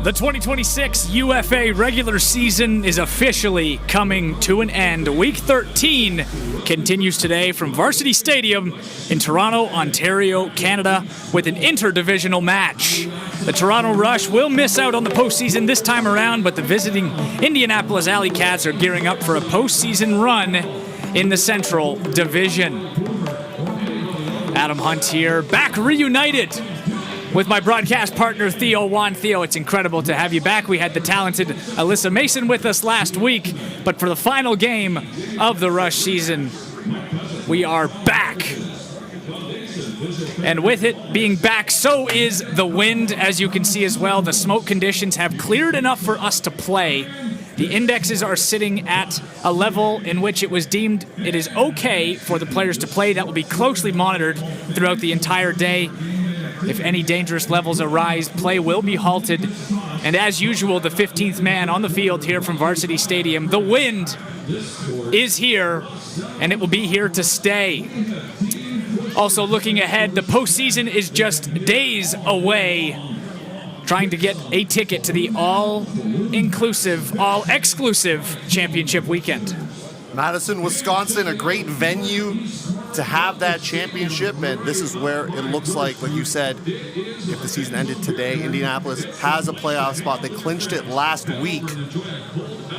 The 2026 UFA regular season is officially coming to an end. Week 13 continues today from Varsity Stadium in Toronto, Ontario, Canada, with an interdivisional match. The Toronto Rush will miss out on the postseason this time around, but the visiting Indianapolis AlleyCats are gearing up for a postseason run in the Central Division. Adam Hunt here, back reunited with my broadcast partner, Theo Wan. Theo, it's incredible to have you back. We had the talented Alyssa Mason with us last week, but for the final game of the Rush season, we are back. And with it being back, so is the wind, as you can see as well. The smoke conditions have cleared enough for us to play. The indexes are sitting at a level in which it was deemed it is okay for the players to play. That will be closely monitored throughout the entire day. If any dangerous levels arise, play will be halted. And as usual, the 15th man on the field here from Varsity Stadium, the wind is here, and it will be here to stay. Also looking ahead, the postseason is just days away. Trying to get a ticket to the all-inclusive, all-exclusive championship weekend. Madison, Wisconsin, a great venue to have that championship, and this is where it looks like you said, if the season ended today, Indianapolis has a playoff spot. They clinched it last week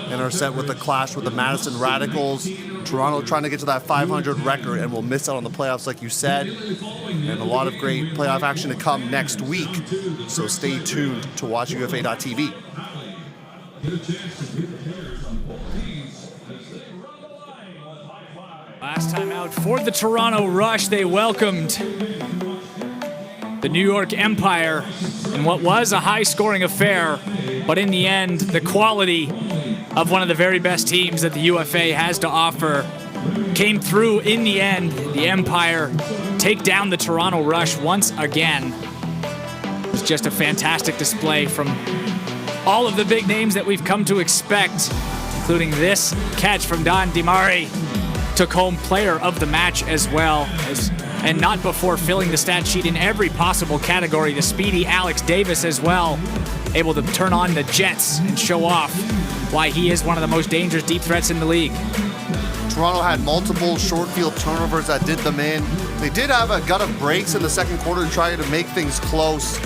and are set with the clash with the Madison Radicals. Toronto trying to get to that 500 record and will miss out on the playoffs, like you said, and a lot of great playoff action to come next week, so stay tuned to watch UFA.tv. Last time out for the Toronto Rush, they welcomed the New York Empire in what was a high-scoring affair, but in the end, the quality of one of the very best teams that the UFA has to offer came through in the end. The Empire take down the Toronto Rush once again. It was just a fantastic display from all of the big names that we've come to expect, including this catch from Don DiMari. Took home player of the match as well, and not before filling the stat sheet in every possible category. The speedy Alex Davis as well, able to turn on the Jets and show off why he is one of the most dangerous deep threats in the league. Toronto had multiple short field turnovers that did them in. They did have a gut of breaks in the second quarter to try to make things close,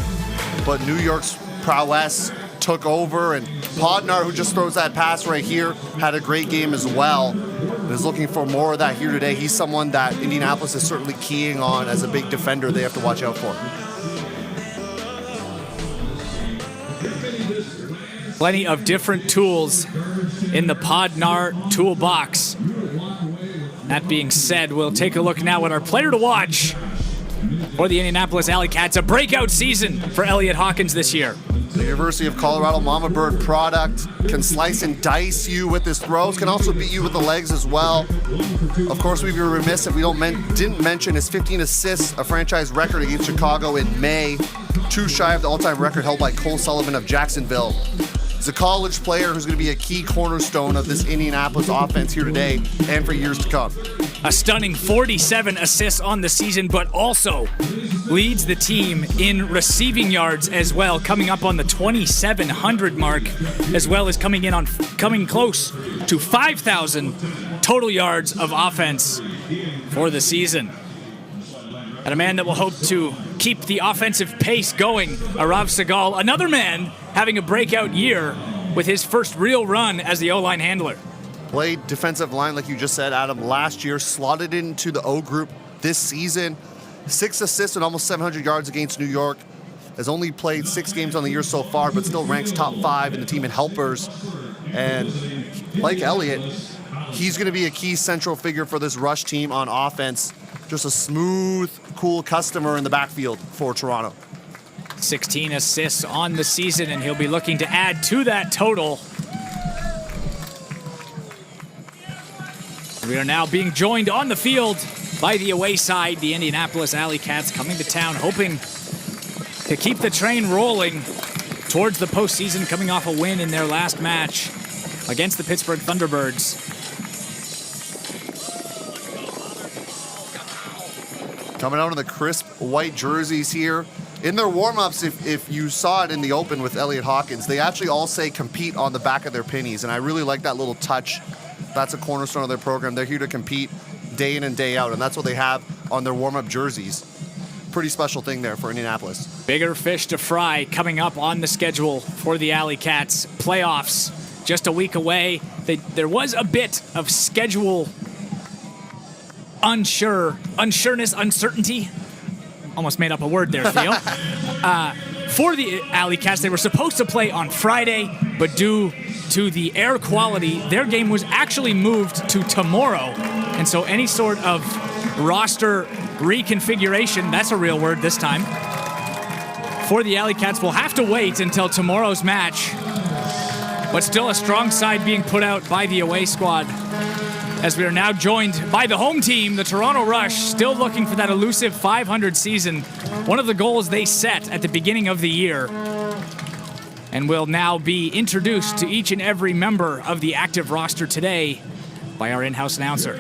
but New York's prowess took over, and Podnar, who just throws that pass right here, had a great game as well. Is looking for more of that here today. He's someone that Indianapolis is certainly keying on as a big defender they have to watch out for. Plenty of different tools in the Podnar toolbox. That being said, we'll take a look now at our player to watch for the Indianapolis AlleyCats. A breakout season for Elliot Hawkins this year. The University of Colorado Mama Bird product, can slice and dice you with his throws, can also beat you with the legs as well. Of course, we'd be remiss if we didn't mention his 15 assists, a franchise record against Chicago in May, 2 shy of the all-time record held by Cole Sullivan of Jacksonville. He's a college player who's going to be a key cornerstone of this Indianapolis offense here today and for years to come. A stunning 47 assists on the season, but also leads the team in receiving yards as well, coming up on the 2,700 mark, as well as coming close to 5,000 total yards of offense for the season. And a man that will hope to keep the offensive pace going, Arav Segal, another man having a breakout year with his first real run as the O-line handler. Played defensive line, like you just said, Adam, last year, slotted into the O group this season. 6 assists and almost 700 yards against New York. Has only played 6 games on the year so far, but still ranks top 5 in the team in helpers. And like Elliott, he's going to be a key central figure for this Rush team on offense. Just a smooth, cool customer in the backfield for Toronto. 16 assists on the season, and he'll be looking to add to that total. We are now being joined on the field by the away side, the Indianapolis AlleyCats, coming to town, hoping to keep the train rolling towards the postseason, coming off a win in their last match against the Pittsburgh Thunderbirds. Coming out in the crisp white jerseys here. In their warm-ups, if you saw it in the open with Elliot Hawkins, they actually all say compete on the back of their pennies, and I really like that little touch. That's a cornerstone of their program. They're here to compete day in and day out, and that's what they have on their warm-up jerseys. Pretty special thing there for Indianapolis. Bigger fish to fry coming up on the schedule for the AlleyCats. Playoffs just a week away. There was a bit of schedule unsureness, uncertainty. Almost made up a word there, Theo. For the AlleyCats, they were supposed to play on Friday, but due to the air quality, their game was actually moved to tomorrow. And so any sort of roster reconfiguration, that's a real word this time, for the AlleyCats will have to wait until tomorrow's match. But still a strong side being put out by the away squad, as we are now joined by the home team, the Toronto Rush, still looking for that elusive 500 season, one of the goals they set at the beginning of the year, and will now be introduced to each and every member of the active roster today by our in-house announcer.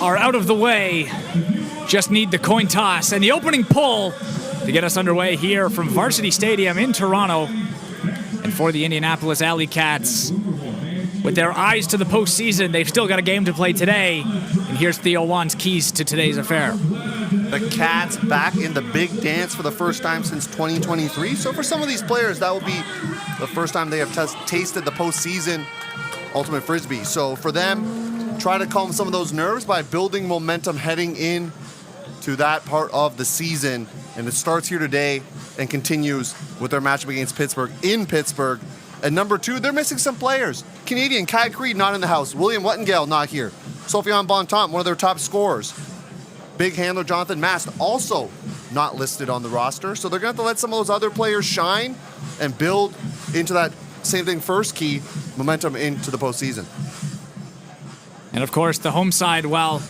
are out of the way. Just need the coin toss and the opening pull to get us underway here from Varsity Stadium in Toronto. And for the Indianapolis AlleyCats, with their eyes to the postseason, they've still got a game to play today. And here's Theo Wan's keys to today's affair. The Cats back in the big dance for the first time since 2023. So for some of these players, that will be the first time they have tasted the postseason Ultimate Frisbee. So for them, try to calm some of those nerves by building momentum heading in to that part of the season. And it starts here today and continues with their matchup against Pittsburgh in Pittsburgh. And number 2, they're missing some players. Canadian Kai Creed not in the house. William Wettengale not here. Sofiane Bontemps, one of their top scorers. Big handler Jonathan Mast also not listed on the roster. So they're going to have to let some of those other players shine and build into that same thing first key, momentum into the postseason. And of course, the home side, while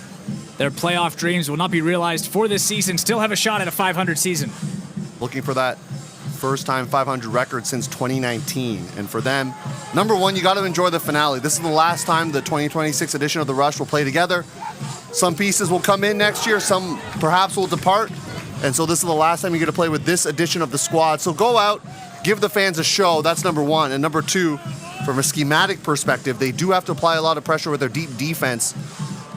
their playoff dreams will not be realized for this season, still have a shot at a 500 season. Looking for that first-time 500 record since 2019. And for them, number 1, you got to enjoy the finale. This is the last time the 2026 edition of the Rush will play together. Some pieces will come in next year, some perhaps will depart. And so this is the last time you get to play with this edition of the squad. So go out, give the fans a show. That's number 1. And number 2, from a schematic perspective, they do have to apply a lot of pressure with their deep defense.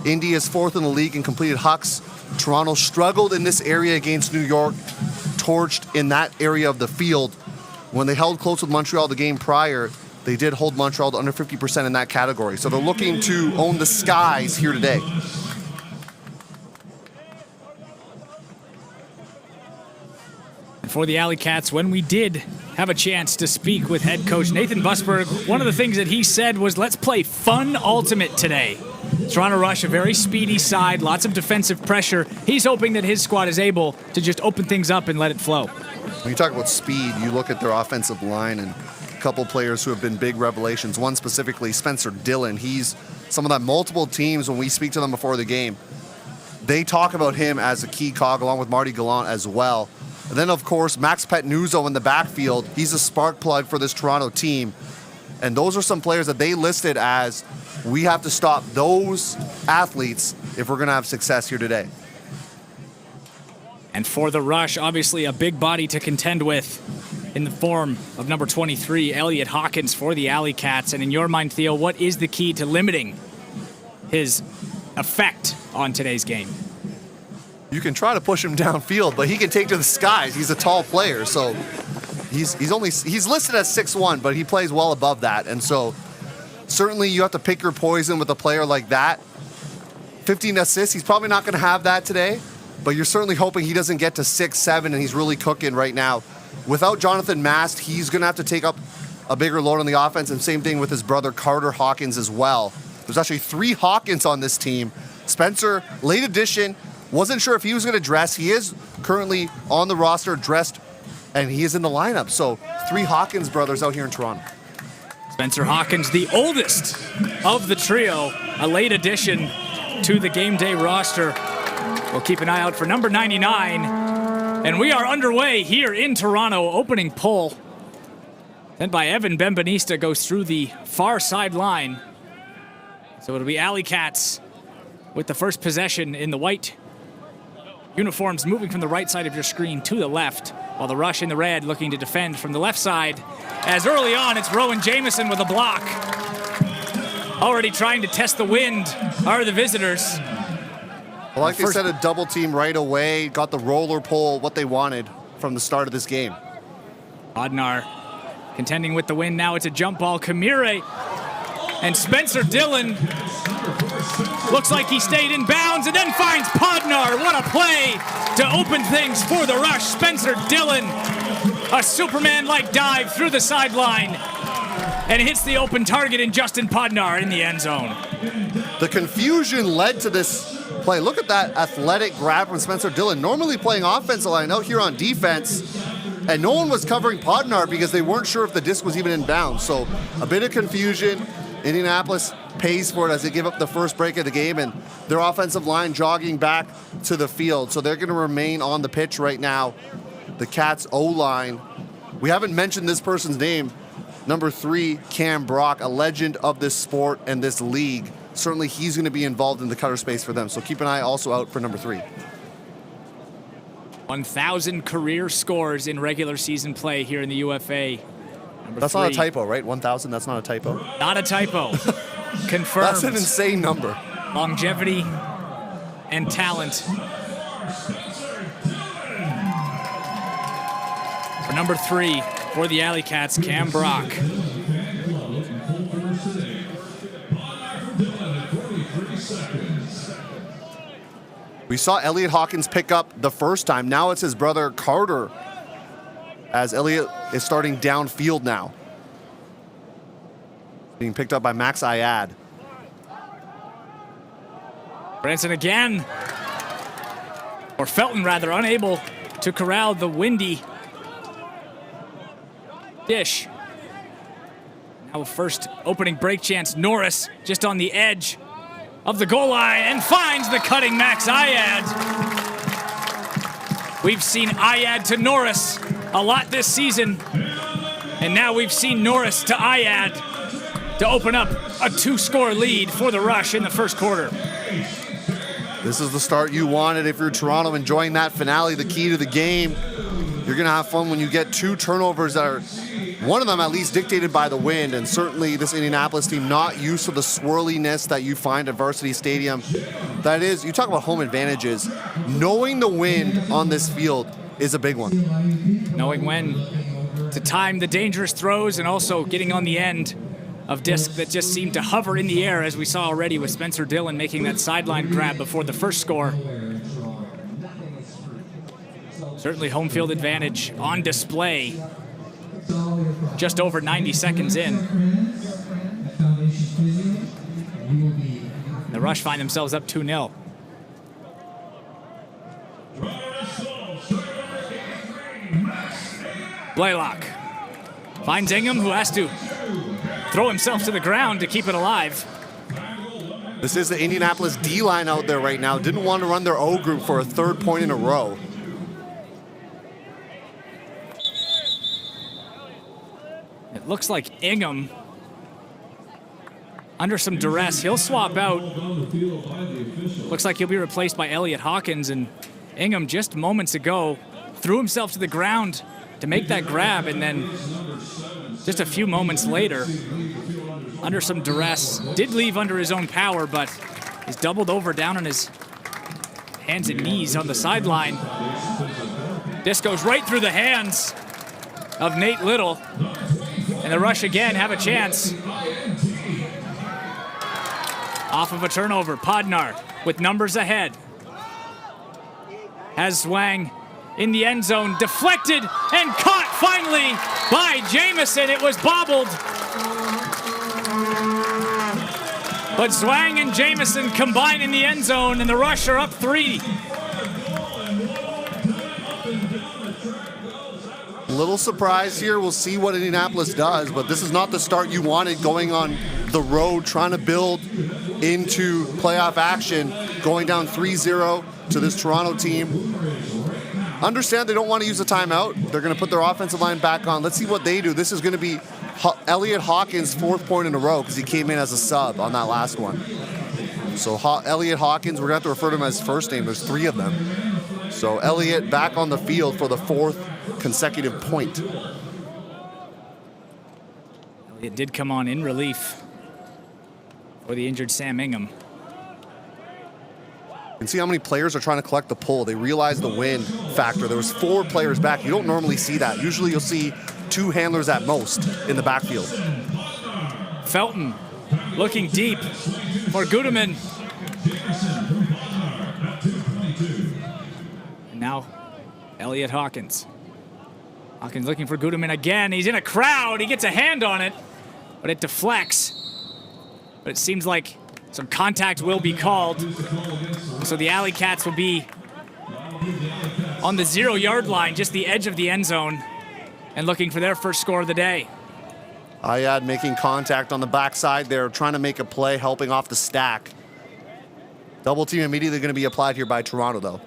Indy is 4th in the league in completed hucks. Toronto struggled in this area against New York, torched in that area of the field. When they held close with Montreal the game prior, they did hold Montreal to under 50% in that category. So they're looking to own the skies here today. For the AlleyCats, when we did have a chance to speak with head coach Nathan Busberg, one of the things that he said was, let's play fun ultimate today. Toronto Rush, a very speedy side, lots of defensive pressure. He's hoping that his squad is able to just open things up and let it flow. When you talk about speed, you look at their offensive line and a couple players who have been big revelations. One specifically, Spencer Dillon. He's some of that multiple teams, when we speak to them before the game, they talk about him as a key cog along with Marty Gallant as well. And then, of course, Max Petnuzzo in the backfield. He's a spark plug for this Toronto team. And those are some players that they listed as, we have to stop those athletes if we're going to have success here today. And for the Rush, obviously a big body to contend with in the form of number 23, Elliot Hawkins for the AlleyCats. And in your mind, Theo, what is the key to limiting his effect on today's game? You can try to push him downfield, but he can take to the skies. He's a tall player, so he's listed as 6'1", but he plays well above that. And so certainly you have to pick your poison with a player like that. 15 assists, he's probably not going to have that today, but you're certainly hoping he doesn't get to 6'7", and he's really cooking right now. Without Jonathan Mast, he's going to have to take up a bigger load on the offense, and same thing with his brother Carter Hawkins as well. There's actually 3 Hawkins on this team. Spencer, late addition, wasn't sure if he was going to dress. He is currently on the roster, dressed, and he is in the lineup. So 3 Hawkins brothers out here in Toronto. Spencer Hawkins, the oldest of the trio, a late addition to the game day roster. We'll keep an eye out for number 99. And we are underway here in Toronto. Opening pull. Then by Evan Bembanista goes through the far sideline. So it'll be AlleyCats with the first possession in the white uniforms, moving from the right side of your screen to the left, while the Rush in the red looking to defend from the left side. As early on, it's Rowan Jameson with a block. Already trying to test the wind are the visitors. Well, like they said, a double team right away, got the roller pole, what they wanted from the start of this game. Podnar contending with the wind. Now it's a jump ball. Kamire and Spencer Dillon. Looks like he stayed in bounds and then finds Podnar. What a play to open things for the Rush. Spencer Dillon, a Superman-like dive through the sideline and hits the open target in Justin Podnar in the end zone. The confusion led to this play. Look at that athletic grab from Spencer Dillon. Normally playing offensive line out here on defense, and no one was covering Podnar because they weren't sure if the disc was even in bounds. So a bit of confusion. Indianapolis pays for it as they give up the first break of the game, and their offensive line jogging back to the field. So they're going to remain on the pitch right now. The Cats O-line. We haven't mentioned this person's name. Number 3, Cam Brock, a legend of this sport and this league. certainly he's going to be involved in the cutter space for them. So keep an eye also out for number 3. 1,000 career scores in regular season play here in the UFA. That's 3. Not a typo, right? 1,000, that's not a typo? Not a typo. Confirmed. That's an insane number. Longevity and talent. For number 3 for the AlleyCats, Cam Brock. We saw Elliot Hawkins pick up the first time. Now it's his brother Carter, as Elliot is starting downfield now. Being picked up by Max Ayad. Branson again, or Felton rather, unable to corral the windy dish. Now first opening break chance, Norris just on the edge of the goal line and finds the cutting Max Ayad. We've seen Ayad to Norris a lot this season, and now we've seen Norris to Ayad to open up a 2-score lead for the Rush in the first quarter. This is the start you wanted if you're Toronto, enjoying that finale, the key to the game. You're going to have fun when you get 2 turnovers that are, one of them at least, dictated by the wind, and certainly this Indianapolis team not used to the swirliness that you find at Varsity Stadium. That is, you talk about home advantages. Knowing the wind on this field is a big one. Knowing when to time the dangerous throws and also getting on the end of disc that just seemed to hover in the air, as we saw already with Spencer Dillon making that sideline grab before the first score. Certainly home field advantage on display just over 90 seconds in. The Rush find themselves up 2-0. Blaylock finds Ingham, who has to throw himself to the ground to keep it alive. This is the Indianapolis D-line out there right now. Didn't want to run their O group for a 3rd point in a row. It looks like Ingham, under some duress, he'll swap out. Looks like he'll be replaced by Elliot Hawkins, and Ingham just moments ago threw himself to the ground to make that grab, and then just a few moments later, under some duress, did leave under his own power, but is doubled over down on his hands and knees on the sideline. This goes right through the hands of Nate Little, and the Rush again have a chance. Off of a turnover, Podnar with numbers ahead. Has Zwang in the end zone, deflected and caught finally by Jamison. It was bobbled. But Zwang and Jamison combine in the end zone, and the Rush are up 3. Little surprise here. We'll see what Indianapolis does, but this is not the start you wanted going on the road, trying to build into playoff action, going down 3-0 to this Toronto team. Understand they don't want to use a timeout. They're going to put their offensive line back on. Let's see what they do. This is going to be Elliot Hawkins' 4th point in a row because he came in as a sub on that last one. So Elliot Hawkins, we're going to have to refer to him as first name. There's 3 of them. So Elliot back on the field for the 4th consecutive point. Elliot did come on in relief for the injured Sam Ingham. You can see how many players are trying to collect the pull. They realize the wind factor. There was 4 players back. You don't normally see that. Usually you'll see 2 handlers at most in the backfield. Felton looking deep for Gudeman. And now Elliot Hawkins. Hawkins looking for Gudeman again. He's in a crowd. He gets a hand on it, but it deflects. But it seems like some contact will be called. So the AlleyCats will be on the 0-yard line, just the edge of the end zone, and looking for their first score of the day. Ayad making contact on the backside there, trying to make a play, helping off the stack. Double team immediately going to be applied here by Toronto, though.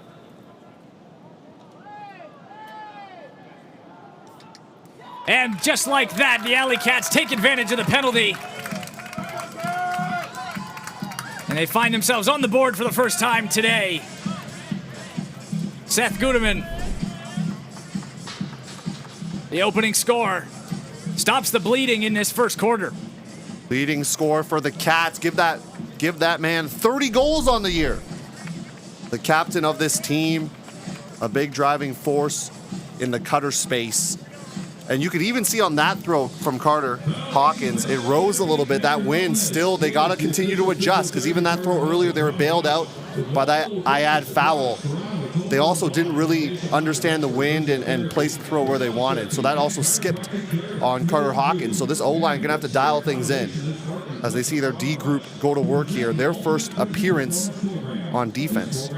And just like that, the AlleyCats take advantage of the penalty. And they find themselves on the board for the first time today. Seth Gudeman, the opening score, stops the bleeding in this first quarter. Leading score for the Cats. Give that man 30 goals on the year. The captain of this team, a big driving force in the cutter space. And you could even see on that throw from Carter Hawkins, it rose a little bit. That wind still, they got to continue to adjust, because even that throw earlier, they were bailed out by that Ayad foul. They also didn't really understand the wind and place the throw where they wanted. So that also skipped on Carter Hawkins. So this O-line going to have to dial things in as they see their D group go to work here. Their first appearance on defense.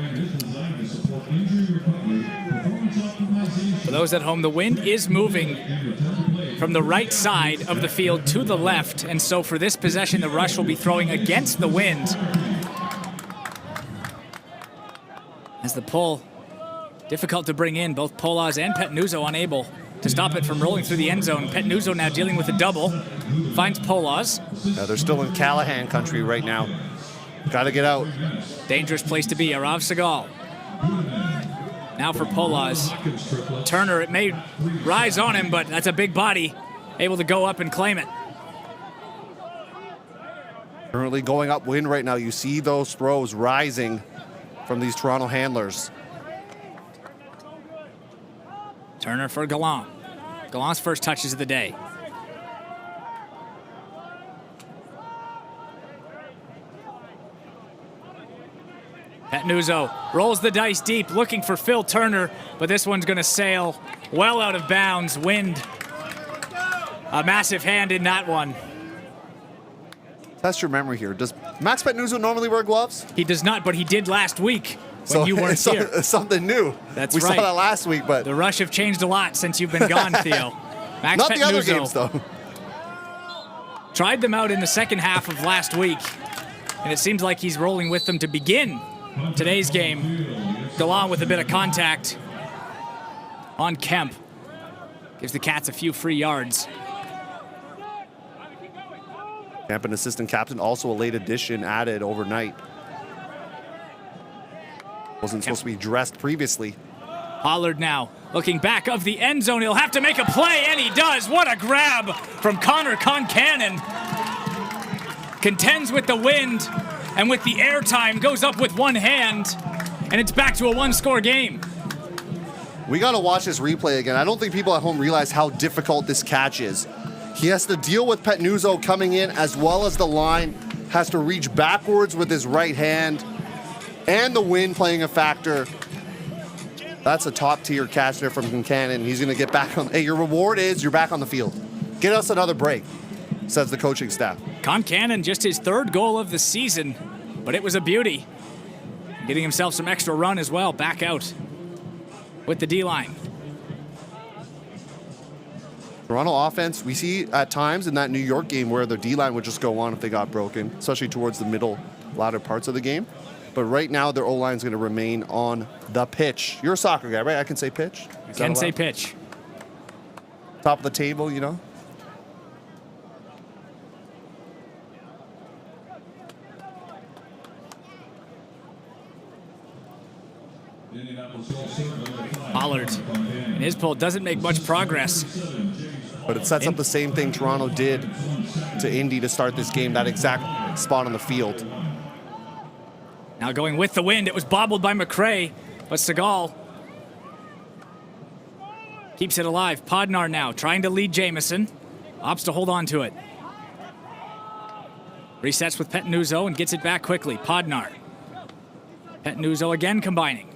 For those at home, the wind is moving from the right side of the field to the left. And so for this possession, the Rush will be throwing against the wind. As the pull, difficult to bring in. Both Polaz and Petnuzzo unable to stop it from rolling through the end zone. Petnuzzo now dealing with a double. Finds Polaz. Yeah, they're still in Callahan country right now. Got to get out. Dangerous place to be. Arav Segal. Now for Polaz. Turner, it may rise on him, but that's a big body. Able to go up and claim it. Currently going upwind right now. You see those throws rising from these Toronto handlers. Turner for Gallant. Gallant's first touches of the day. Petnuzzo rolls the dice deep, looking for Phil Turner, but this one's going to sail well out of bounds. Wind. A massive hand in that one. Test your memory here. Does Max Petnuzzo normally wear gloves? He does not, but he did last week when you weren't here. It's something new. That's we right. We saw that last week, but the Rush have changed a lot since you've been gone, Theo. Max not Petnuzzo the other games, though. Tried them out in the second half of last week, and it seems like he's rolling with them to begin today's game. Gallant with a bit of contact on Kemp. Gives the Cats a few free yards. Kemp, an assistant captain, also a late addition added overnight. Wasn't supposed to be dressed previously. Pollard now looking back of the end zone. He'll have to make a play, and he does. What a grab from Connor Concannon. Contends with the wind, and with the airtime, goes up with one hand, and it's back to a one-score game. We got to watch this replay again. I don't think people at home realize how difficult this catch is. He has to deal with Petnuzzo coming in, as well as the line has to reach backwards with his right hand, and the wind playing a factor. That's a top-tier catch there from Concannon. He's going to get back on. Hey, your reward is you're back on the field. Get us another break, says the coaching staff. Concannon, just his third goal of the season, but it was a beauty. Getting himself some extra run as well, back out with the D-line. Toronto offense, we see at times in that New York game where the D-line would just go on if they got broken, especially towards the middle, latter parts of the game. But right now, their O-line is going to remain on the pitch. You're a soccer guy, right? I can say pitch? You can say pitch. Top of the table, you know? Pollard in his pull doesn't make much progress. But it sets up the same thing Toronto did to Indy to start this game, that exact spot on the field. Now going with the wind, it was bobbled by McRae, but Segal keeps it alive. Podnar now trying to lead Jamison, opts to hold on to it. Resets with Petnuzzo and gets it back quickly. Podnar. Petnuzzo again combining.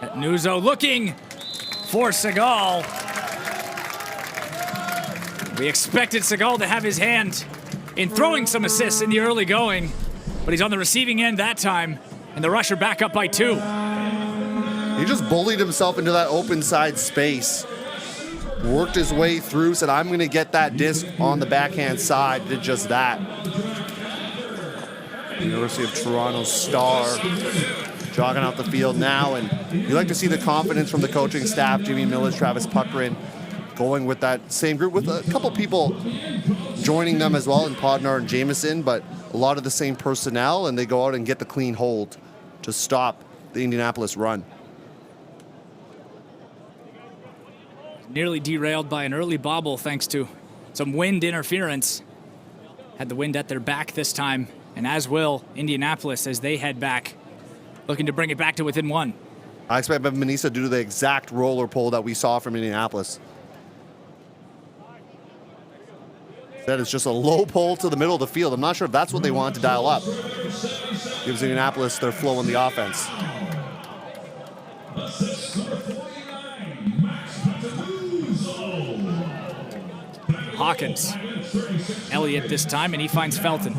Petnuzzo looking for Segal. We expected Segal to have his hand in throwing some assists in the early going, but he's on the receiving end that time, and the Rush are back up by 2. He just bullied himself into that open side space. Worked his way through, said, I'm going to get that disc on the backhand side. Did just that. University of Toronto star jogging out the field now, and you like to see the confidence from the coaching staff, Jimmy Millage, Travis Puckrin, going with that same group with a couple people joining them as well in Podnar and Jamison, but a lot of the same personnel, and they go out and get the clean hold to stop the Indianapolis run. Nearly derailed by an early bobble thanks to some wind interference. Had the wind at their back this time, and as will Indianapolis as they head back, looking to bring it back to within one. I expect Bevan Manisa to do the exact roller pull that we saw from Indianapolis. That is just a low pull to the middle of the field. I'm not sure if that's what they want to dial up. Gives Indianapolis their flow in the offense. Hawkins. Elliott this time, and he finds Felton.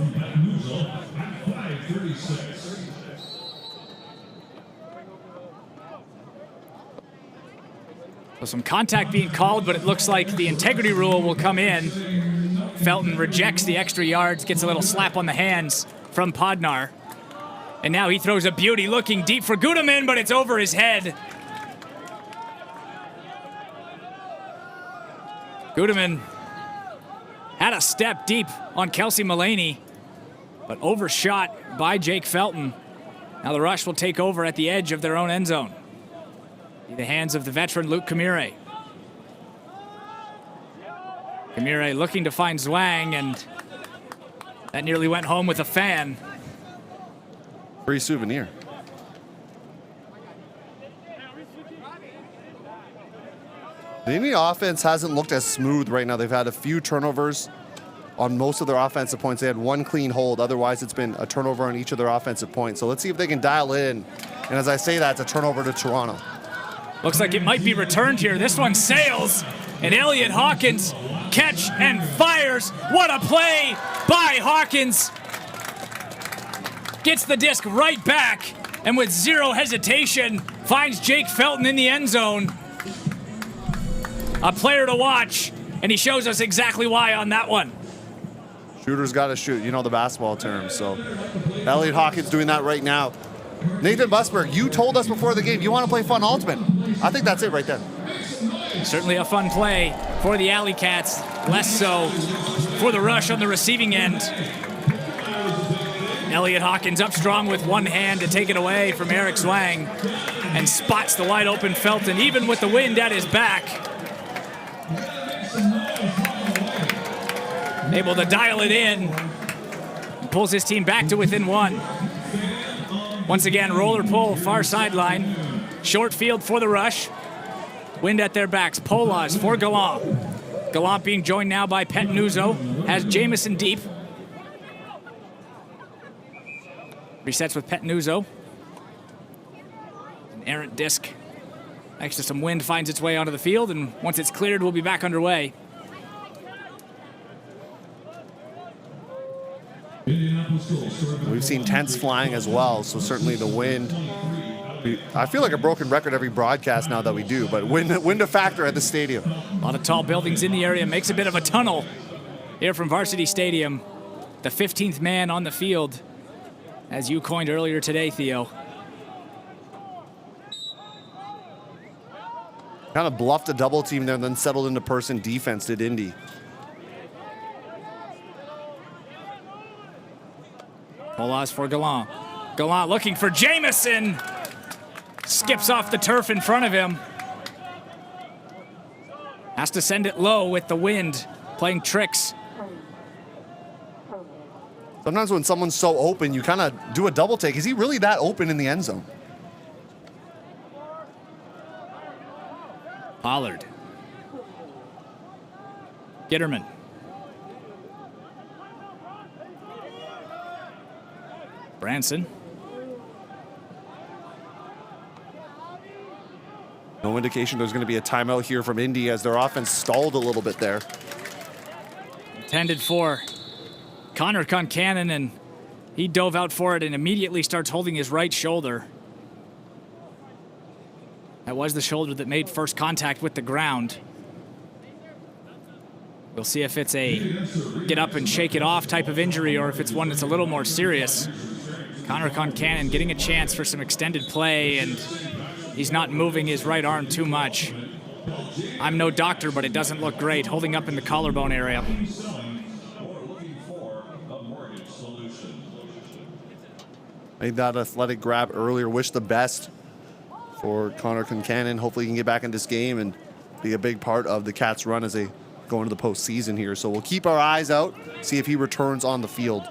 So some contact being called, but it looks like the integrity rule will come in. Felton rejects the extra yards, gets a little slap on the hands from Podnar. And now he throws a beauty looking deep for Gudeman, but it's over his head. Gudeman had a step deep on Kelsey Mullaney, but overshot by Jake Felton. Now the Rush will take over at the edge of their own end zone. In the hands of the veteran Luke Camire. Camire looking to find Zwang, and that nearly went home with a fan. Free souvenir. The Indian offense hasn't looked as smooth right now. They've had a few turnovers on most of their offensive points. They had one clean hold. Otherwise, it's been a turnover on each of their offensive points. So let's see if they can dial in. And as I say that, it's a turnover to Toronto. Looks like it might be returned here. This one sails, and Elliott Hawkins catch and fires. What a play by Hawkins. Gets the disc right back, and with zero hesitation, finds Jake Felton in the end zone. A player to watch, and he shows us exactly why on that one. Shooter's got to shoot, you know the basketball terms. So Elliott Hawkins doing that right now. Nathan Busberg, you told us before the game you want to play fun ultimate. I think that's it right there. Certainly a fun play for the AlleyCats, less so for the Rush on the receiving end. Elliott Hawkins up strong with one hand to take it away from Eric Zwang and spots the wide open Felton, even with the wind at his back. Able to dial it in. Pulls his team back to within one. Once again, roller pull, far sideline. Short field for the Rush. Wind at their backs. Polas for Gallant. Gallant being joined now by Pettenuzzo. Has Jamison deep. Resets with Pettenuzzo. An errant disc. Thanks to some wind, finds its way onto the field, and once it's cleared, we'll be back underway. We've seen tents flying as well, so certainly the wind. I feel like a broken record every broadcast now that we do, but wind a factor at the stadium. A lot of tall buildings in the area, makes a bit of a tunnel here from Varsity Stadium. The 15th man on the field, as you coined earlier today, Theo. Kind of bluffed a double team there and then settled into person defense, did Indy. Polas for Gallant. Gallant looking for Jamison. Skips off the turf in front of him. Has to send it low with the wind playing tricks. Sometimes when someone's so open, you kind of do a double take. Is he really that open in the end zone? Pollard. Gitterman. Branson. No indication there's going to be a timeout here from Indy as their offense stalled a little bit there. Intended for Connor Concannon, and he dove out for it and immediately starts holding his right shoulder. That was the shoulder that made first contact with the ground. We'll see if it's a get up and shake it off type of injury or if it's one that's a little more serious. Connor Concannon getting a chance for some extended play, and he's not moving his right arm too much. I'm no doctor, but it doesn't look great. Holding up in the collarbone area. Made that athletic grab earlier. Wish the best for Connor Concannon. Hopefully he can get back in this game and be a big part of the Cats' run as they go into the postseason here. So we'll keep our eyes out, see if he returns on the field.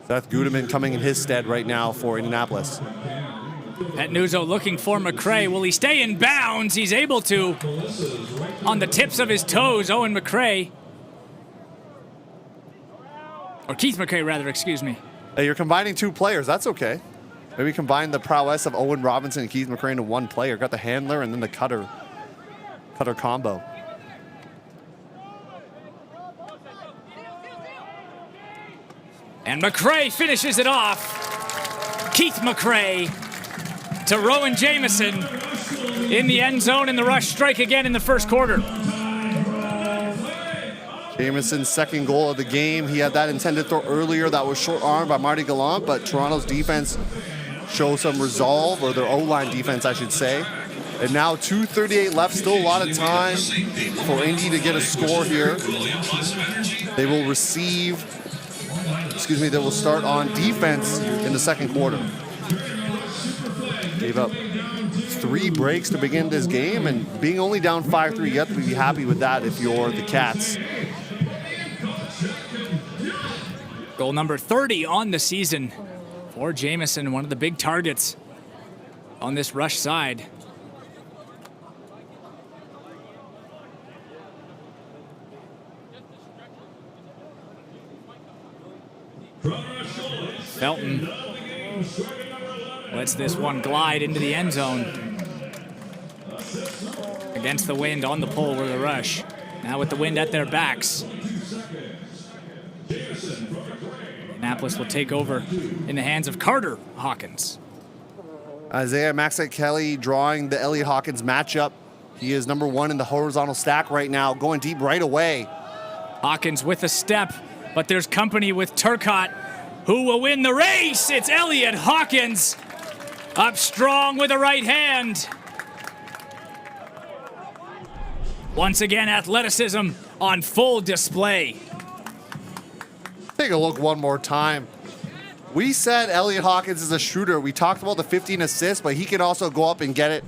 Seth Gudeman coming in his stead right now for Indianapolis. Petnuzzo looking for McCray. Will he stay in bounds? He's able to. On the tips of his toes, Owen McCray. Or Keith McCray, rather, excuse me. Hey, you're combining two players. That's okay. Maybe combine the prowess of Owen Robinson and Keith McCray into one player. Got the handler and then the cutter combo. And McCray finishes it off. Keith McCray to Rowan Jamieson in the end zone, and the Rush strike again in the first quarter. Jamison's second goal of the game. He had that intended throw earlier that was short-armed by Marty Gallant, but Toronto's defense shows some resolve, or their O-line defense, I should say. And now 2:38 left, still a lot of time for Indy to get a score here. They will they will start on defense in the second quarter. Gave up 3 breaks to begin this game, and being only down 5-3, you have to be happy with that if you're the Cats. Goal number 30 on the season for Jamieson, one of the big targets on this Rush side. Felton lets this one glide into the end zone. Against the wind on the pole were the Rush. Now with the wind at their backs. Indianapolis will take over in the hands of Carter Hawkins. Isaiah Maxett-Kelly drawing the Elliott Hawkins matchup. He is number 1 in the horizontal stack right now, going deep right away. Hawkins with a step, but there's company with Turcotte, who will win the race. It's Elliott Hawkins up strong with a right hand. Once again, athleticism on full display. Take a look one more time. We said Elliott Hawkins is a shooter. We talked about the 15 assists, but he can also go up and get it.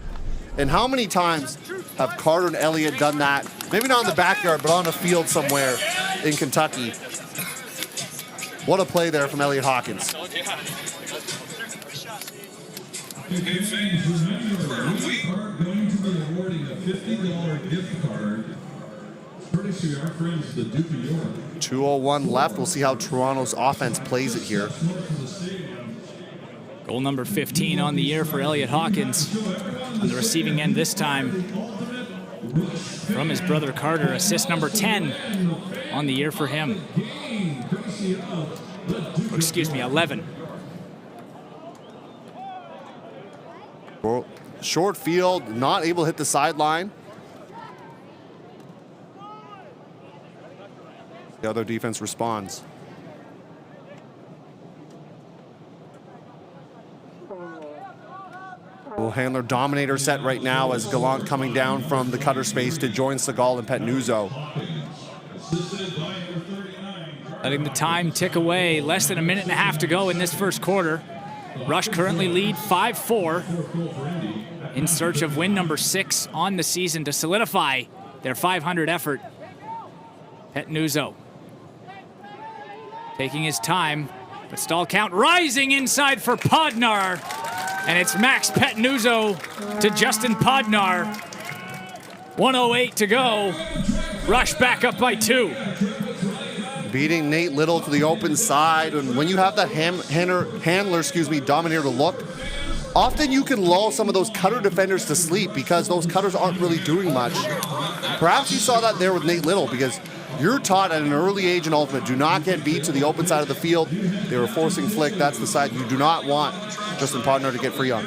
And how many times have Carter and Elliott done that? Maybe not in the backyard, but on a field somewhere in Kentucky. What a play there from Elliott Hawkins. Okay, fans, remember, we are going to be awarding a $50 gift card courtesy of our friends, the Duke of York. 2:01 left. We'll see how Toronto's offense plays it here. Goal number 15 on the year for Elliott Hawkins. On the receiving end this time from his brother Carter. Assist number 10 on the year for him. Or excuse me, 11. Short field, not able to hit the sideline. The other defense responds. Well, handler dominator set right now as Gallant coming down from the cutter space to join Segal and Petnuzzo. Letting the time tick away. Less than a minute and a half to go in this first quarter. Rush currently lead 5-4 in search of win number 6 on the season to solidify their 500 effort. Petnuzzo taking his time, but stall count rising inside for Podnar. And it's Max Petnuzzo to Justin Podnar. 1:08 to go. Rush back up by 2. Beating Nate Little to the open side. And when you have that handler, dominator to look, often you can lull some of those cutter defenders to sleep because those cutters aren't really doing much. Perhaps you saw that there with Nate Little because you're taught at an early age in Ultimate, do not get beat to the open side of the field. They were forcing flick. That's the side you do not want Justin Podnar to get free on.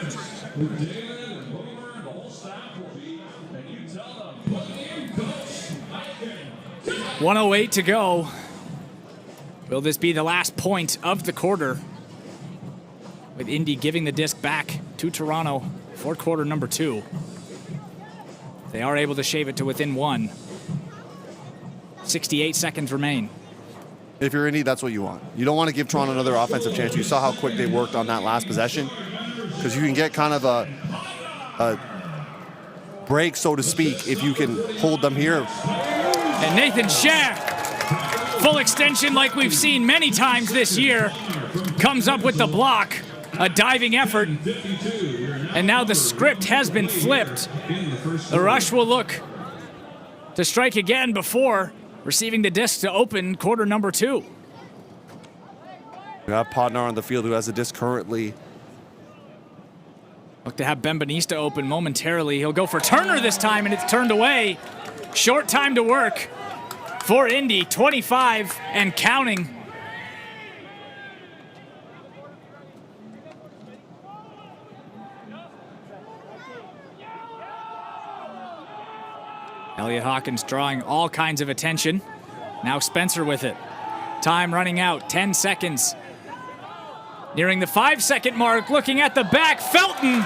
1:08 to go. Will this be the last point of the quarter? with Indy giving the disc back to Toronto for quarter number 2. They are able to shave it to within 1. 68 seconds remain. If you're Indy, that's what you want. You don't want to give Toronto another offensive chance. You saw how quick they worked on that last possession, because you can get kind of a break, so to speak, if you can hold them here. And Nathan Scher, full extension like we've seen many times this year, comes up with the block. A diving effort. And now the script has been flipped. The Rush will look to strike again before receiving the disc to open quarter number 2. We have Podnar on the field, who has the disc currently. Look to have Bembanista open momentarily. He'll go for Turner this time, and it's turned away. Short time to work for Indy, 25 and counting. Elliot Hawkins drawing all kinds of attention. Now Spencer with it. Time running out, 10 seconds. Nearing the 5-second mark, looking at the back. Felton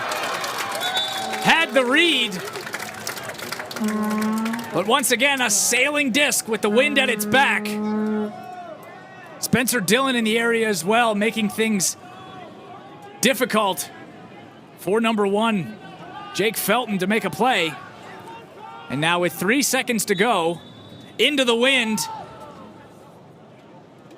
had the read. But once again, a sailing disc with the wind at its back. Spencer Dillon in the area as well, making things difficult for number 1, Jake Felton, to make a play. And now with 3 seconds to go, into the wind.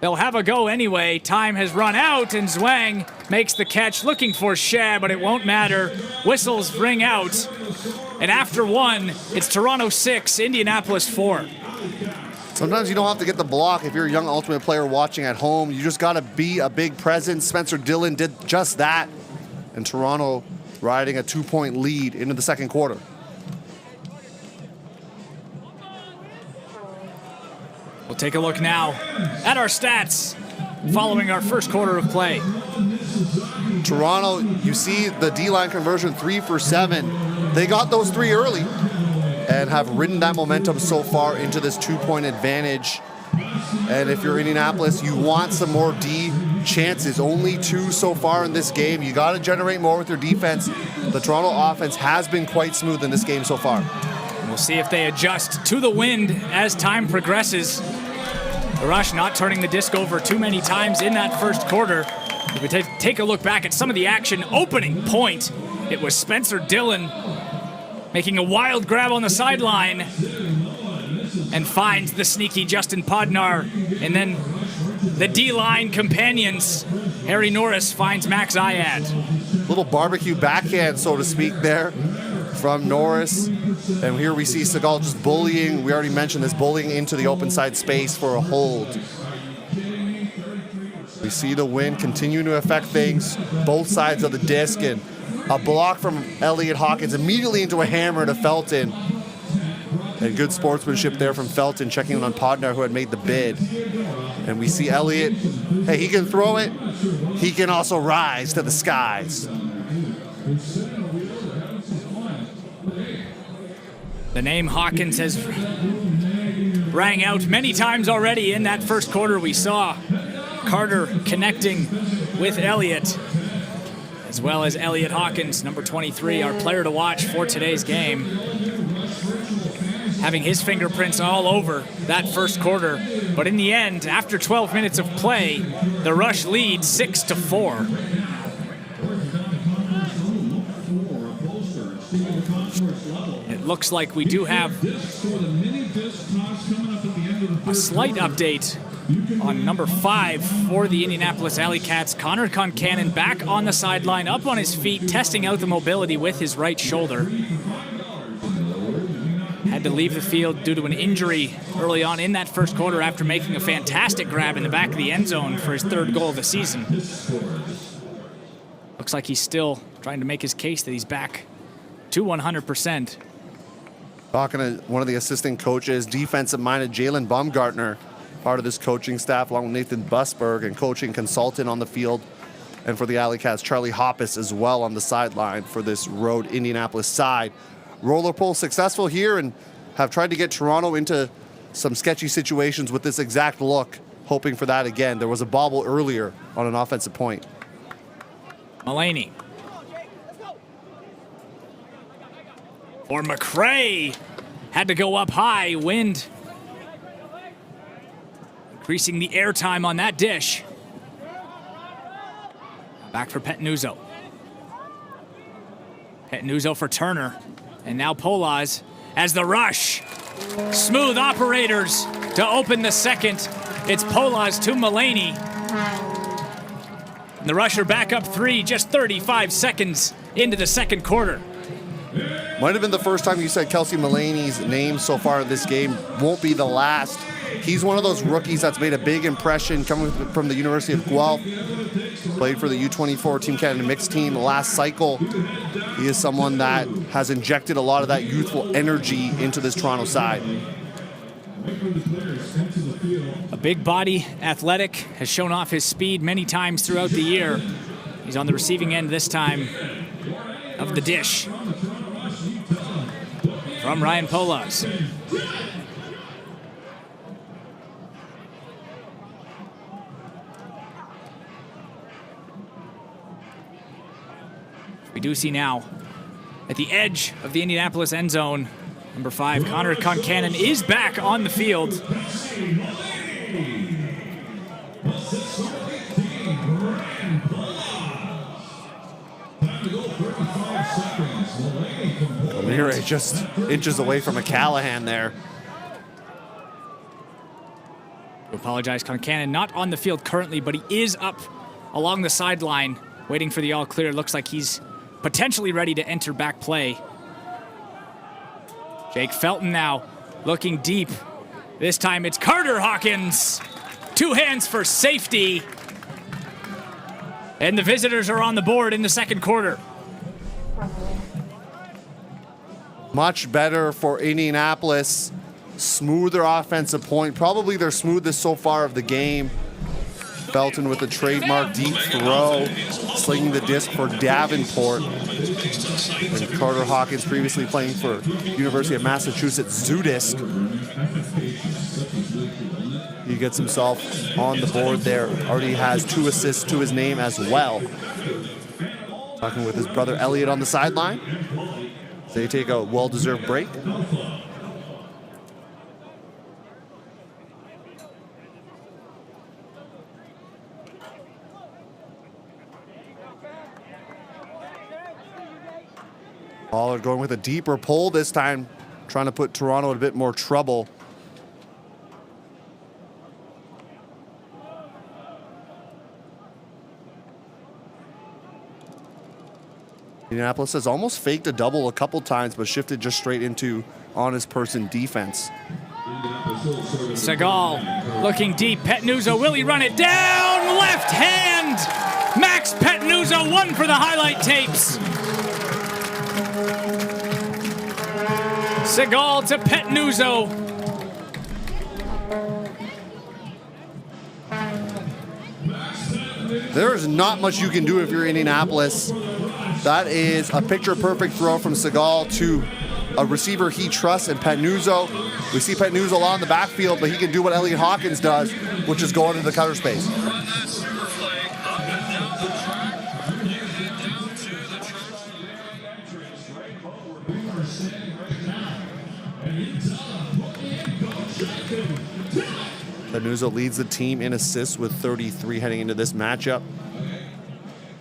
They'll have a go anyway. Time has run out, and Zwang makes the catch, looking for Shea, but it won't matter. Whistles ring out. And after 1, it's Toronto 6, Indianapolis 4. Sometimes you don't have to get the block if you're a young Ultimate player watching at home. You just got to be a big presence. Spencer Dillon did just that. And Toronto riding a 2-point lead into the second quarter. We'll take a look now at our stats following our first quarter of play. Toronto, you see the D-line conversion, 3 for 7. They got those 3 early and have ridden that momentum so far into this 2-point advantage. And if you're Indianapolis, you want some more D chances. Only 2 so far in this game. You got to generate more with your defense. The Toronto offense has been quite smooth in this game so far. We'll see if they adjust to the wind as time progresses. The Rush not turning the disc over too many times in that first quarter. If we take a look back at some of the action, opening point, it was Spencer Dillon making a wild grab on the sideline and finds the sneaky Justin Podnar. And then the D-line companions, Harry Norris finds Max Ayad. Little barbecue backhand, so to speak, there from Norris. And here we see Segal just bullying. We already mentioned this, bullying into the open side space for a hold. We see the wind continuing to affect things, both sides of the disc, and a block from Elliot Hawkins immediately into a hammer to Felton. And good sportsmanship there from Felton, checking on Podnar, who had made the bid. And we see Elliot, hey, he can throw it. He can also rise to the skies. The name Hawkins has rang out many times already in that first quarter. We saw Carter connecting with Elliott, as well as Elliot Hawkins, number 23, our player to watch for today's game, having his fingerprints all over that first quarter. But in the end, after 12 minutes of play, the Rush leads 6-4. It looks like we do have a slight update on number 5 for the Indianapolis AlleyCats. Connor Concannon back on the sideline, up on his feet, testing out the mobility with his right shoulder. Had to leave the field due to an injury early on in that first quarter after making a fantastic grab in the back of the end zone for his 3rd goal of the season. Looks like he's still trying to make his case that he's back to 100%. Talking to one of the assistant coaches, defensive-minded Jalen Baumgartner, part of this coaching staff, along with Nathan Busberg, and coaching consultant on the field. And for the AlleyCats, Charlie Hoppus as well on the sideline for this road Indianapolis side. Roller pole successful here, and have tried to get Toronto into some sketchy situations with this exact look, hoping for that again. There was a bobble earlier on an offensive point. Mulaney. Or McRae. Had to go up high. Wind increasing the airtime on that dish. Back for Petnuzzo. Petnuzzo for Turner. And now Polaz as the rush. Smooth operators to open the second. It's Polaz to Mulaney. And the rusher back up 3, just 35 seconds into the second quarter. Might have been the first time you said Kelsey Mulaney's name so far in this game. Won't be the last. He's one of those rookies that's made a big impression coming from the University of Guelph. Played for the U24 Team Canada mixed team last cycle. He is someone that has injected a lot of that youthful energy into this Toronto side. A big body, athletic, has shown off his speed many times throughout the year. He's on the receiving end this time of the dish from Ryan Polaz. We do see now at the edge of the Indianapolis end zone, number 5, Connor Concannon is back on the field. Amire just inches away from a Callahan there. I apologize, Concannon not on the field currently, but he is up along the sideline waiting for the all clear. Looks like he's potentially ready to enter back play. Jake Felton now looking deep. This time it's Carter Hawkins. 2 hands for safety. And the visitors are on the board in the second quarter. Much better for Indianapolis. Smoother offensive point. Probably their smoothest so far of the game. Felton with a trademark deep throw, slinging the disc for Davenport. And Carter Hawkins, previously playing for University of Massachusetts Zudisk. He gets himself on the board there. Already has 2 assists to his name as well. Talking with his brother Elliot on the sideline. They take a well-deserved break. Pollard going with a deeper pull this time, trying to put Toronto in a bit more trouble. Indianapolis has almost faked a double a couple times, but shifted just straight into honest person defense. Segal looking deep. Petnuzzo, will he run it down? Left hand! Max Petnuzzo, 1 for the highlight tapes. Segal to Petnuzzo. There's not much you can do if you're Indianapolis. That is a picture-perfect throw from Segal to a receiver he trusts in Petnuzzo. We see Petnuzzo on the backfield, but he can do what Elliot Hawkins does, which is go into the cover space. Petnuzzo leads the team in assists with 33 heading into this matchup.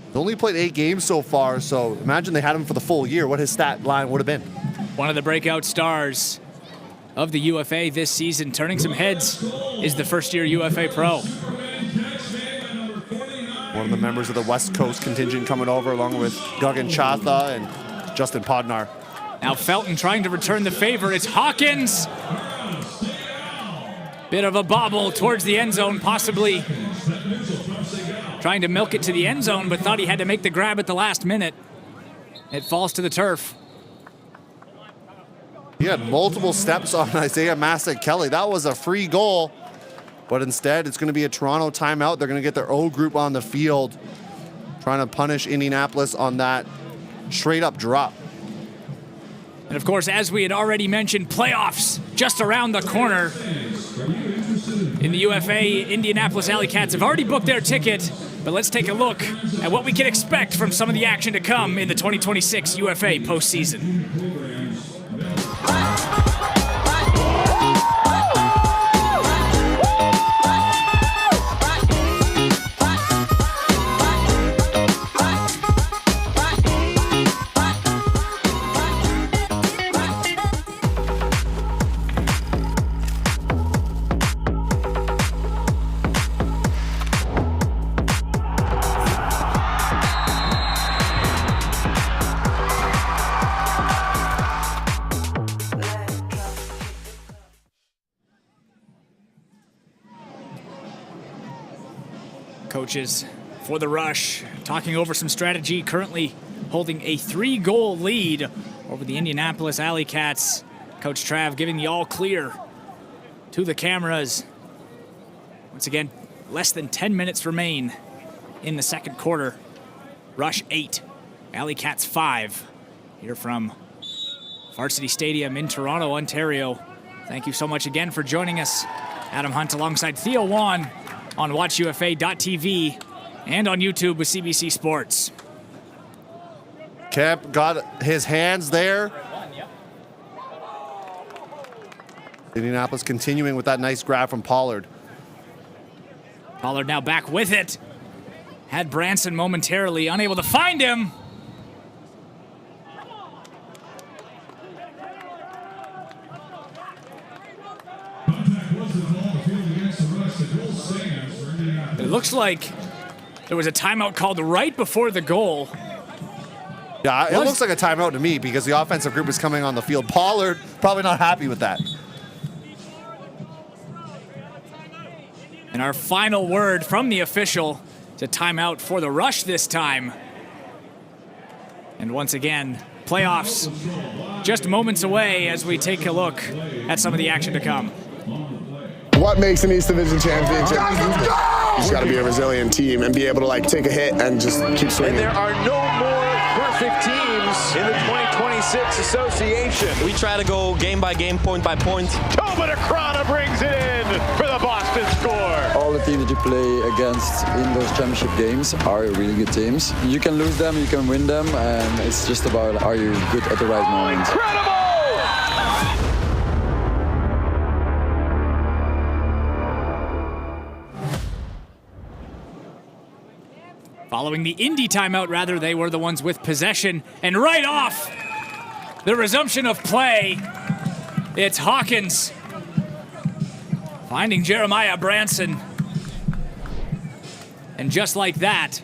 He's only played 8 games so far, so imagine they had him for the full year, what his stat line would have been. One of the breakout stars of the UFA this season, turning some heads, is the first-year UFA pro. One of the members of the West Coast contingent coming over, along with Guggen Chatha and Justin Podnar. Now Felton trying to return the favor. It's Hawkins. Bit of a bobble towards the end zone, possibly trying to milk it to the end zone, but thought he had to make the grab at the last minute. It falls to the turf. He had multiple steps on Isaiah Massac-Kelly. That was a free goal, but instead it's going to be a Toronto timeout. They're going to get their O group on the field, trying to punish Indianapolis on that straight-up drop. And of course, as we had already mentioned, playoffs just around the corner. In the UFA, Indianapolis AlleyCats have already booked their ticket, but let's take a look at what we can expect from some of the action to come in the 2026 UFA postseason. Coaches for the Rush talking over some strategy, currently holding a 3-goal lead over the Indianapolis AlleyCats. Coach Trav giving the all clear to the cameras. Once again, less than 10 minutes remain in the second quarter. Rush 8, AlleyCats 5. Here from Varsity Stadium in Toronto, Ontario. Thank you so much again for joining us. Adam Hunt alongside Theo Wan on WatchUFA.tv and on YouTube with CBC Sports. Kemp got his hands there. Indianapolis continuing with that nice grab from Pollard. Pollard now back with it. Had Branson momentarily unable to find him. It looks like there was a timeout called right before the goal. Yeah, it looks like a timeout to me because the offensive group is coming on the field. Pollard probably not happy with that. And our final word from the official, it's a timeout for the Rush this time. And once again, playoffs just moments away as we take a look at some of the action to come. What makes an East Division championship? You just got to be a resilient team and be able to take a hit and just keep swinging. And there are no more perfect teams in the 2026 association. We try to go game by game, point by point. Tobin Akrana brings it in for the Boston score. All the teams that you play against in those championship games are really good teams. You can lose them, you can win them, and it's just about are you good at the right moment. Incredible! Following the Indy timeout, rather, they were the ones with possession. And right off the resumption of play, it's Hawkins finding Jeremiah Branson. And just like that,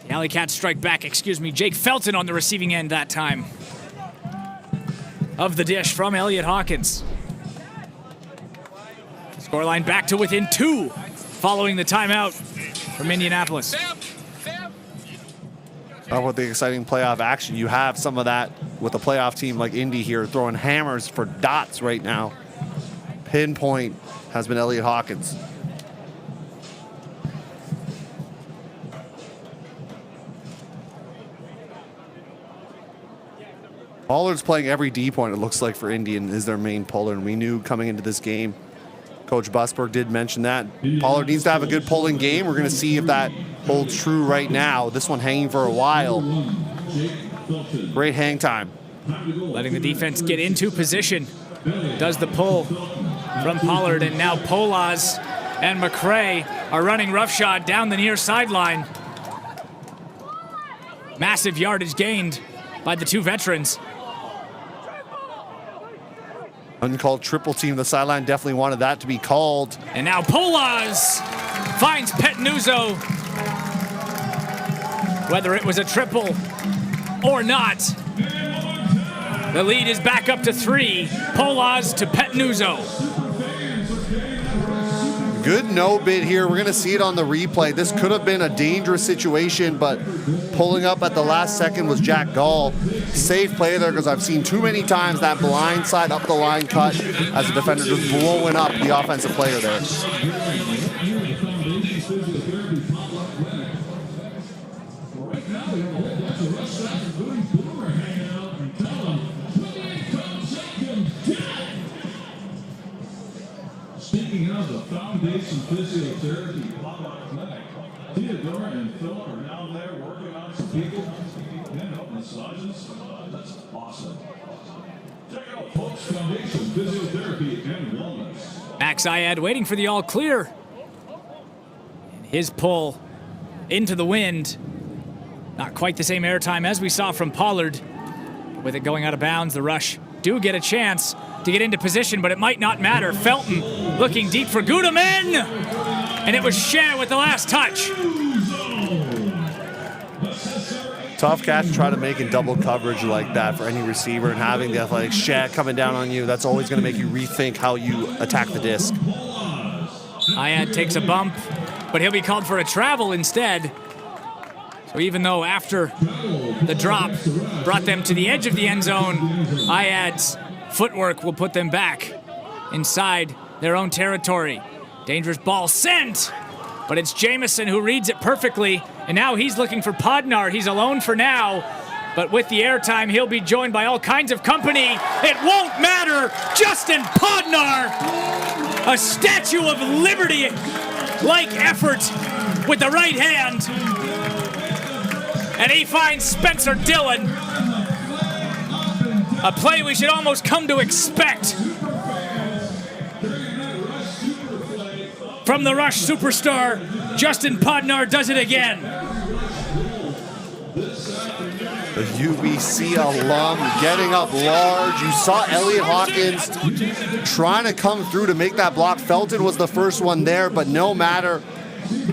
the AlleyCats strike back, Jake Felton on the receiving end that time of the dish from Elliot Hawkins. Scoreline back to within 2 following the timeout from Indianapolis. How about the exciting playoff action? You have some of that with a playoff team like Indy here throwing hammers for dots right now. Pinpoint has been Elliot Hawkins. Pollard's playing every D point, it looks like, for Indy, and is their main puller. And we knew coming into this game, Coach Busberg did mention that. Pollard needs to have a good pulling game. We're going to see if that holds true right now. This one hanging for a while. Great hang time. Letting the defense get into position. Does the pull from Pollard, and now Polaz and McCray are running roughshod down the near sideline. Massive yardage gained by the 2 veterans. Uncalled triple team. The sideline definitely wanted that to be called. And now Polaz finds Petnuzzo. Whether it was a triple or not, the lead is back up to 3. Polaz to Petnuzzo. Good no bid here. We're going to see it on the replay. This could have been a dangerous situation, but pulling up at the last second was Jack Gall. Safe play there, because I've seen too many times that blind side up the line cut as a defender just blowing up the offensive player there. Speaking of the Foundation Physiotherapy pop-up clinic, Theodore and Phil are now there working on some people and help massages. That's awesome. Check out folks, Foundation Physiotherapy and Wellness. Max Ayad waiting for the all clear. And his pull into the wind. Not quite the same airtime as we saw from Pollard. With it going out of bounds, the Rush do get a chance to get into position, but it might not matter. Felton looking deep for Gudeman, and it was Shea with the last touch. Tough catch to try to make in double coverage like that for any receiver, and having the athletic Shea coming down on you, that's always going to make you rethink how you attack the disc. Ayad takes a bump, but he'll be called for a travel instead. So even though after the drop brought them to the edge of the end zone, Ayad's footwork will put them back inside their own territory. Dangerous ball sent, but it's Jamison who reads it perfectly, and now he's looking for Podnar. He's alone for now, but with the airtime, he'll be joined by all kinds of company. It won't matter. Justin Podnar, a Statue of Liberty-like effort with the right hand, and he finds Spencer Dillon. A play we should almost come to expect from the Rush superstar. Justin Podnar does it again. The UBC alum getting up large. You saw Elliot Hawkins trying to come through to make that block. Felton was the first one there, but no matter.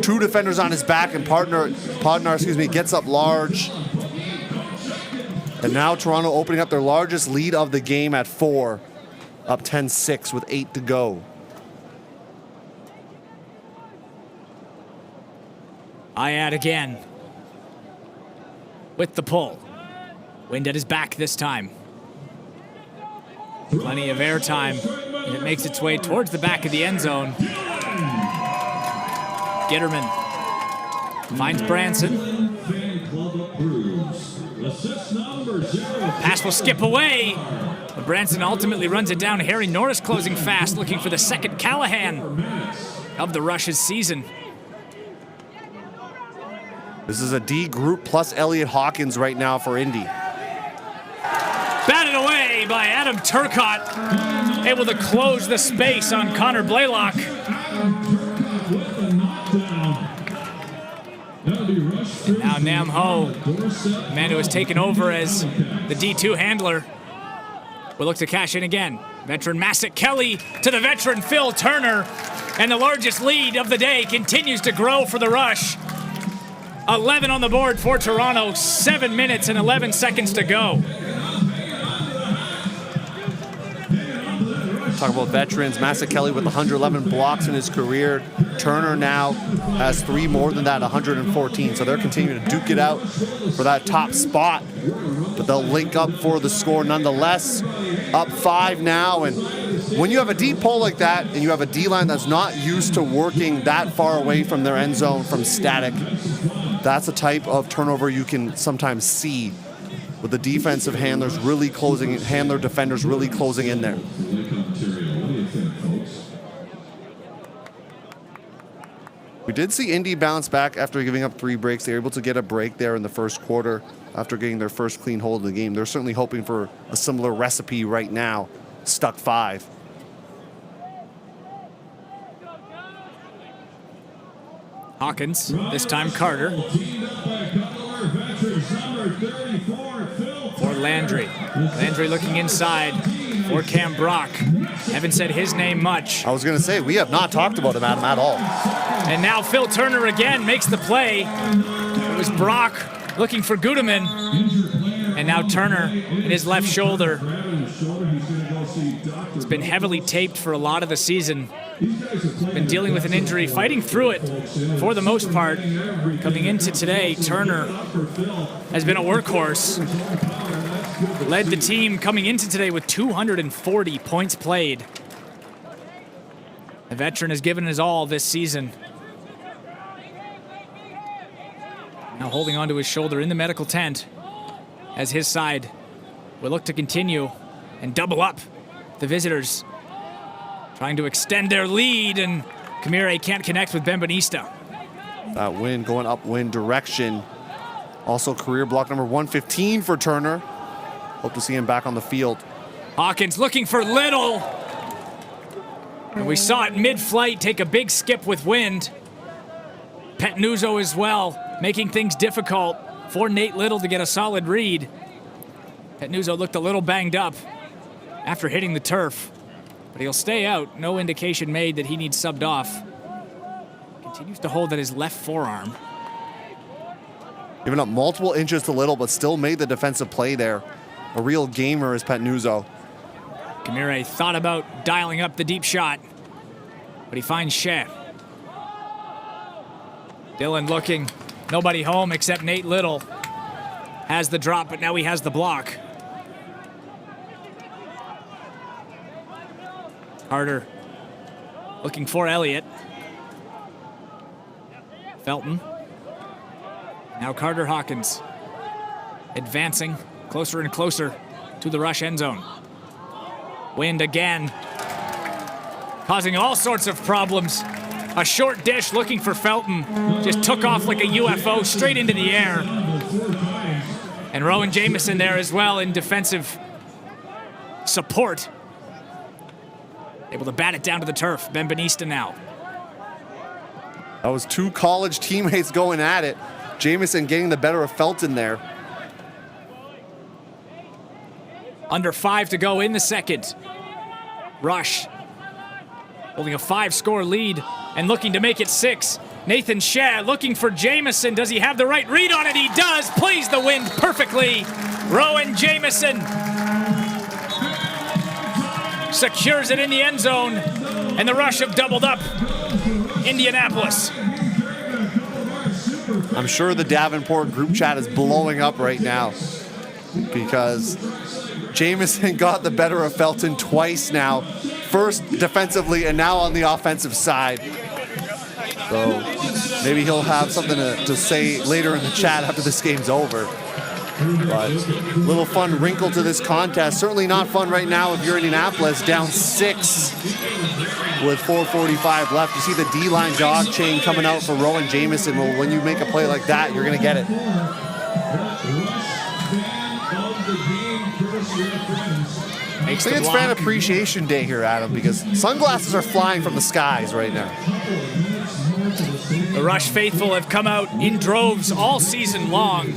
Two defenders on his back, and Podnar gets up large. And now Toronto opening up their largest lead of the game at 4, up 10-6 with 8 to go. Ayad again with the pull. Wind at his back this time. Plenty of airtime, and it makes its way towards the back of the end zone. Gitterman finds Branson. Pass will skip away, but Branson ultimately runs it down. Harry Norris closing fast, looking for the second Callahan of the Rush's season. This is a D group plus Elliot Hawkins right now for Indy. Batted away by Adam Turcotte, able to close the space on Connor Blaylock. And now Nam Ho, the man who has taken over as the D2 handler, will look to cash in again. Veteran Massac Kelly to the veteran Phil Turner, and the largest lead of the day continues to grow for the Rush. 11 on the board for Toronto, 7 minutes and 11 seconds to go. Talk about veterans. Massac Kelly with 111 blocks in his career. Turner now has 3 more than that, 114. So they're continuing to duke it out for that top spot. But they'll link up for the score nonetheless. Up 5 now. And when you have a deep pull like that and you have a D-line that's not used to working that far away from their end zone from static, that's a type of turnover you can sometimes see with the defensive handlers really closing, defenders really closing in there. We did see Indy bounce back after giving up 3 breaks. They were able to get a break there in the first quarter after getting their first clean hold of the game. They're certainly hoping for a similar recipe right now. Stuck 5. Hawkins, this time Carter. For Landry. Landry looking inside for Cam Brock. Haven't said his name much. I was going to say, we have not talked about him, Adam, at all. And now Phil Turner again makes the play. It was Brock looking for Gudeman. And now Turner in his left shoulder. It's been heavily taped for a lot of the season. Been dealing with an injury, fighting through it for the most part. Coming into today, Turner has been a workhorse. Led the team coming into today with 240 points played. The veteran has given his all this season. Now holding onto his shoulder in the medical tent as his side will look to continue and double up the visitors. trying to extend their lead, and Camire can't connect with Benvenista. That wind going upwind direction. Also career block number 115 for Turner. Hope to see him back on the field. Hawkins looking for Little. And we saw it mid-flight take a big skip with wind. Petnuzzo as well, making things difficult for Nate Little to get a solid read. Petnuzzo looked a little banged up after hitting the turf, but he'll stay out. No indication made that he needs subbed off. Continues to hold at his left forearm. Giving up multiple inches to Little, but still made the defensive play there. A real gamer is Petnuzzo. Camire thought about dialing up the deep shot, but he finds Shea. Dylan looking, nobody home except Nate Little. Has the drop, but now he has the block. Carter looking for Elliott. Felton. Now Carter Hawkins advancing closer and closer to the Rush end zone. Wind again, causing all sorts of problems. A short dish looking for Felton. Just took off like a UFO straight into the air. And Rowan Jamieson there as well in defensive support. Able to bat it down to the turf. Benvenista now. That was two college teammates going at it. Jamieson getting the better of Felton there. Under 5 to go in the second. Rush holding a 5-score lead and looking to make it 6. Nathan Shea looking for Jamieson. Does he have the right read on it? He does. Plays the wind perfectly. Rowan Jamieson secures it in the end zone, and the Rush have doubled up Indianapolis. I'm sure the Davenport group chat is blowing up right now because Jamieson got the better of Felton twice now. First defensively and now on the offensive side. So maybe he'll have something to say later in the chat after this game's over. But little fun wrinkle to this contest. Certainly not fun right now if you're Indianapolis, down 6 with 4:45 left. You see the D-line dog chain coming out for Rowan Jamieson. Well, when you make a play like that, you're going to get it. I think it's Fan Appreciation Day here, Adam, because sunglasses are flying from the skies right now. The Rush faithful have come out in droves all season long.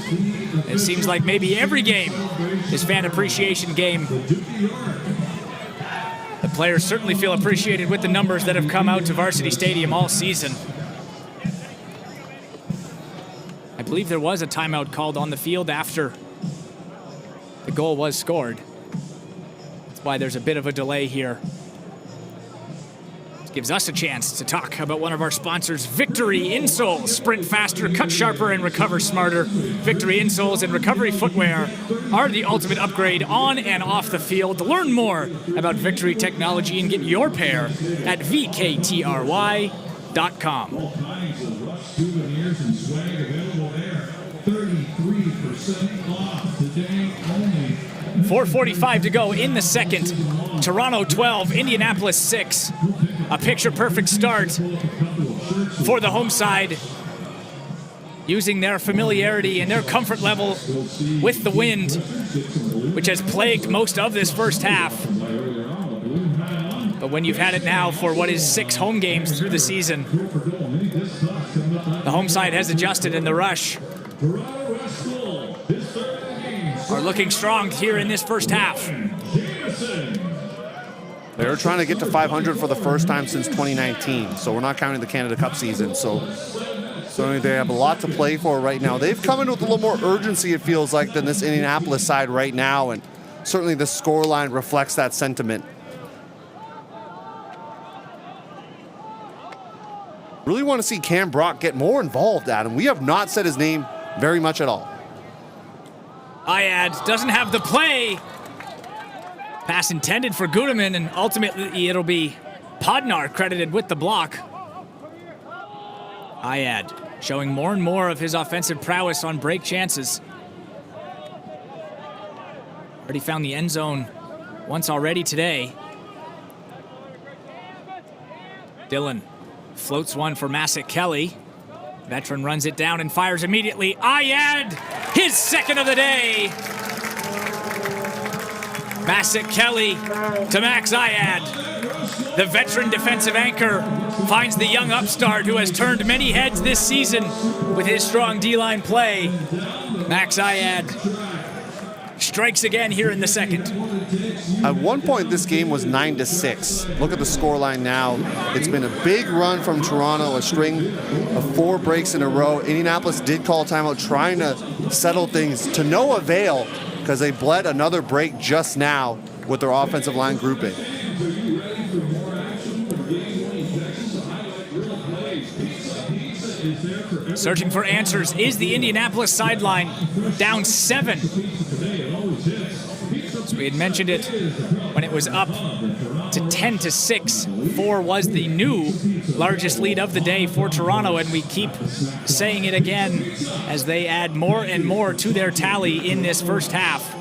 It seems like maybe every game is Fan Appreciation game. The players certainly feel appreciated with the numbers that have come out to Varsity Stadium all season. I believe there was a timeout called on the field after the goal was scored. That's why there's a bit of a delay here. This gives us a chance to talk about one of our sponsors, Victory Insoles. Sprint faster, cut sharper, and recover smarter. Victory Insoles and recovery footwear are the ultimate upgrade on and off the field. Learn more about Victory technology and get your pair at vktry.com. 4:45 to go in the second. Toronto 12, Indianapolis 6. A picture-perfect start for the home side, using their familiarity and their comfort level with the wind, which has plagued most of this first half. But when you've had it now for what is 6 home games through the season, the home side has adjusted, and the Rush are looking strong here in this first half. They're trying to get to 500 for the first time since 2019, so we're not counting the Canada Cup season. So they have a lot to play for right now. They've come in with a little more urgency, it feels like, than this Indianapolis side right now, and certainly the scoreline reflects that sentiment. Really want to see Cam Brock get more involved, Adam. We have not said his name very much at all. Ayad doesn't have the play. Pass intended for Gudeman, and ultimately it'll be Podnar credited with the block. Ayad showing more and more of his offensive prowess on break chances. Already found the end zone once already today. Dillon floats one for Masik Kelly. Veteran runs it down and fires immediately. Ayad, his second of the day. Masik Kelly to Max Ayad. The veteran defensive anchor finds the young upstart who has turned many heads this season with his strong D-line play. Max Ayad strikes again here in the second. At one point, this game was 9-6. Look at the scoreline now. It's been a big run from Toronto, a string of 4 breaks in a row. Indianapolis did call timeout, trying to settle things to no avail because they bled another break just now with their offensive line grouping. Searching for answers is the Indianapolis sideline, down 7. So we had mentioned it when it was up to 10-6. 4 was the new largest lead of the day for Toronto, and we keep saying it again as they add more and more to their tally in this first half.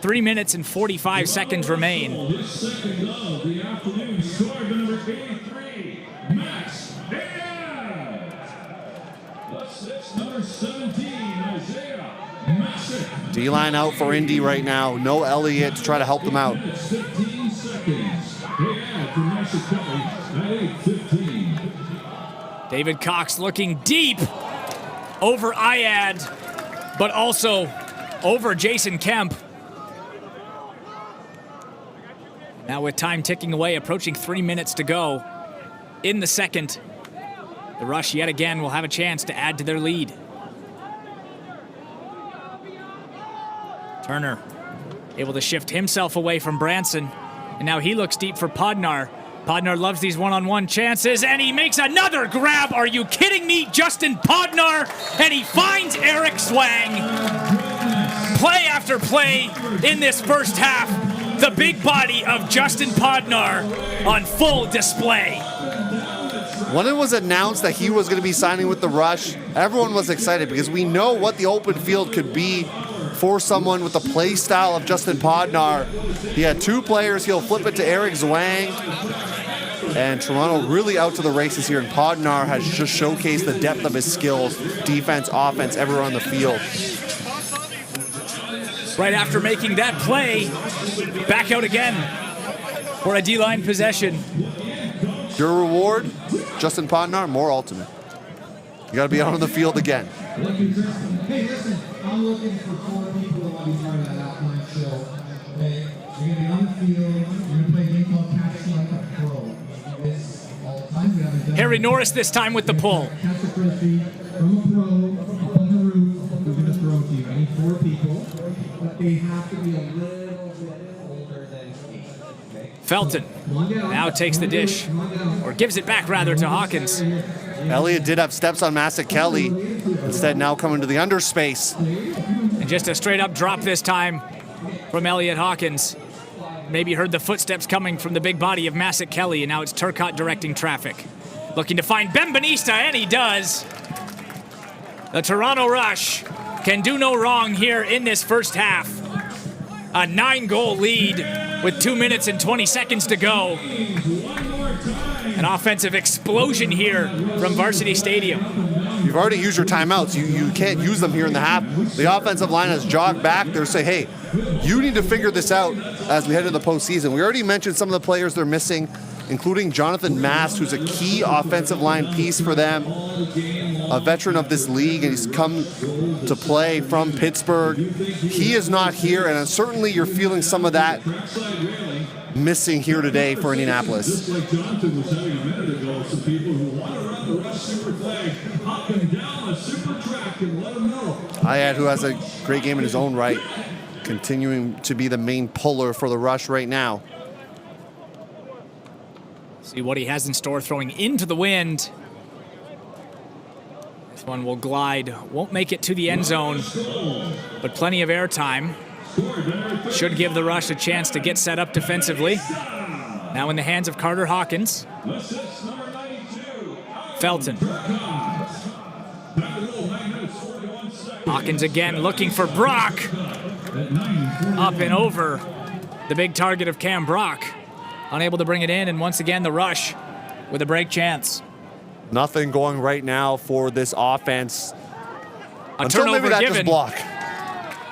3 minutes and 45 seconds remain. D-line out for Indy right now. No Elliott to try to help them out. David Cox looking deep over Ayad, but also over Jason Kemp. Now with time ticking away, approaching 3 minutes to go in the second, the Rush yet again will have a chance to add to their lead. Turner able to shift himself away from Branson, and now he looks deep for Podnar. Podnar loves these one-on-one chances, and he makes another grab. Are you kidding me? Justin Podnar, and he finds Eric Swang. Play after play in this first half. The big body of Justin Podnar on full display. When it was announced that he was going to be signing with the Rush, everyone was excited because we know what the open field could be for someone with the play style of Justin Podnar. He had 2 players. He'll flip it to Eric Zwang. And Toronto really out to the races here. And Podnar has just showcased the depth of his skills, defense, offense, everywhere on the field. Right after making that play, back out again for a D-line possession. Your reward, Justin Podnar, more ultimate. You got to be out on the field again. Hey, listen, I'm looking for 4 people that want to be part of that outline show. Okay? You're going to be on the field. You're going to play a game called Catch Like a Pro. This all the time. We haven't done Harry Norris this time with the pull. Catch a frisbee from a pro up on the roof. We're going to throw it to you. I need 4 people, but they have to be a little bit older than 8. Okay? Felton now takes the dish, or gives it back rather to Hawkins. Elliott did have steps on Masik Kelly. Instead, now coming to the underspace. And just a straight up drop this time from Elliott Hawkins. Maybe heard the footsteps coming from the big body of Masik Kelly, and now it's Turcotte directing traffic. Looking to find Ben Benista, and he does. The Toronto Rush can do no wrong here in this first half. A 9-goal lead with 2 minutes and 20 seconds to go. An offensive explosion here from Varsity Stadium. You've already used your timeouts. You can't use them here in the half. The offensive line has jogged back. They're saying, hey, you need to figure this out as we head into the postseason. We already mentioned some of the players they're missing, including Jonathan Mast, who's a key offensive line piece for them, a veteran of this league, and he's come to play from Pittsburgh. He is not here, and certainly you're feeling some of that missing here today for Indianapolis. Like Jonathan was telling a minute ago, some people who want to run the Rush Super Flag up and down the super track and let them know. Ayad, who has a great game in his own right, continuing to be the main puller for the Rush right now. See what he has in store, throwing into the wind. This one will glide, won't make it to the end zone, but plenty of airtime. Should give the Rush a chance to get set up defensively. Now in the hands of Carter Hawkins. Felton. Hawkins again looking for Brock. Up and over the big target of Cam Brock. Unable to bring it in, and once again the Rush with a break chance. Nothing going right now for this offense. A Until turnover maybe that given. just block.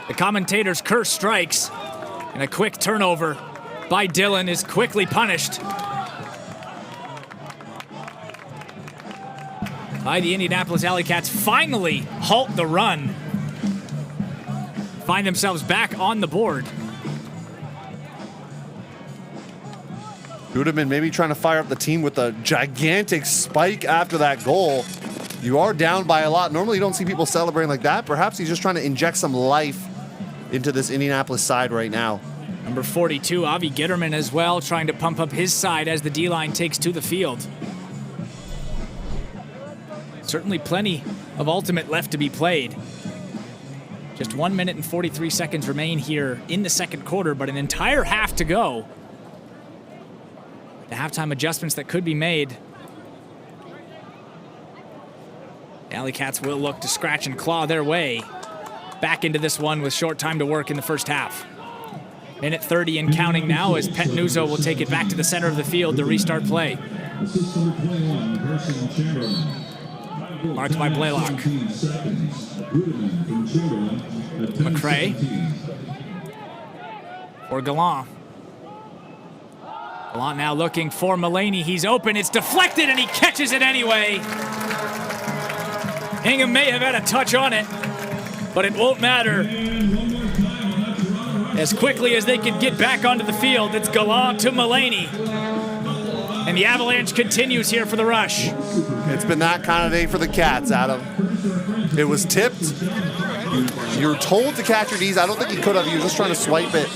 The commentator's curse strikes, and a quick turnover by Dillon is quickly punished by the Indianapolis AlleyCats. Finally halt the run. Find themselves back on the board. Gudeman maybe trying to fire up the team with a gigantic spike after that goal. You are down by a lot. Normally you don't see people celebrating like that. Perhaps he's just trying to inject some life into this Indianapolis side right now. Number 42, Avi Gitterman as well, trying to pump up his side as the D-line takes to the field. Certainly plenty of ultimate left to be played. Just 1 minute and 43 seconds remain here in the second quarter, but an entire half to go. The halftime adjustments that could be made. The AlleyCats will look to scratch and claw their way back into this one with short time to work in the first half. Minute 30 and counting now as Pet Nuzzo will take it back to the center of the field to restart play. Marked by Blaylock. McCray. Or Gallant. Gallant now looking for Mulaney. He's open. It's deflected, and he catches it anyway. Hingham may have had a touch on it, but it won't matter. As quickly as they can get back onto the field, it's Gallant to Mulaney. And the avalanche continues here for the Rush. It's been that kind of day for the Cats, Adam. It was tipped. You're told to catch your D's. I don't think he could have. He was just trying to swipe it.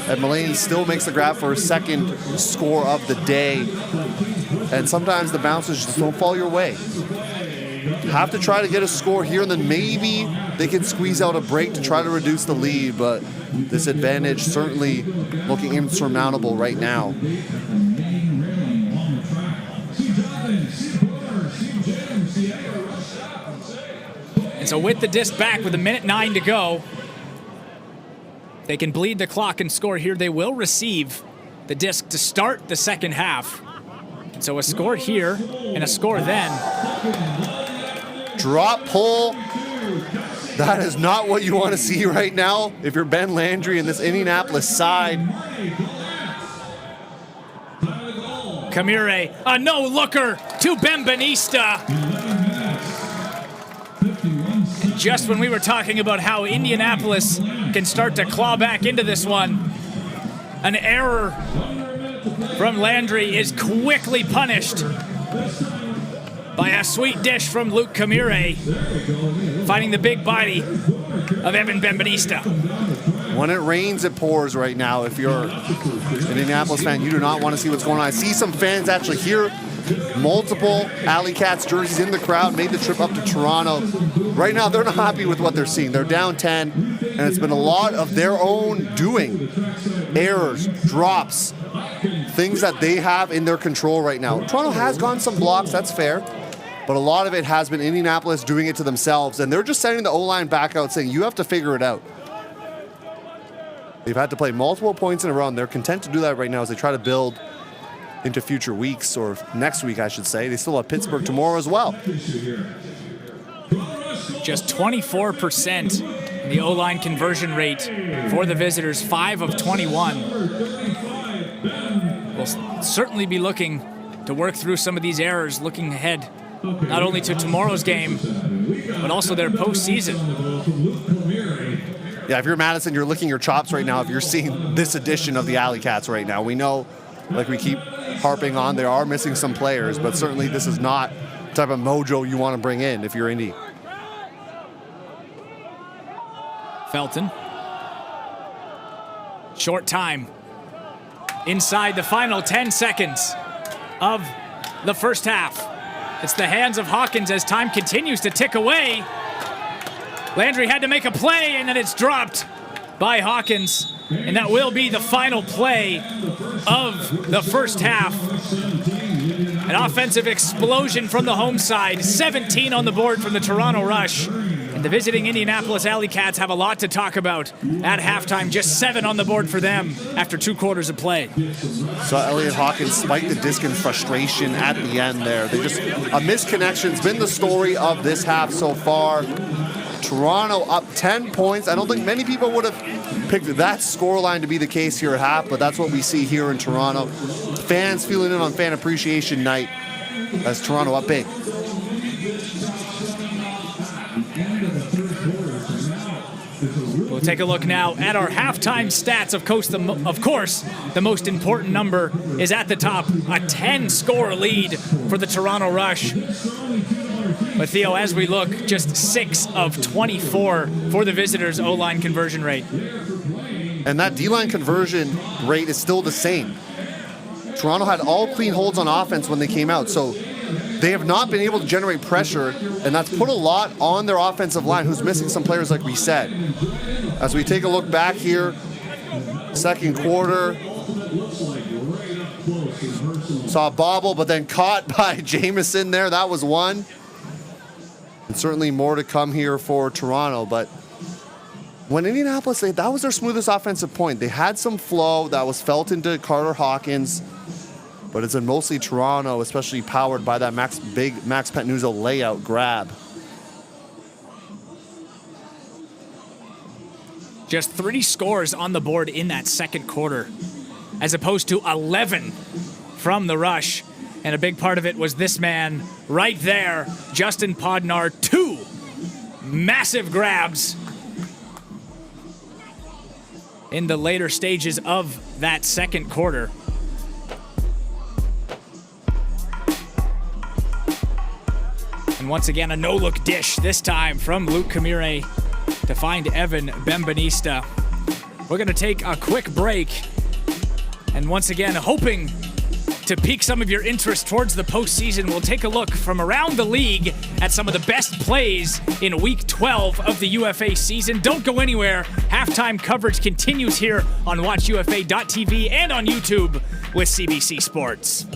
And Mulaney still makes the grab for his second score of the day. And sometimes the bounces just don't fall your way. Have to try to get a score here, and then maybe they can squeeze out a break to try to reduce the lead, but this advantage certainly looking insurmountable right now. And so with the disc back with 1:09 to go, they can bleed the clock and score here. They will receive the disc to start the second half. And so a score here and a score then. Drop pull. That is not what you want to see right now if you're Ben Landry in this Indianapolis side. Camire, a no-looker to Bembanista. Just when we were talking about how Indianapolis can start to claw back into this one, an error from Landry is quickly punished by a sweet dish from Luke Camire, finding the big body of Evan Bembanista. When it rains, it pours right now. If you're an Indianapolis fan, you do not want to see what's going on. I see some fans actually here. Multiple AlleyCats jerseys in the crowd, made the trip up to Toronto. Right now, they're not happy with what they're seeing. They're down 10, and it's been a lot of their own doing. Errors, drops, things that they have in their control right now. Toronto has gone some blocks, that's fair, but a lot of it has been Indianapolis doing it to themselves, and they're just sending the O-line back out saying, you have to figure it out. They've had to play multiple points in a row, and they're content to do that right now as they try to build into future weeks, or next week, I should say. They still have Pittsburgh tomorrow as well. Just 24% in the O-line conversion rate for the visitors, 5 of 21. We'll certainly be looking to work through some of these errors, looking ahead not only to tomorrow's game, but also their postseason. Yeah, if you're Madison, you're licking your chops right now if you're seeing this edition of the AlleyCats right now. We know, like we keep harping on, they are missing some players, but certainly this is not the type of mojo you want to bring in if you're Indy. Felton. Short time. Inside the final 10 seconds of the first half. It's the hands of Hawkins as time continues to tick away. Landry had to make a play, and then it's dropped by Hawkins. And that will be the final play of the first half. An offensive explosion from the home side. 17 on the board from the Toronto Rush. And the visiting Indianapolis AlleyCats have a lot to talk about at halftime. Just 7 on the board for them after 2 quarters of play. So Elliot Hawkins spiked the disc in frustration at the end there. They just, a misconnection's been the story of this half so far. Toronto up 10 points. I don't think many people would have picked that scoreline to be the case here at half, but that's what we see here in Toronto. Fans feeling in on Fan Appreciation Night as Toronto up big. We'll take a look now at our halftime stats. Of course, the most important number is at the top. A 10-score lead for the Toronto Rush. But Theo, as we look, just 6 of 24 for the visitors' O-line conversion rate. And that D-line conversion rate is still the same. Toronto had all clean holds on offense when they came out, so they have not been able to generate pressure, and that's put a lot on their offensive line, who's missing some players like we said. As we take a look back here, second quarter, saw a bobble, but then caught by Jamison there. That was one. And certainly more to come here for Toronto, but when Indianapolis, that was their smoothest offensive point. They had some flow that was felt into Carter Hawkins, but it's in mostly Toronto, especially powered by that Max Petnuzzo layout grab. Just 3 scores on the board in that second quarter, as opposed to 11 from the Rush. And a big part of it was this man right there, Justin Podnar. 2 massive grabs in the later stages of that second quarter. And once again, a no-look dish, this time from Luke Camire to find Evan Bembanista. We're going to take a quick break. And once again, hoping to pique some of your interest towards the postseason, we'll take a look from around the league at some of the best plays in Week 12 of the UFA season. Don't go anywhere. Halftime coverage continues here on WatchUFA.tv and on YouTube with CBC Sports.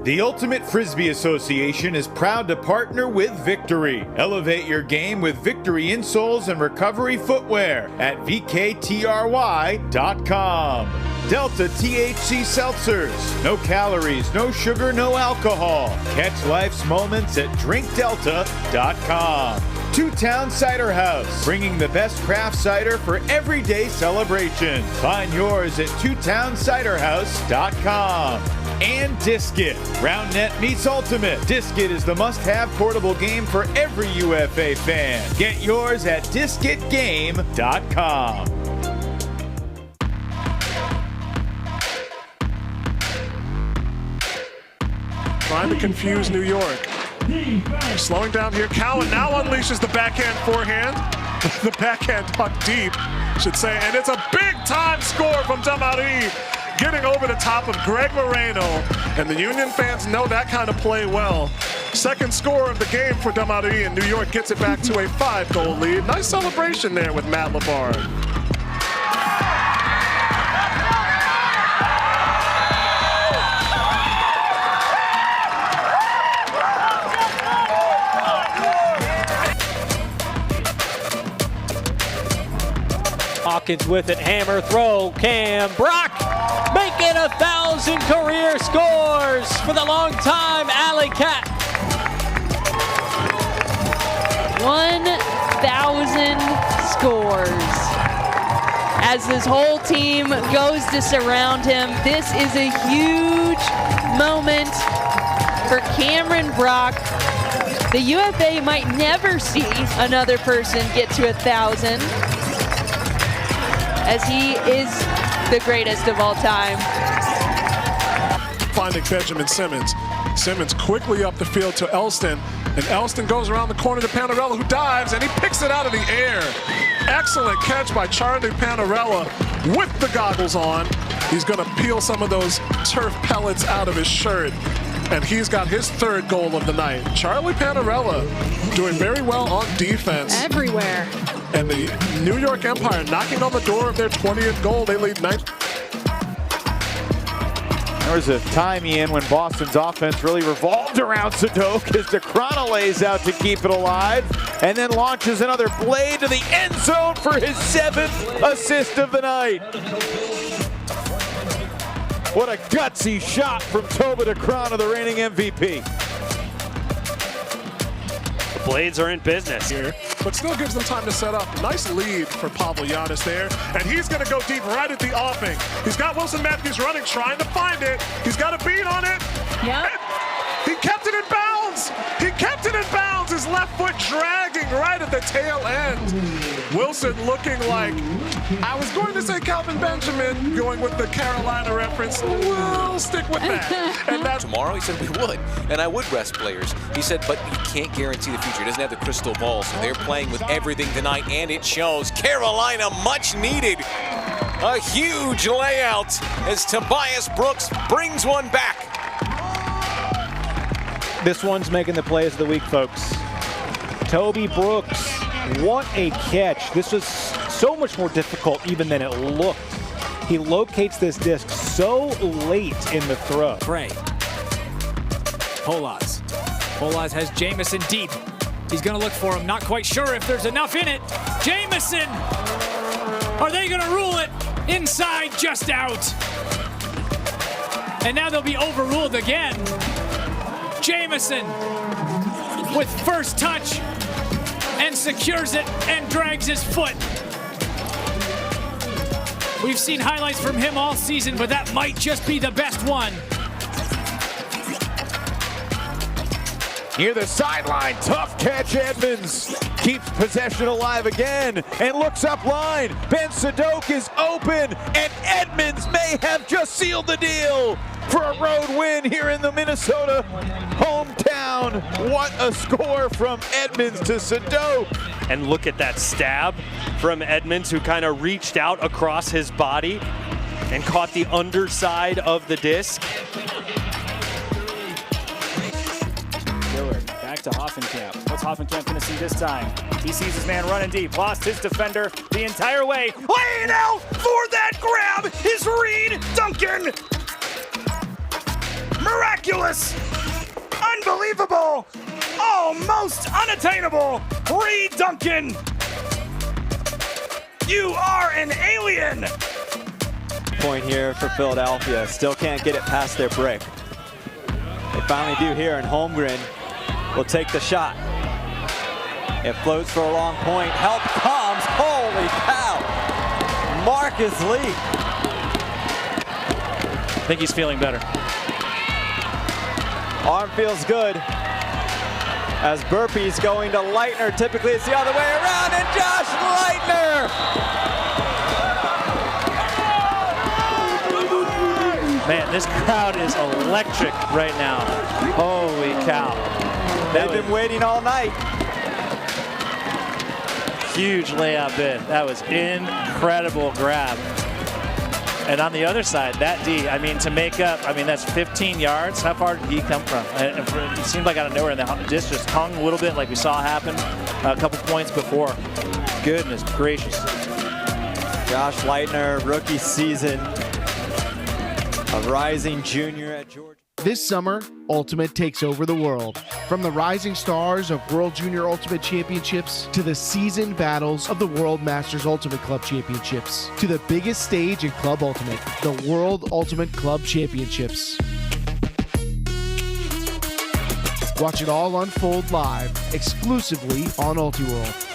The Ultimate Frisbee Association is proud to partner with Victory. Elevate your game with Victory insoles and recovery footwear at VKTRY.com. Delta THC Seltzers. No calories, no sugar, no alcohol. Catch life's moments at DrinkDelta.com. Two Town Cider House, bringing the best craft cider for everyday celebration. Find yours at TwoTownCiderHouse.com. And Diskit. Round Net meets Ultimate. Diskit is the must-have portable game for every UFA fan. Get yours at DiskitGame.com. Trying to confuse New York. Slowing down here. Cowan now unleashes the backhand forehand. The backhand puck deep, should say. And it's a big-time score from Damari, getting over the top of Greg Moreno. And the Union fans know that kind of play well. Second score of the game for Damari, and New York gets it back to a 5-goal lead. Nice celebration there with Matt LeBar. Hawkins with it, hammer throw, Cam Brock making 1,000 career scores for the long-time AlleyCat. 1,000 scores. As this whole team goes to surround him, this is a huge moment for Cameron Brock. The UFA might never see another person get to 1,000, as he is the greatest of all time. Finding Benjamin Simmons. Simmons quickly up the field to Elston, and Elston goes around the corner to Panarella, who dives, and he picks it out of the air. Excellent catch by Charlie Panarella with the goggles on. He's going to peel some of those turf pellets out of his shirt, and he's got his third goal of the night. Charlie Panarella doing very well on defense. Everywhere. And the New York Empire knocking on the door of their 20th goal. They lead 9. There was a time, Ian, when Boston's offense really revolved around Sadok as DeCrona lays out to keep it alive and then launches another blade to the end zone for his 7th assist of the night. What a gutsy shot from Toba DeCrona, the reigning MVP. The Blades are in business here, but still gives them time to set up. Nice lead for Pavlianis there, and he's going to go deep right at the offing. He's got Wilson Matthews running, trying to find it. He's got a beat on it. Yeah. He kept it in bounds. He kept it in bounds. His left foot dragging right at the tail end. Wilson looking like, I was going to say Calvin Benjamin, going with the Carolina reference. We'll stick with that. And that's tomorrow, he said we would, and I would rest players. He said, but you can't guarantee the future. He doesn't have the crystal ball, so they're playing with everything tonight, and it shows. Carolina, much needed. A huge layout as Tobias Brooks brings one back. This one's making the plays of the week, folks. Toby Brooks, what a catch. This was so much more difficult even than it looked. He locates this disc so late in the throw. Frey. Polaz. Polaz has Jamison deep. He's going to look for him. Not quite sure if there's enough in it. Jamison! Are they going to rule it? Inside, just out. And now they'll be overruled again. Jamison with first touch and secures it and drags his foot. We've seen highlights from him all season, but that might just be the best one. Near the sideline, tough catch. Edmonds keeps possession alive again and looks up line. Ben Sadok is open, and Edmonds may have just sealed the deal for a road win here in the Minnesota hometown. What a score from Edmonds to Sadok. And look at that stab from Edmonds, who kind of reached out across his body and caught the underside of the disc. Dillard back to Hoffenkamp. What's Hoffenkamp going to see this time? He sees his man running deep, lost his defender the entire way. Laying out for that grab is Reed Duncan. Miraculous, unbelievable, almost unattainable. Reed Duncan, you are an alien. Point here for Philadelphia. Still can't get it past their break. They finally do here, and Holmgren will take the shot. It floats for a long point. Help comes. Holy cow. Marcus Lee. I think he's feeling better. Arm feels good. As Burpee's going to Leitner. Typically it's the other way around, and Josh Leitner. Man, this crowd is electric right now. Holy cow. They've been waiting all night. Huge layup in. That was incredible grab. And on the other side, that D, I mean, to make up, I mean, that's 15 yards. How far did he come from? It seemed like out of nowhere, and the disc just hung a little bit like we saw happen a couple points before. Goodness gracious. Josh Leitner, rookie season. A rising junior at Georgia. This summer, Ultimate takes over the world. From the rising stars of World Junior Ultimate Championships to the seasoned battles of the World Masters Ultimate Club Championships to the biggest stage in Club Ultimate, the World Ultimate Club Championships. Watch it all unfold live, exclusively on UltiWorld.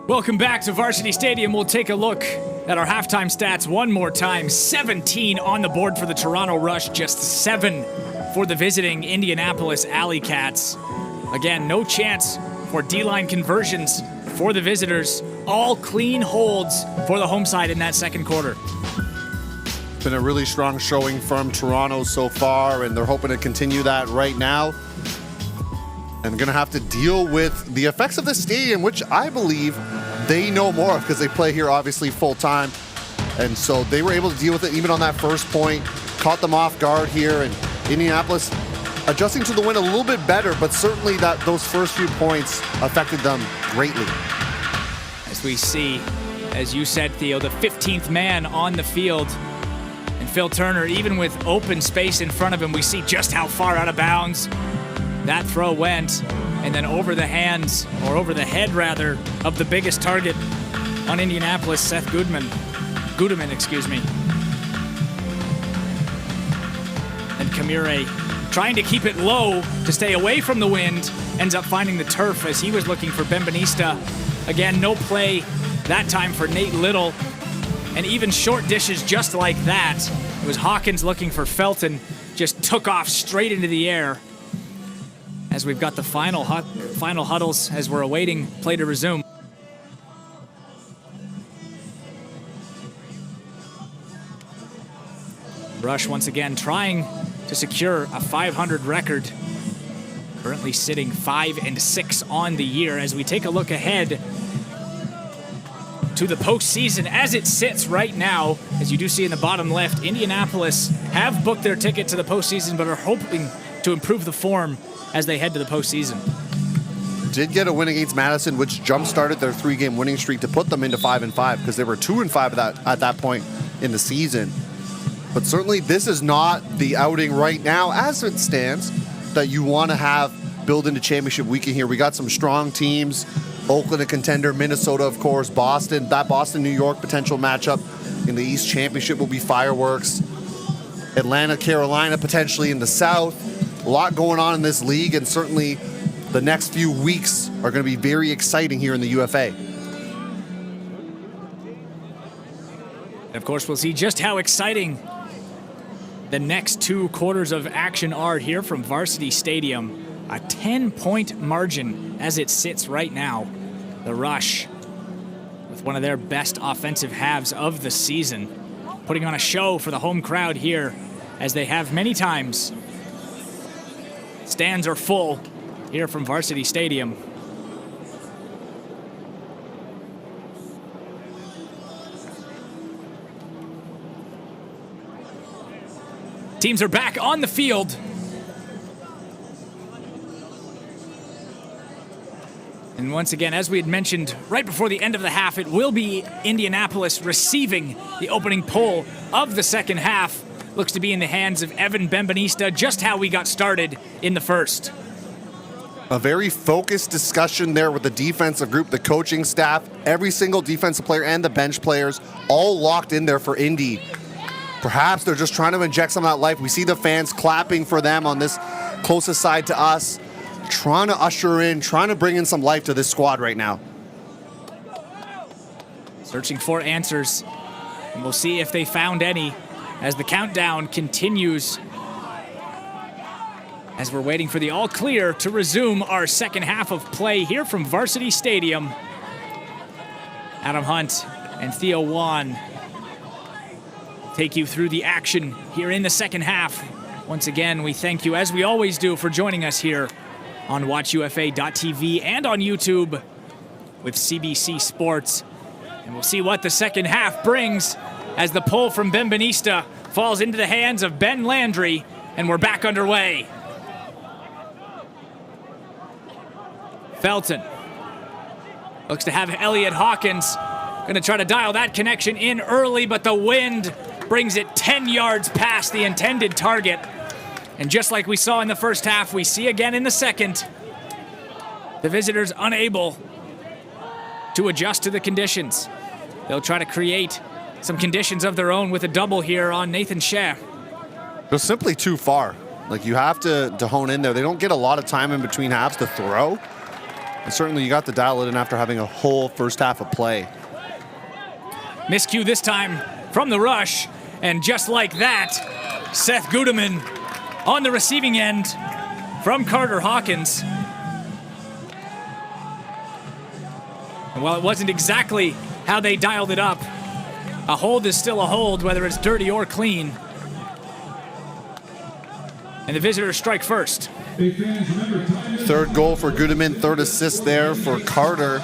Welcome back to Varsity Stadium. We'll take a look at our halftime stats one more time. 17 on the board for the Toronto Rush, just 7 for the visiting Indianapolis AlleyCats. Again, no chance for D-line conversions for the visitors. All clean holds for the home side in that second quarter. Been a really strong showing from Toronto so far, and they're hoping to continue that right now. And going to have to deal with the effects of the stadium, which I believe they know more of because they play here obviously full time. And so they were able to deal with it even on that first point, caught them off guard here, and Indianapolis adjusting to the win a little bit better, but certainly those first few points affected them greatly. As we see, as you said, Theo, the 15th man on the field. And Phil Turner, even with open space in front of him, we see just how far out of bounds that throw went, and then over the hands, or over the head rather, of the biggest target on Indianapolis, Seth Gudeman, excuse me. And Kamire, trying to keep it low to stay away from the wind, ends up finding the turf as he was looking for Benvenista. Again, no play that time for Nate Little, and even short dishes just like that. It was Hawkins looking for Felton, just took off straight into the air. As we've got the final huddles as we're awaiting play to resume. Rush once again trying to secure a 500 record. Currently sitting 5-6 on the year as we take a look ahead to the postseason as it sits right now. As you do see in the bottom left, Indianapolis have booked their ticket to the postseason but are hoping to improve the form as they head to the postseason. Did get a win against Madison, which jump-started their 3-game winning streak to put them into 5-5 because they were 2-5 at that point in the season. But certainly this is not the outing right now, as it stands, that you want to have build into championship weekend here. We got some strong teams. Oakland a contender, Minnesota, of course, Boston. That Boston-New York potential matchup in the East Championship will be fireworks. Atlanta, Carolina potentially in the South. A lot going on in this league, and certainly the next few weeks are going to be very exciting here in the UFA. And of course, we'll see just how exciting the next 2 quarters of action are here from Varsity Stadium. A 10-point margin as it sits right now. The Rush, with one of their best offensive halves of the season, putting on a show for the home crowd here, as they have many times. Stands are full here from Varsity Stadium. Teams are back on the field. And once again, as we had mentioned right before the end of the half, it will be Indianapolis receiving the opening pull of the second half. Looks to be in the hands of Evan Benvenista, just how we got started in the first. A very focused discussion there with the defensive group, the coaching staff, every single defensive player and the bench players all locked in there for Indy. Perhaps they're just trying to inject some of that life. We see the fans clapping for them on this closest side to us, trying to usher in, trying to bring in some life to this squad right now. Searching for answers, and we'll see if they found any as the countdown continues, as we're waiting for the all clear to resume our second half of play here from Varsity Stadium. Adam Hunt and Theo Wan take you through the action here in the second half. Once again, we thank you, as we always do, for joining us here on WatchUFA.tv and on YouTube with CBC Sports. And we'll see what the second half brings as the pull from Benvenista falls into the hands of Ben Landry, and we're back underway. Felton looks to have Elliot Hawkins. Going to try to dial that connection in early, but the wind brings it 10 yards past the intended target. And just like we saw in the first half, we see again in the second, the visitors unable to adjust to the conditions. They'll try to create some conditions of their own with a double here on Nathan Shea. They're simply too far. Like, you have to hone in there. They don't get a lot of time in between halves to throw. And certainly you got to dial it in after having a whole first half of play. Miscue this time from the rush, and just like that, Seth Gudeman on the receiving end from Carter Hawkins. And while it wasn't exactly how they dialed it up, a hold is still a hold, whether it's dirty or clean. And the visitors strike first. Third goal for Gudeman, third assist there for Carter.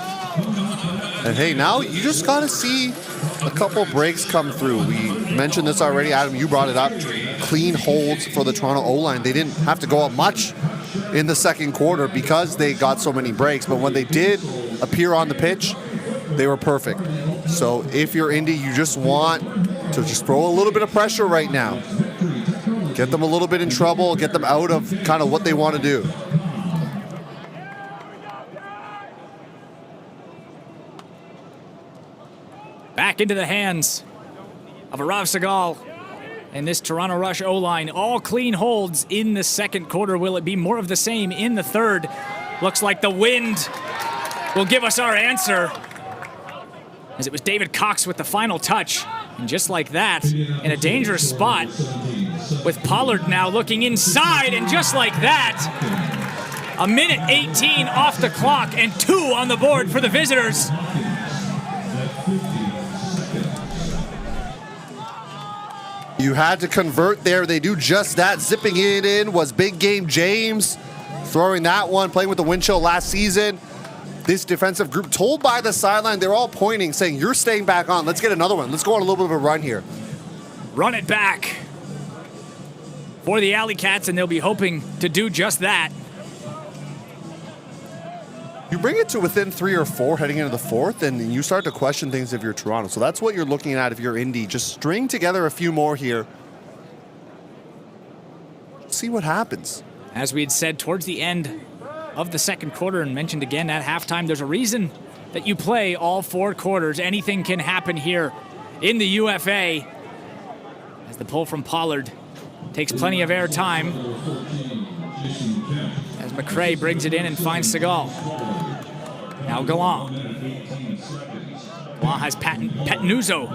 And hey, now you just got to see a couple breaks come through. We mentioned this already, Adam, you brought it up. Clean holds for the Toronto O-line. They didn't have to go up much in the second quarter because they got so many breaks. But when they did appear on the pitch, they were perfect. So if you're Indy, you just want to just throw a little bit of pressure right now. Get them a little bit in trouble, get them out of kind of what they want to do. Back into the hands of Arav Segal and this Toronto Rush O-line. All clean holds in the second quarter. Will it be more of the same in the third? Looks like the wind will give us our answer, as it was David Cox with the final touch. And just like that, in a dangerous spot, with Pollard now looking inside, and just like that, a minute 18 off the clock and 2 on the board for the visitors. You had to convert there. They do just that. Zipping it in was Big Game James, throwing that one, playing with the wind chill last season. This defensive group, told by the sideline, they're all pointing, saying, you're staying back on. Let's get another one. Let's go on a little bit of a run here. Run it back for the AlleyCats, and they'll be hoping to do just that. You bring it to within 3 or 4 heading into the fourth, and you start to question things if you're Toronto. So that's what you're looking at if you're Indy. Just string together a few more here. See what happens. As we had said towards the end of the second quarter, and mentioned again at halftime, there's a reason that you play all 4 quarters. Anything can happen here in the UFA, as the pull from Pollard takes plenty of air time, as McCray brings it in and finds Segal. Now Gallant. Gallant has Petnuzzo.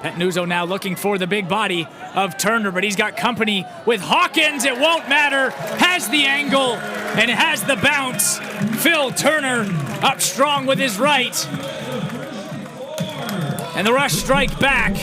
Petnuzzo now looking for the big body of Turner, but he's got company with Hawkins. It won't matter. Has the angle and has the bounce. Phil Turner up strong with his right. And the Rush strike back.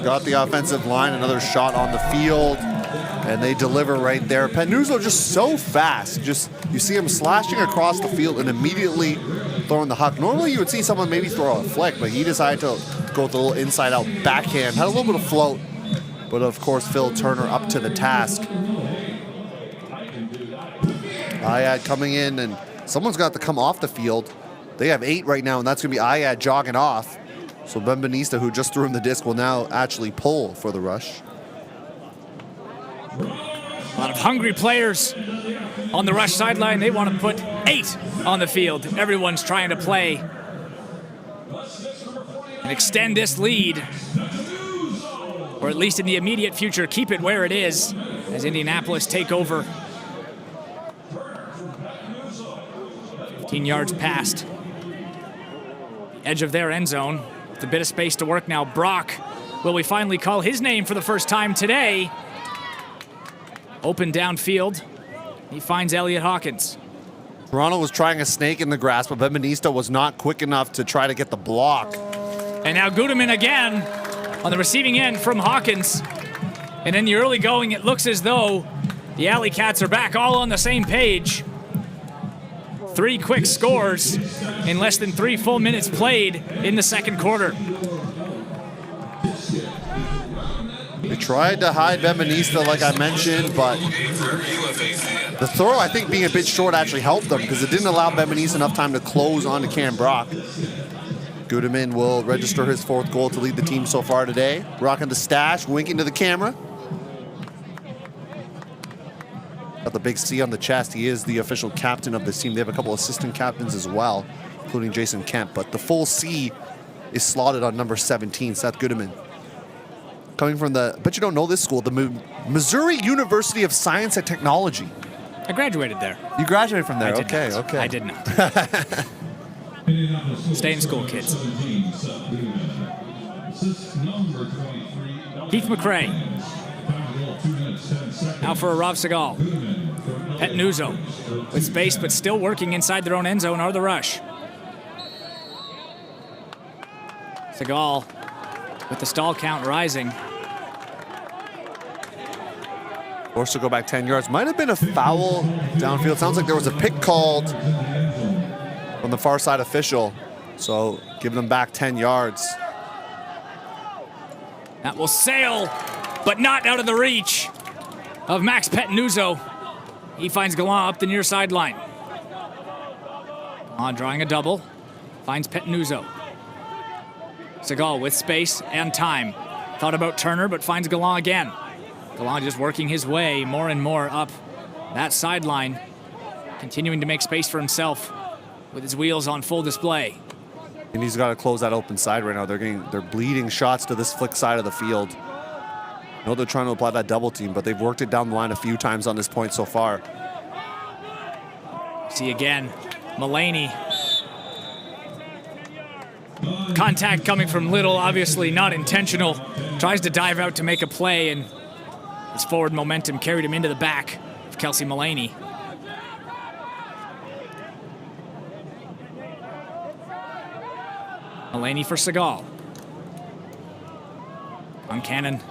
Got the offensive line, another shot on the field, and they deliver right there. Petnuzzo just so fast. Just, you see him slashing across the field and immediately throwing the huck. Normally you would see someone maybe throw a flick, but he decided to go with a little inside-out backhand. Had a little bit of float, but of course Phil Turner up to the task. Ayad coming in, and someone's got to come off the field. They have 8 right now, and that's going to be Ayad jogging off. So Benvenista, who just threw him the disc, will now actually pull for the Rush. A lot of hungry players on the Rush sideline. They want to put 8 on the field. Everyone's trying to play and extend this lead, or at least in the immediate future, keep it where it is as Indianapolis take over. 15 yards past the edge of their end zone. With a bit of space to work now. Brock, will we finally call his name for the first time today? Open downfield. He finds Elliot Hawkins. Toronto was trying a snake in the grass, but Benvenista was not quick enough to try to get the block. And now Gudeman again on the receiving end from Hawkins. And in the early going, it looks as though the AlleyCats are back all on the same page. 3 quick scores in less than 3 full minutes played in the second quarter. They tried to hide Benvenista, like I mentioned, but the throw, I think, being a bit short actually helped them because it didn't allow Benvenista enough time to close onto Cam Brock. Gudeman will register his 4th goal to lead the team so far today. Rocking the stash, winking to the camera. Got the big C on the chest. He is the official captain of this team. They have a couple assistant captains as well, including Jason Kemp. But the full C is slotted on number 17, Seth Goodman. Coming from the, but you don't know this school, the Missouri University of Science and Technology. I graduated there. You graduated from there? I did Okay, not. okay. I did not. Stay in school, kids. Keith McRae. Now for Arav Segal. Petnuzzo with space, but still working inside their own end zone are the rush. Segal with the stall count rising. Forced to go back 10 yards. Might have been a foul downfield. Sounds like there was a pick called from the far side official. So give them back 10 yards. That will sail, but not out of the reach of Max Petnuzzo. He finds Gallant up the near sideline. Gallant drawing a double. Finds Petnuzzo. Segal with space and time. Thought about Turner, but finds Gallant again. Gallant just working his way more and more up that sideline, continuing to make space for himself with his wheels on full display. And he's got to close that open side right now. They're bleeding shots to this flick side of the field. I know they're trying to apply that double team, but they've worked it down the line a few times on this point so far. See again, Mullaney. Contact coming from Little, obviously not intentional. Tries to dive out to make a play, and his forward momentum carried him into the back of Kelsey Mullaney. Mullaney for Segal. Cannon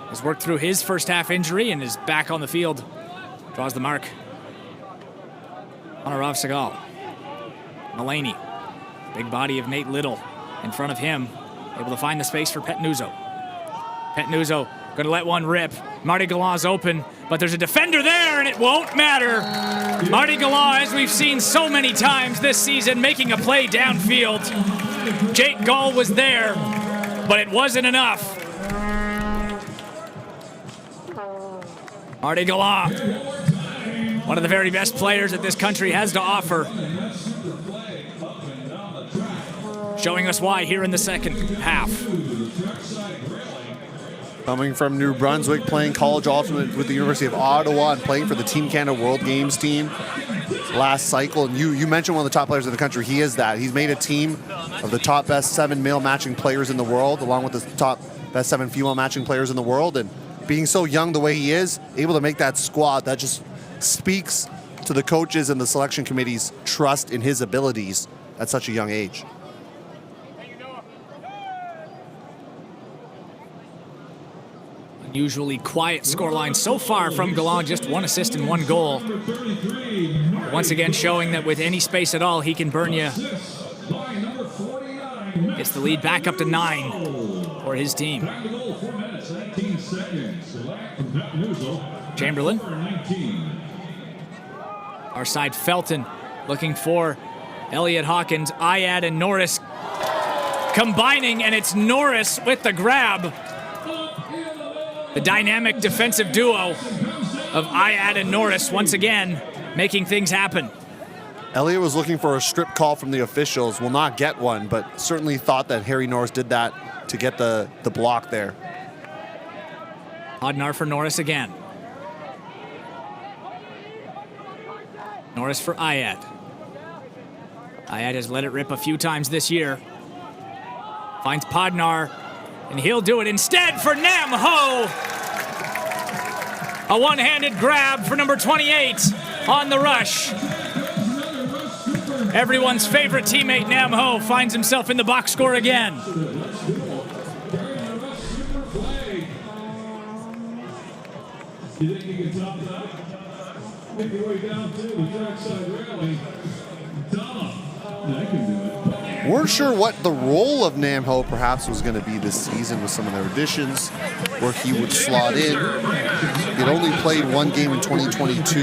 has worked through his first half injury and is back on the field. Draws the mark on Arav Segal. Mullaney, big body of Nate Little in front of him, able to find the space for Petnuzzo. Petnuzzo going to let one rip. Marty Gallant's open, but there's a defender there, and it won't matter. Marty Gallant, as we've seen so many times this season, making a play downfield. Jake Gall was there, but it wasn't enough. Marty Gallant, one of the very best players that this country has to offer. Showing us why here in the second half. Coming from New Brunswick, playing college alternate with the University of Ottawa and playing for the Team Canada World Games team last cycle. And you mentioned one of the top players in the country. He is that. He's made a team of the top best 7 male matching players in the world, along with the top best 7 female matching players in the world. And being so young the way he is, able to make that squad, that just speaks to the coaches and the selection committee's trust in his abilities at such a young age. Usually quiet scoreline so far from Gallant, just 1 assist and 1 goal. Once again showing that with any space at all, he can burn you. Gets the lead back up to 9 for his team. Chamberlain. Our side, Felton looking for Elliot Hawkins, Ayad and Norris combining, and it's Norris with the grab. The dynamic defensive duo of Ayad and Norris once again making things happen. Elliott was looking for a strip call from the officials. Will not get one, but certainly thought that Harry Norris did that to get the block there. Hodnar for Norris again. Norris for Ayad. Ayad has let it rip a few times this year. Finds Podnar, and he'll do it instead for Nam Ho. A one-handed grab for number 28 on the rush. Everyone's favorite teammate, Nam Ho, finds himself in the box score again. You think you can top that? Make your way down to the trackside rally. Tom, I can do it. Weren't sure what the role of Nam Ho perhaps was going to be this season with some of their additions, where he would slot in. He'd only played 1 game in 2022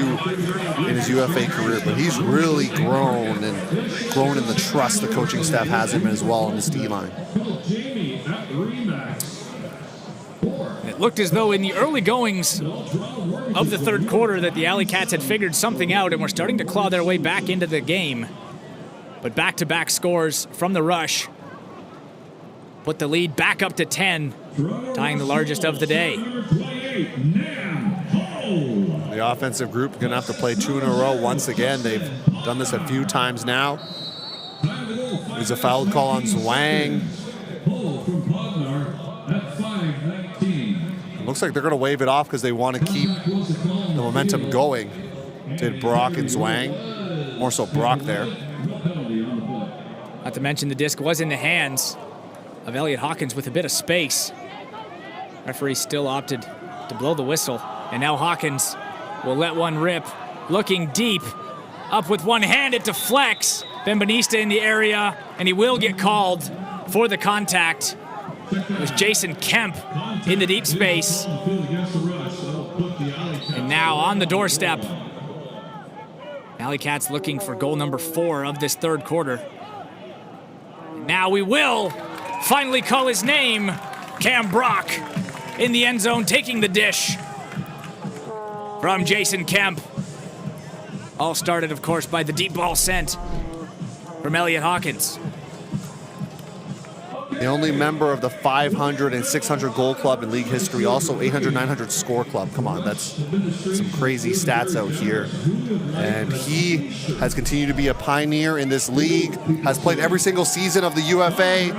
in his UFA career, but he's really grown in the trust the coaching staff has him in as well on this D-line. It looked as though in the early goings of the third quarter that the AlleyCats had figured something out and were starting to claw their way back into the game. But back-to-back scores from the rush put the lead back up to 10, tying the largest of the day. The offensive group going to have to play 2 in a row once again. They've done this a few times now. There's a foul call on Zwang. It looks like they're going to wave it off because they want to keep the momentum going. Did Brock and Zwang. More so Brock there. Not to mention the disc was in the hands of Elliot Hawkins with a bit of space. Referee still opted to blow the whistle. And now Hawkins will let one rip. Looking deep. Up with one hand, it deflects. Bembanista in the area, and he will get called for the contact. It was Jason Kemp in the deep space. And now on the doorstep, AlleyCats looking for goal number 4 of this third quarter. Now we will finally call his name. Cam Brock in the end zone, taking the dish from Jason Kemp. All started, of course, by the deep ball sent from Elliot Hawkins. The only member of the 500 and 600 goal club in league history, also 800, 900 score club. Come on, that's some crazy stats out here. And he has continued to be a pioneer in this league, has played every single season of the UFA.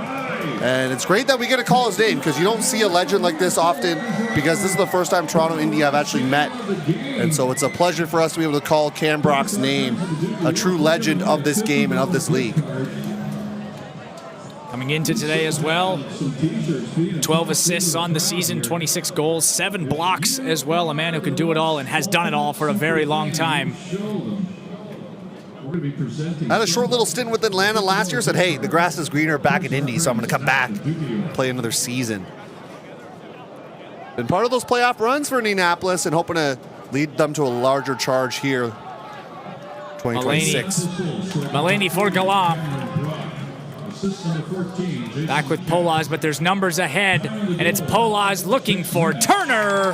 And it's great that we get to call his name because you don't see a legend like this often, because this is the first time Toronto and Indy have actually met. And so it's a pleasure for us to be able to call Cam Brock's name, a true legend of this game and of this league. Coming into today as well, 12 assists on the season, 26 goals, 7 blocks as well. A man who can do it all and has done it all for a very long time. Had a short little stint with Atlanta last year, said, hey, the grass is greener back in Indy, so I'm going to come back and play another season. Been part of those playoff runs for Indianapolis and hoping to lead them to a larger charge here, 2026. Mulaney for Galam. Back with Polaz, but there's numbers ahead, and it's Polaz looking for Turner.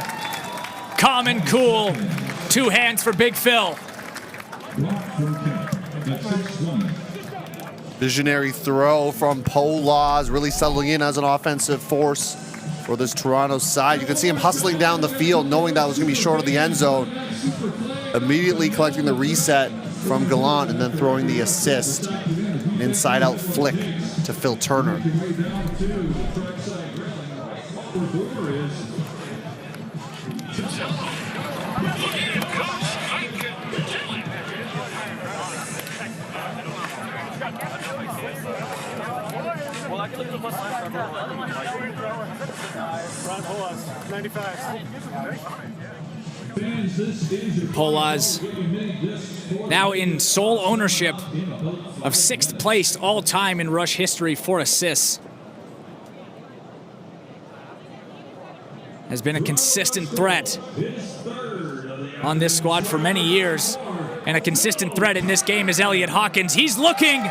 Calm and cool. 2 hands for Big Phil. Visionary throw from Polaz, really settling in as an offensive force for this Toronto side. You can see him hustling down the field, knowing that was going to be short of the end zone. Immediately collecting the reset from Gallant and then throwing the assist. An inside-out flick to Phil Turner. Polaz now in sole ownership of 6th place all-time in Rush history for assists. Has been a consistent threat on this squad for many years. And a consistent threat in this game is Elliot Hawkins. He's looking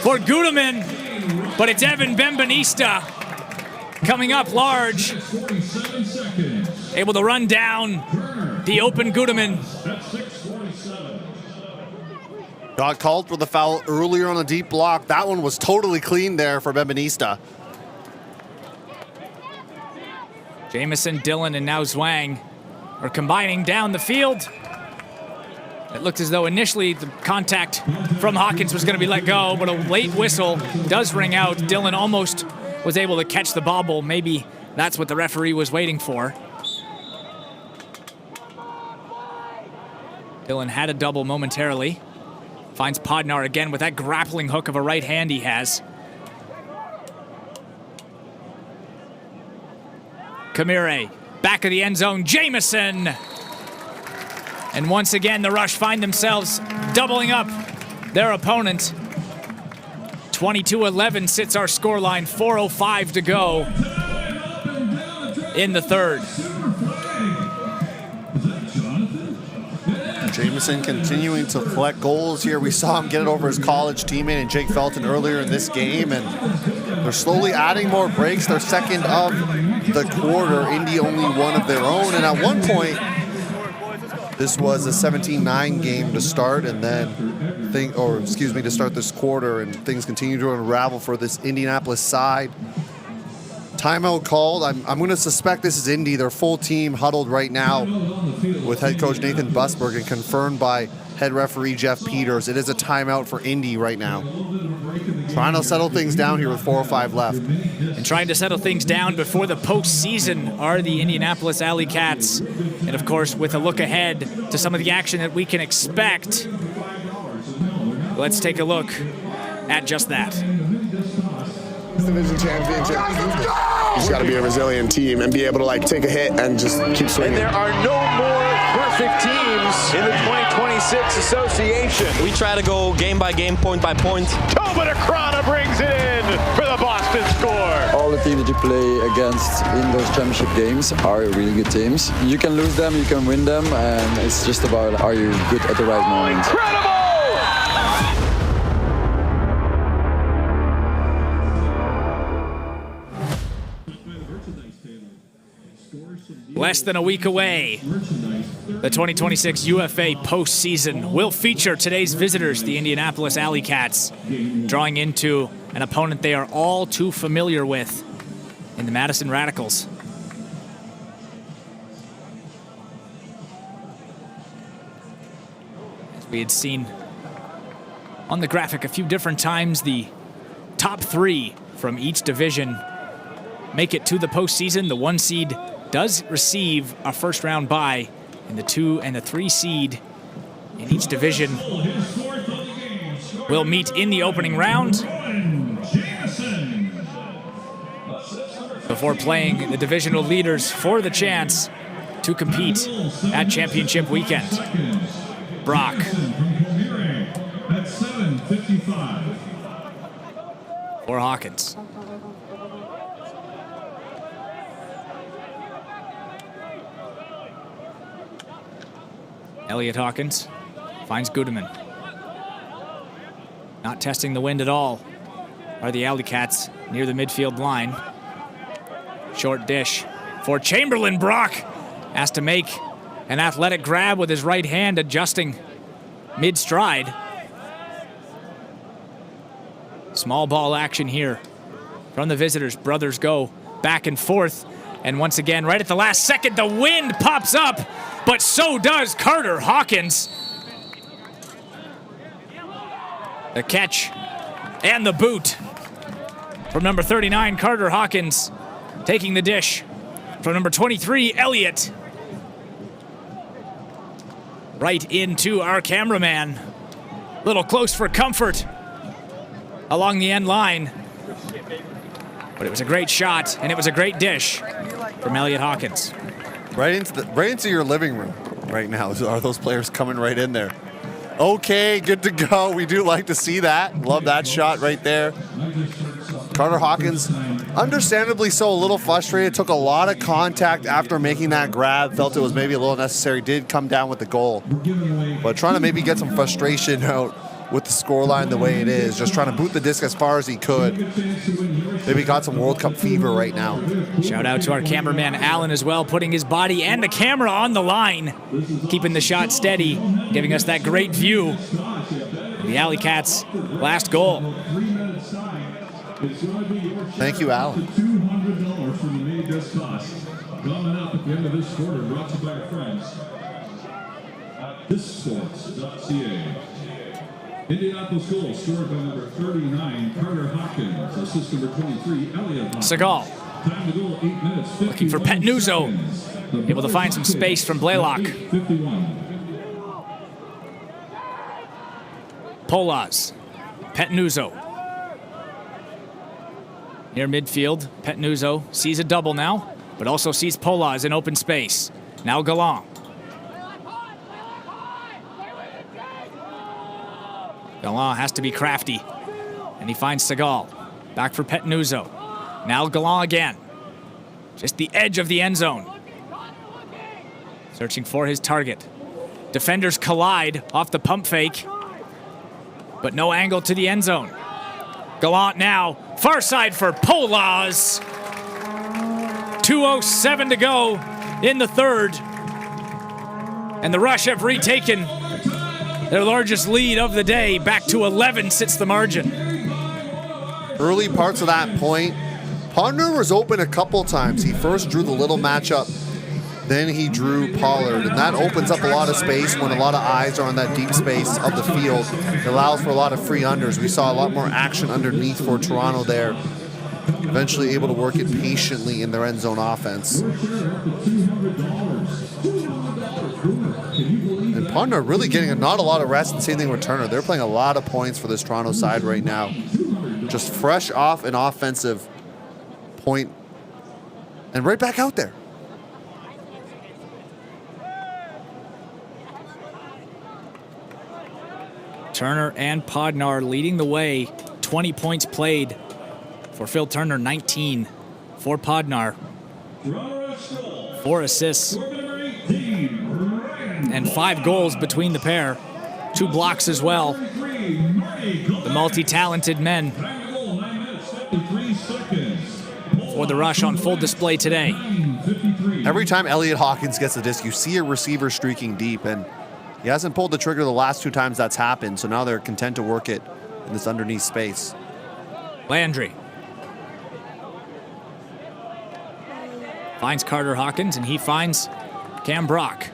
for Gudeman, but it's Evan Bembanista coming up large. Able to run down the open Gudeman. Got called for the foul earlier on a deep block. That one was totally clean there for Bembanista. Jamison, Dillon, and now Zwang are combining down the field. It looked as though initially the contact from Hawkins was going to be let go, but a late whistle does ring out. Dillon almost was able to catch the bobble. Maybe that's what the referee was waiting for. Dillon had a double momentarily. Finds Podnar again with that grappling hook of a right hand he has. Kamire, back of the end zone, Jamison. And once again, the Rush find themselves doubling up their opponent. 22-11 sits our scoreline, 4:05 to go in the third. Jamison continuing to collect goals here. We saw him get it over his college teammate and Jake Felton earlier in this game, and they're slowly adding more breaks. They're second of the quarter. Indy only one of their own, and at one point, this was a 17-9 game to start, and then to start this quarter, and things continue to unravel for this Indianapolis side. Timeout called. I'm going to suspect this is Indy. Their full team huddled right now with head coach Nathan Busberg and confirmed by head referee Jeff Peters. It is a timeout for Indy right now. Trying to settle things down here with 4 or 5 left. And trying to settle things down before the postseason are the Indianapolis AlleyCats. And of course, with a look ahead to some of the action that we can expect, let's take a look at just that. Division championship. You just got to be a resilient team and be able to like take a hit and just keep swinging. And there are no more perfect teams in the 2026 association. We try to go game by game, point by point. Tobin Akrana brings it in for the Boston score. All the teams that you play against in those championship games are really good teams. You can lose them, you can win them, and it's just about are you good at the right moment. Incredible! Less than a week away, the 2026 UFA postseason will feature today's visitors, the Indianapolis AlleyCats, drawing into an opponent they are all too familiar with in the Madison Radicals. As we had seen on the graphic a few different times, the top 3 from each division make it to the postseason. The 1 seed does receive a first-round bye, and the 2 and the 3 seed in each division will meet in the opening round before playing the divisional leaders for the chance to compete at championship weekend. Brock. For Hawkins. Elliot Hawkins finds Gudeman. Not testing the wind at all are the AlleyCats near the midfield line. Short dish for Chamberlain. Brock has to make an athletic grab with his right hand, adjusting mid-stride. Small ball action here from the visitors. Brothers go back and forth. And once again, right at the last second, the wind pops up, but so does Carter Hawkins. The catch and the boot from number 39, Carter Hawkins, taking the dish from number 23, Elliott. Right into our cameraman. Little close for comfort along the end line. But it was a great shot, and it was a great dish from Elliot Hawkins. Right into your living room right now. Are those players coming right in there? Okay, good to go. We do like to see that. Love that shot right there. Carter Hawkins, understandably so, a little frustrated. Took a lot of contact after making that grab. Felt it was maybe a little necessary. Did come down with the goal. But trying to maybe get some frustration out with the scoreline the way it is. Just trying to boot the disc as far as he could. Maybe got some World Cup fever right now. Shout out to our cameraman Alan as well, putting his body and the camera on the line, keeping the shot steady, giving us that great view. The AlleyCats' last goal. Thank you, Alan. $200 from the main disc toss. Coming up at the end of this quarter, brought to you by our friends at thissports.ca. Indianapolis goal scored by number 39, Carter Hawkins. Assist number 23, Elliot Hawkins. Segal. Time to goal, 8 minutes. Looking for Petnuzzo. Able to find some space from Blaylock. 51. Polaz. Petnuzzo. Near midfield, Petnuzzo sees a double now, but also sees Polaz in open space. Now Gallant. Gallant has to be crafty, and he finds Segal. Back for Petnuzzo. Now Gallant again. Just the edge of the end zone. Searching for his target. Defenders collide off the pump fake, but no angle to the end zone. Gallant now, far side for Polaz. 2:07 to go in the third. And the Rush have retaken Their largest lead of the day, back to 11 sits the margin. Early parts of that point, Podner was open a couple times. He first drew the little matchup, then he drew Pollard, and that opens up a lot of space when a lot of eyes are on that deep space of the field. It allows for a lot of free unders. We saw a lot more action underneath for Toronto there. Eventually able to work it patiently in their end zone offense. And Podner really getting not a lot of rest, and same thing with Turner. They're playing a lot of points for this Toronto side right now. Just fresh off an offensive point and right back out there. Turner and Podnar leading the way. 20 points played for Phil Turner, 19 for Podnar. 4 assists and 5 goals between the pair. 2 blocks as well. The multi-talented men for the Rush on full display today. Every time Elliot Hawkins gets the disc, you see a receiver streaking deep, and he hasn't pulled the trigger the last 2 times that's happened, so now they're content to work it in this underneath space. Landry finds Carter Hawkins, and he finds Cam Brock.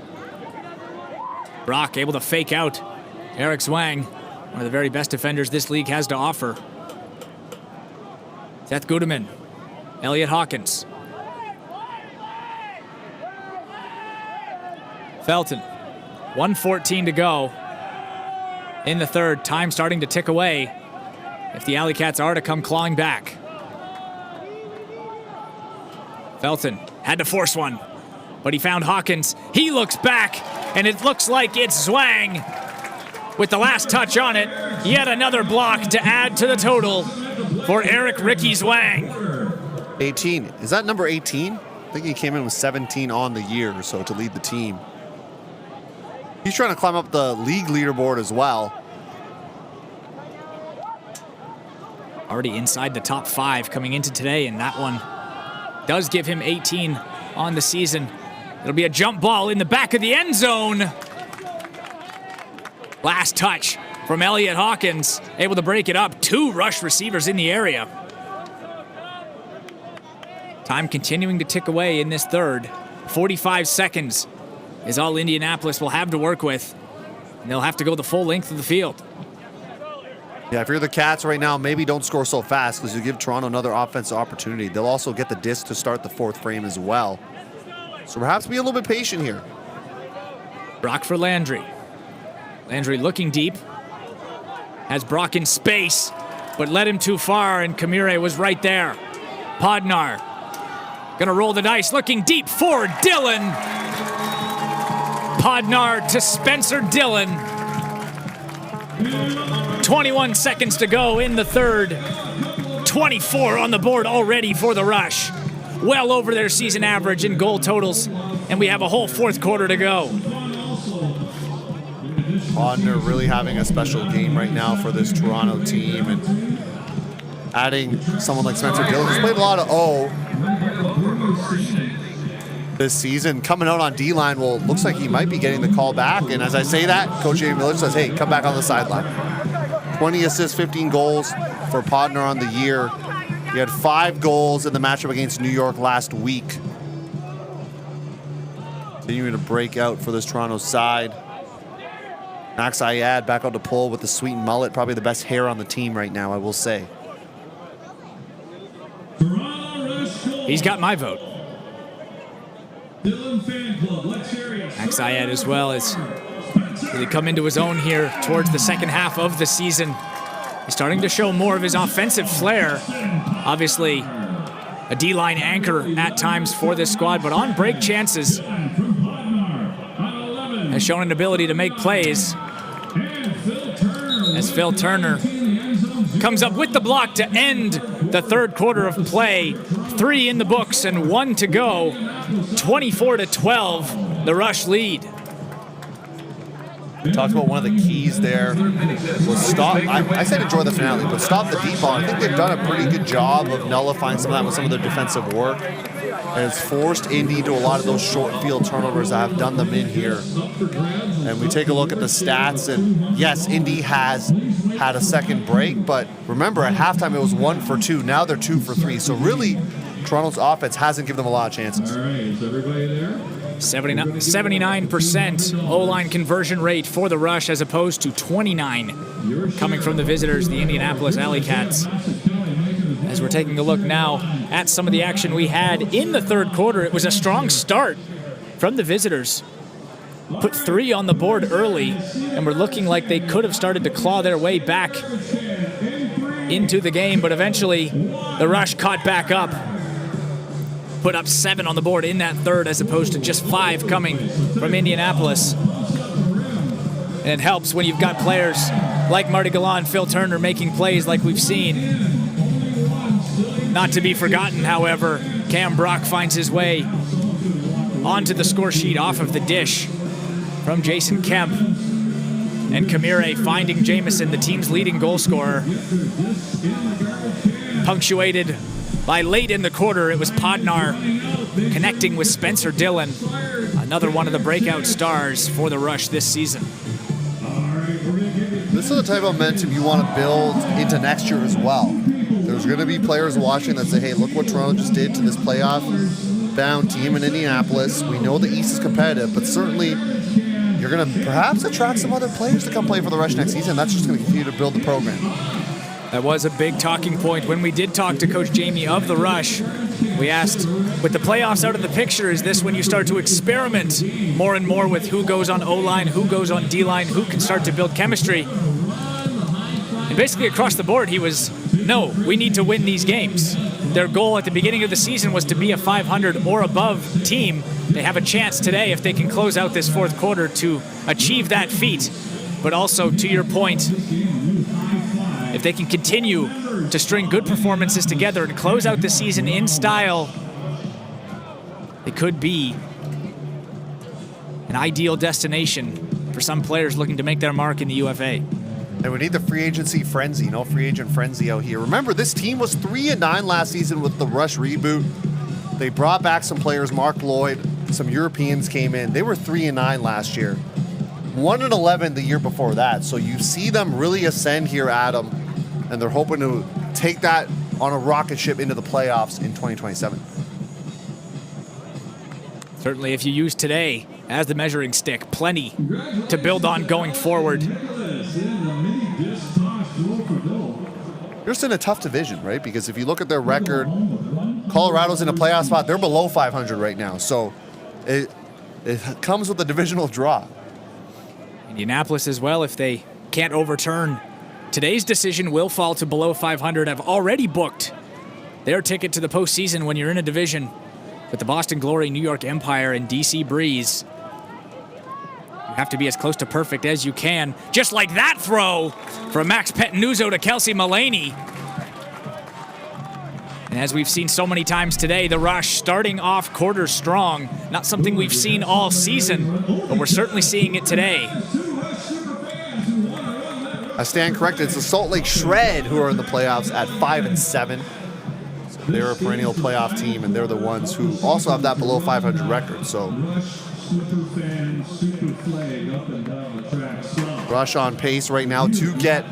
Brock able to fake out Eric Zwang, one of the very best defenders this league has to offer. Seth Gudeman, Elliot Hawkins. Felton, 1:14 to go in the third. Time starting to tick away if the AlleyCats are to come clawing back. Felton had to force one, but he found Hawkins. He looks back, and it looks like it's Zwang with the last touch on it. Yet another block to add to the total for Eric Ricky Zwang. 18. Is that number 18? I think he came in with 17 on the year or so to lead the team. He's trying to climb up the league leaderboard as well. Already inside the top 5 coming into today, and that one does give him 18 on the season. It'll be a jump ball in the back of the end zone. Last touch from Elliot Hawkins, able to break it up. 2 rush receivers in the area. Time continuing to tick away in this third. 45 seconds is all Indianapolis will have to work with, and they'll have to go the full length of the field. Yeah, if you're the Cats right now, maybe don't score so fast because you give Toronto another offensive opportunity. They'll also get the disc to start the 4th frame as well. So perhaps be a little bit patient here. Brock for Landry. Landry looking deep. Has Brock in space, but led him too far, and Kamire was right there. Podnar gonna roll the dice, looking deep for Dillon. Podnar to Spencer Dillon. 21 seconds to go in the third. 24 on the board already for the Rush. Well over their season average in goal totals, and we have a whole 4th quarter to go. Podner really having a special game right now for this Toronto team, and adding someone like Spencer Dillon, who's played a lot of this season, coming out on D-line. Well, looks like he might be getting the call back, and as I say that, Coach Jamie Miller says, hey, come back on the sideline. 20 assists, 15 goals for Podner on the year. He had 5 goals in the matchup against New York last week. Continuing to break out for this Toronto side. Max Ayad back out to pull with the sweet mullet, probably the best hair on the team right now, I will say. He's got my vote. Max Ayad as well as really come into his own here towards the second half of the season. He's starting to show more of his offensive flair. Obviously, a D-line anchor at times for this squad, but on break chances has shown an ability to make plays. As Phil Turner comes up with the block to end the 3rd quarter of play. 3 in the books and 1 to go. 24-12, the Rush lead. Talked about one of the keys there was stop. I said enjoy the finale, but stop the deep ball. I think they've done a pretty good job of nullifying some of that with some of their defensive work. And it's forced Indy into a lot of those short field turnovers that have done them in here. And we take a look at the stats, and yes, Indy has had a second break, but remember at halftime it was 1 for 2. Now they're 2 for 3. So really, Toronto's offense hasn't given them a lot of chances. All right, is everybody there? 79% O-line conversion rate for the Rush as opposed to 29 coming from the visitors, the Indianapolis AlleyCats. As we're taking a look now at some of the action we had in the third quarter, it was a strong start from the visitors. Put 3 on the board early, and were looking like they could have started to claw their way back into the game, but eventually the Rush caught back up. Put up 7 on the board in that third as opposed to just 5 coming from Indianapolis. And it helps when you've got players like Marty Galan and Phil Turner making plays like we've seen. Not to be forgotten, however, Cam Brock finds his way onto the score sheet off of the dish from Jason Kemp. And Kamire finding Jamison, the team's leading goal scorer. Punctuated by late in the quarter, it was Podnar connecting with Spencer Dillon, another one of the breakout stars for the Rush this season. This is the type of momentum you want to build into next year as well. There's going to be players watching that say, hey, look what Toronto just did to this playoff-bound team in Indianapolis. We know the East is competitive, but certainly you're going to perhaps attract some other players to come play for the Rush next season. That's just going to continue to build the program. That was a big talking point. When we did talk to Coach Jamie of the Rush, we asked, with the playoffs out of the picture, is this when you start to experiment more and more with who goes on O-line, who goes on D-line, who can start to build chemistry? And basically across the board, he was, no, we need to win these games. Their goal at the beginning of the season was to be a 500 or above team. They have a chance today, if they can close out this fourth quarter, to achieve that feat. But also, to your point, if they can continue to string good performances together and close out the season in style, it could be an ideal destination for some players looking to make their mark in the UFA. And we need the free agency frenzy, free agent frenzy out here. Remember, this team was 3-9 last season with the Rush reboot. They brought back some players, Mark Lloyd, some Europeans came in. They were 3-9 last year. 1-11 the year before that. So you see them really ascend here, Adam, and they're hoping to take that on a rocket ship into the playoffs in 2027. Certainly, if you use today as the measuring stick, plenty to build on going forward. They're just in a tough division, right? Because if you look at their record, Colorado's in a playoff spot. They're below 500 right now. So it comes with a divisional draw. Indianapolis as well, if they can't overturn today's decision, will fall to below 500, have already booked their ticket to the postseason when you're in a division with the Boston Glory, New York Empire, and DC Breeze. You have to be as close to perfect as you can. Just like that throw from Max Pettinuzzo to Kelsey Mullaney. And as we've seen so many times today, the Rush starting off quarter strong. Not something we've seen all season, but we're certainly seeing it today. I stand corrected. It's the Salt Lake Shred who are in the playoffs at 5-7. So they're a perennial playoff team, and they're the ones who also have that below 500 record. So Rush on pace right now to get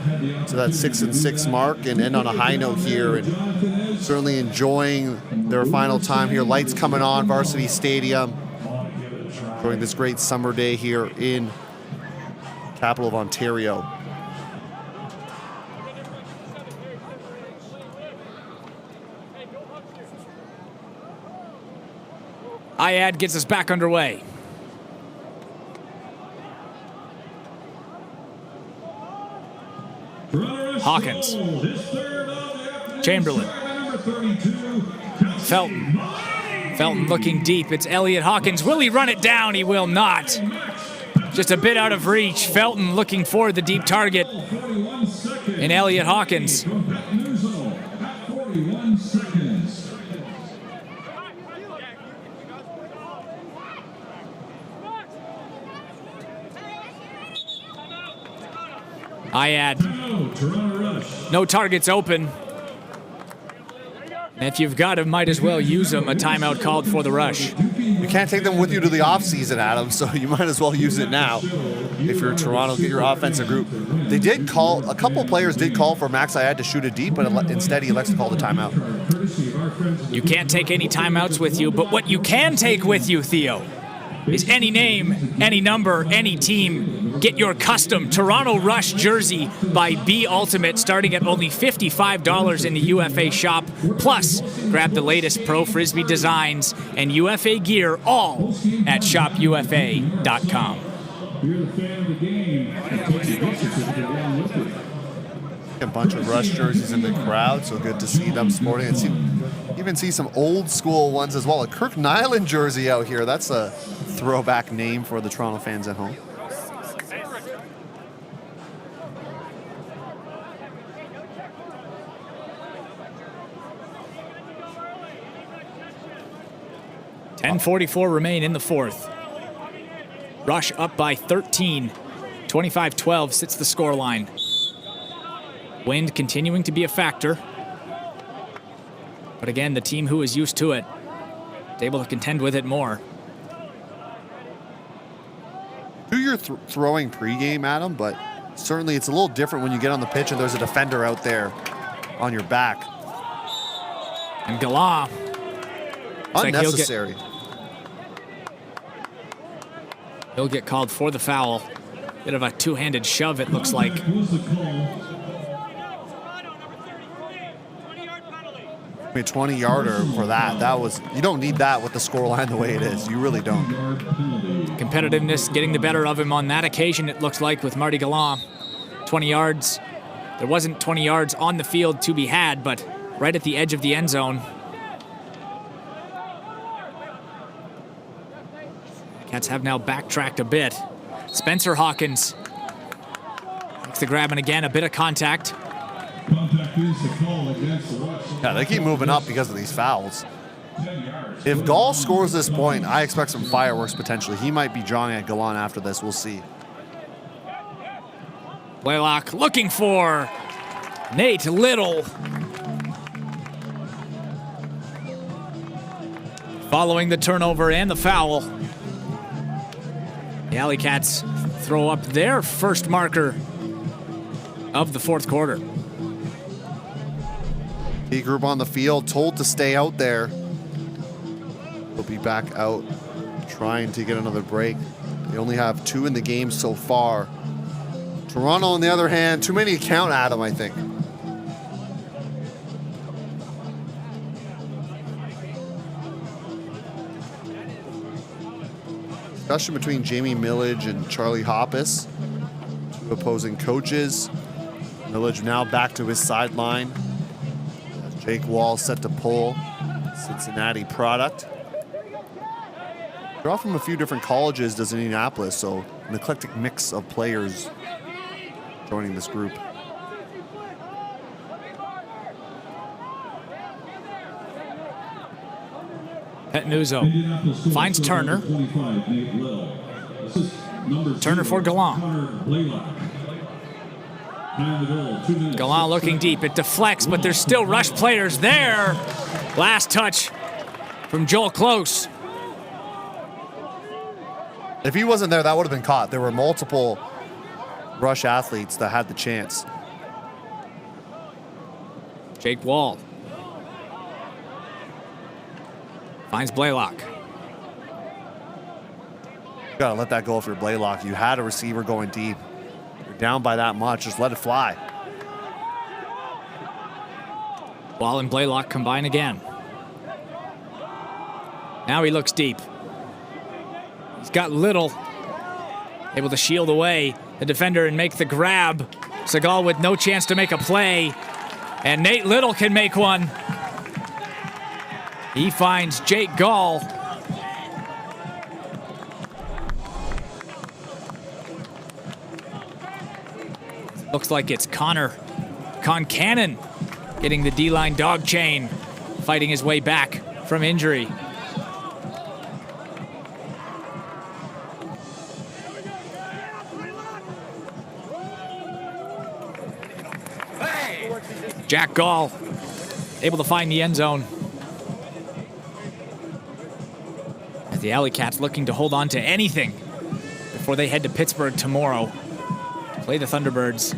to that 6-6 mark and end on a high note here, and certainly enjoying their final time here. Lights coming on Varsity Stadium during this great summer day here in capital of Ontario. IAD gets us back underway. Hawkins. Chamberlain. Felton. Felton looking deep. It's Elliott Hawkins. Will he run it down? He will not. Just a bit out of reach. Felton looking for the deep target in Elliott Hawkins. Hyad. No targets open. If you've got them, might as well use them. A timeout called for the Rush. You can't take them with you to the offseason, Adam, so you might as well use it now. If you're Toronto, get your offensive group. They did call, a couple players did call for Max Hyad to shoot it deep, but instead he elects to call the timeout. You can't take any timeouts with you, but what you can take with you, Theo, is any name, any number, any team. Get your custom Toronto Rush jersey by B Ultimate starting at only $55 in the UFA shop. Plus, grab the latest Pro Frisbee designs and UFA gear all at shopufa.com. A bunch of Rush jerseys in the crowd, so good to see them sporting it. Even see some old school ones as well. A Kirk Nyland jersey out here. That's a throwback name for the Toronto fans at home. .10:44 remain in the fourth. Rush up by 13. 25-12 sits the scoreline. Wind continuing to be a factor. But again, the team who is used to it is able to contend with it more. Do your throwing pregame, Adam, but certainly it's a little different when you get on the pitch and there's a defender out there on your back. And Galah. Unnecessary. He'll get called for the foul. Bit of a two-handed shove, it looks like. I mean, 20-yarder for that. That was, you don't need that with the scoreline the way it is. You really don't. Competitiveness getting the better of him on that occasion, it looks like, with Marty Galah. 20 yards. There wasn't 20 yards on the field to be had, but right at the edge of the end zone. Cats have now backtracked a bit. Spencer Hawkins makes the grab, and again, a bit of contact. Yeah, they keep moving up because of these fouls. If Gall scores this point, I expect some fireworks potentially. He might be drawing at Galan after this. We'll see. Blaylock looking for Nate Little. Following the turnover and the foul, the AlleyCats throw up their first marker of the fourth quarter. B group on the field, told to stay out there. They'll be back out trying to get another break. They only have 2 in the game so far. Toronto, on the other hand, too many to count, Adam, I think. Discussion between Jamie Millage and Charlie Hoppus, 2 opposing coaches. Millage now back to his sideline. Jake Wall set to pull. Cincinnati product. They're all from a few different colleges, does Indianapolis, so an eclectic mix of players joining this group. Petnuzzo finds Turner. Turner for Galan. Galan looking deep. It deflects, but there's still Rush players there. Last touch from Joel Close. If he wasn't there, that would have been caught. There were multiple Rush athletes that had the chance. Jake Wall finds Blaylock. You gotta let that go if you're Blaylock. You had a receiver going deep. You're down by that much, just let it fly. Wall and Blaylock combine again. Now he looks deep. He's got Little able to shield away the defender and make the grab. Segal with no chance to make a play. And Nate Little can make one. He finds Jake Gall. Looks like it's Concannon getting the D-line dog chain, fighting his way back from injury. Jack Gall able to find the end zone. As the AlleyCats looking to hold on to anything before they head to Pittsburgh tomorrow to play the Thunderbirds.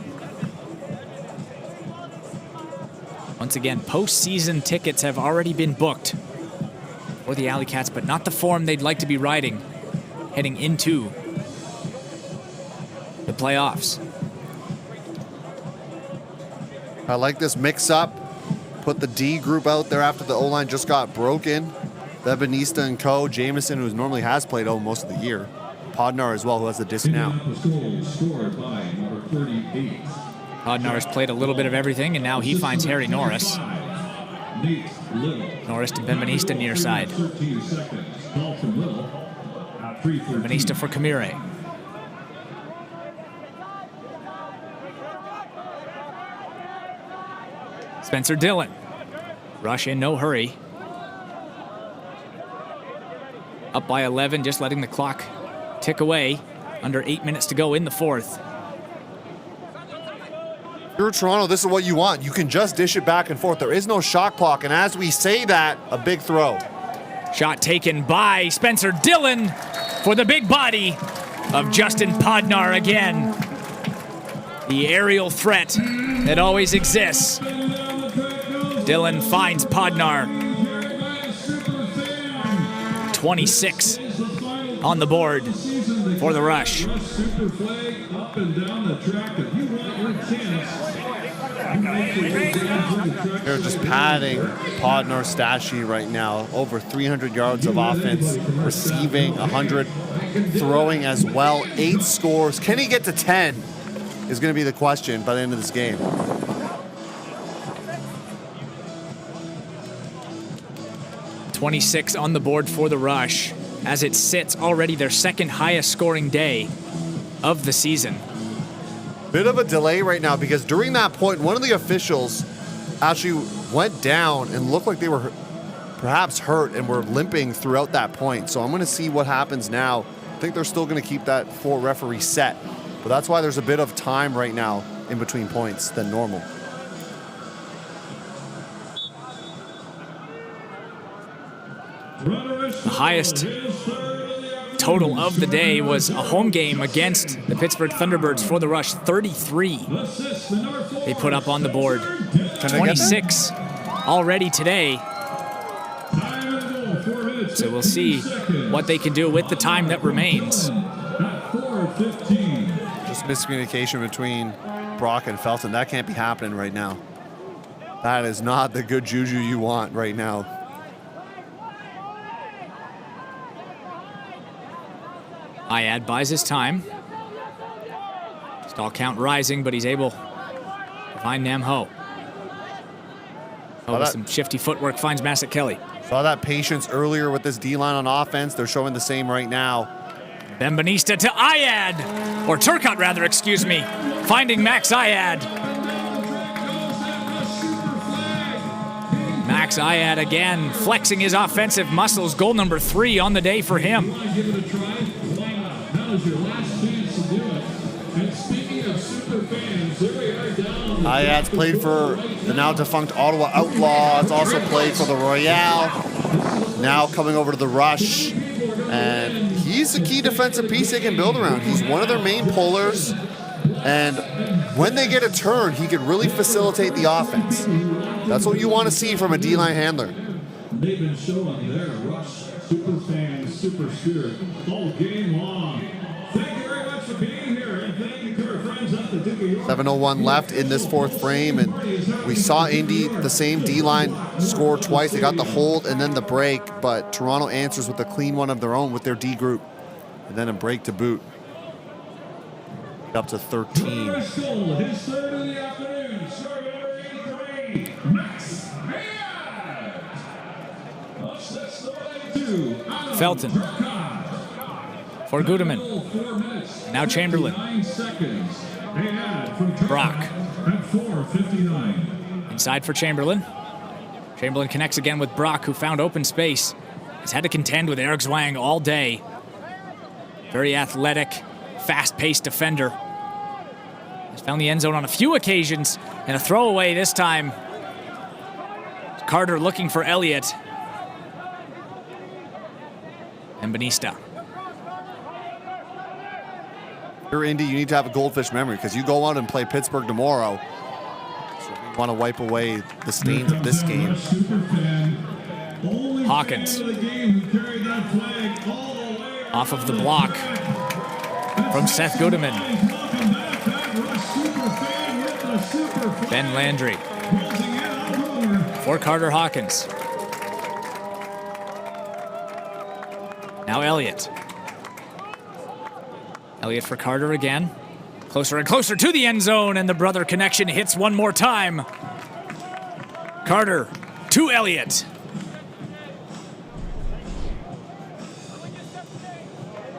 Once again, postseason tickets have already been booked for the AlleyCats, but not the form they'd like to be riding heading into the playoffs. I like this mix-up. Put the D group out there after the O-line just got broken. Bebanista and co. Jameson, who normally has played most of the year. Podnar as well, who has the disc now. Podnar has played a little bit of everything, and now he finds Harry Norris. Norris to Bebanista near side. Bebanista for Kamire. Spencer Dillon. Rush in, no hurry. Up by 11, just letting the clock tick away. Under 8 minutes to go in the fourth. If you're Toronto, this is what you want. You can just dish it back and forth. There is no shot clock, and as we say that, a big throw. Shot taken by Spencer Dillon for the big body of Justin Podnar again. The aerial threat that always exists. Dillon finds Podnar. 26 on the board for the rush. They're just padding Podnar stat sheet right now. Over 300 yards of offense, receiving 100, throwing as well. 8 scores. Can he get to 10 is going to be the question by the end of this game. .26 on the board for the rush, as it sits already their second highest scoring day of the season. Bit of a delay right now because during that point, one of the officials actually went down and looked like they were perhaps hurt and were limping throughout that point. So I'm going to see what happens now. I think they're still going to keep that 4 referee set, but that's why there's a bit of time right now in between points than normal. The highest total of the day was a home game against the Pittsburgh Thunderbirds for the rush. 33 they put up on the board. 26 already today. So we'll see what they can do with the time that remains. Just miscommunication between Brock and Felton. That can't be happening right now. That is not the good juju you want right now. Ayad buys his time. Stall count rising, but he's able to find Nam Ho. With some shifty footwork, finds Massett Kelly. Saw that patience earlier with this D-line on offense. They're showing the same right now. Bebanista to Ayad, or Turcotte rather, excuse me. Finding Max Ayad. Max Ayad again, flexing his offensive muscles. Goal number 3 on the day for him. Ayad's played for the now defunct Ottawa Outlaws, also played for the Royale, now coming over to the Rush, and he's a key defensive piece they can build around. He's one of their main pullers, and when they get a turn, he can really facilitate the offense. That's what you want to see from a D-line handler. They've been showing their Rush super fans, super spirit all game long. Thank you very much for being here, and thank you to our friends at the Duke of York. 7:01 left in this fourth frame, and we saw Indy, the same D-line, score twice. They got the hold and then the break, but Toronto answers with a clean one of their own with their D group, and then a break to boot. Up to 13. His third of the afternoon, starting number 83, Max Ayad. Felton for Gudeman. Now Chamberlain. Brock. Inside for Chamberlain. Chamberlain connects again with Brock, who found open space. He's had to contend with Eric Zwang all day. Very athletic, fast-paced defender. He's found the end zone on a few occasions And a throwaway this time. Carter looking for Elliott. And Benista. You're Indy, you need to have a goldfish memory because you go out and play Pittsburgh tomorrow. So we want to wipe away the stains of this game. Hawkins. Off of the block from Seth Goodeman. Ben Landry. For Carter Hawkins. Now Elliott. Elliott for Carter again. Closer and closer to the end zone, and the brother connection hits one more time. Carter to Elliott.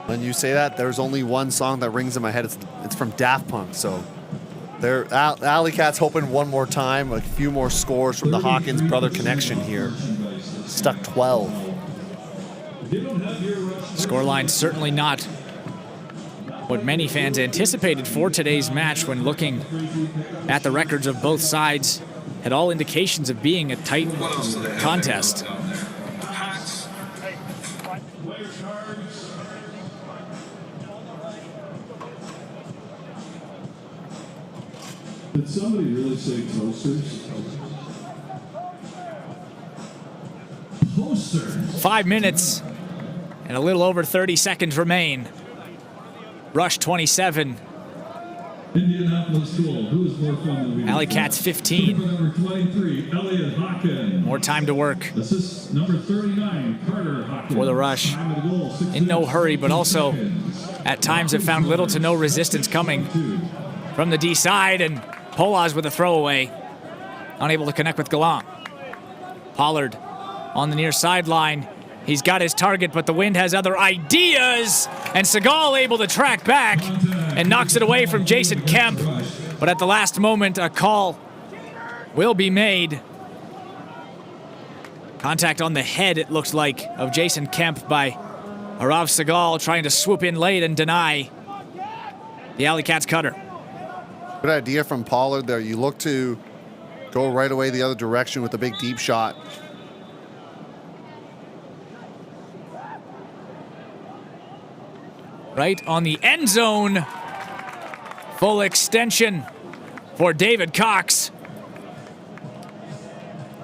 When you say that, there's only one song that rings in my head. It's from Daft Punk. So they're AlleyCats hoping one more time, a few more scores from the Hawkins brother connection here. Stuck 12. Scoreline certainly not what many fans anticipated for today's match when looking at the records of both sides. Had all indications of being a tight contest. Did somebody really say toasters? Posters. 5 minutes and a little over 30 seconds remain. Rush 27. Indianapolis School. Who is more fun than we? AlleyCats 15. Number 23, Elliott Hawkins. More time to work. Assist number 39, Carter Hawkins. For the rush. In no hurry, but also at times have found little to no resistance coming from the D side, and Polaz with a throwaway. Unable to connect with Gallant. Pollard on the near sideline. He's got his target, but the wind has other ideas. And Segal able to track back and knocks it away from Jason Kemp. But at the last moment, a call will be made. Contact on the head, it looks like, of Jason Kemp by Arav Segal, trying to swoop in late and deny the AlleyCats cutter. Good idea from Pollard there. You look to go right away the other direction with a big deep shot. Right on the end zone. Full extension for David Cox.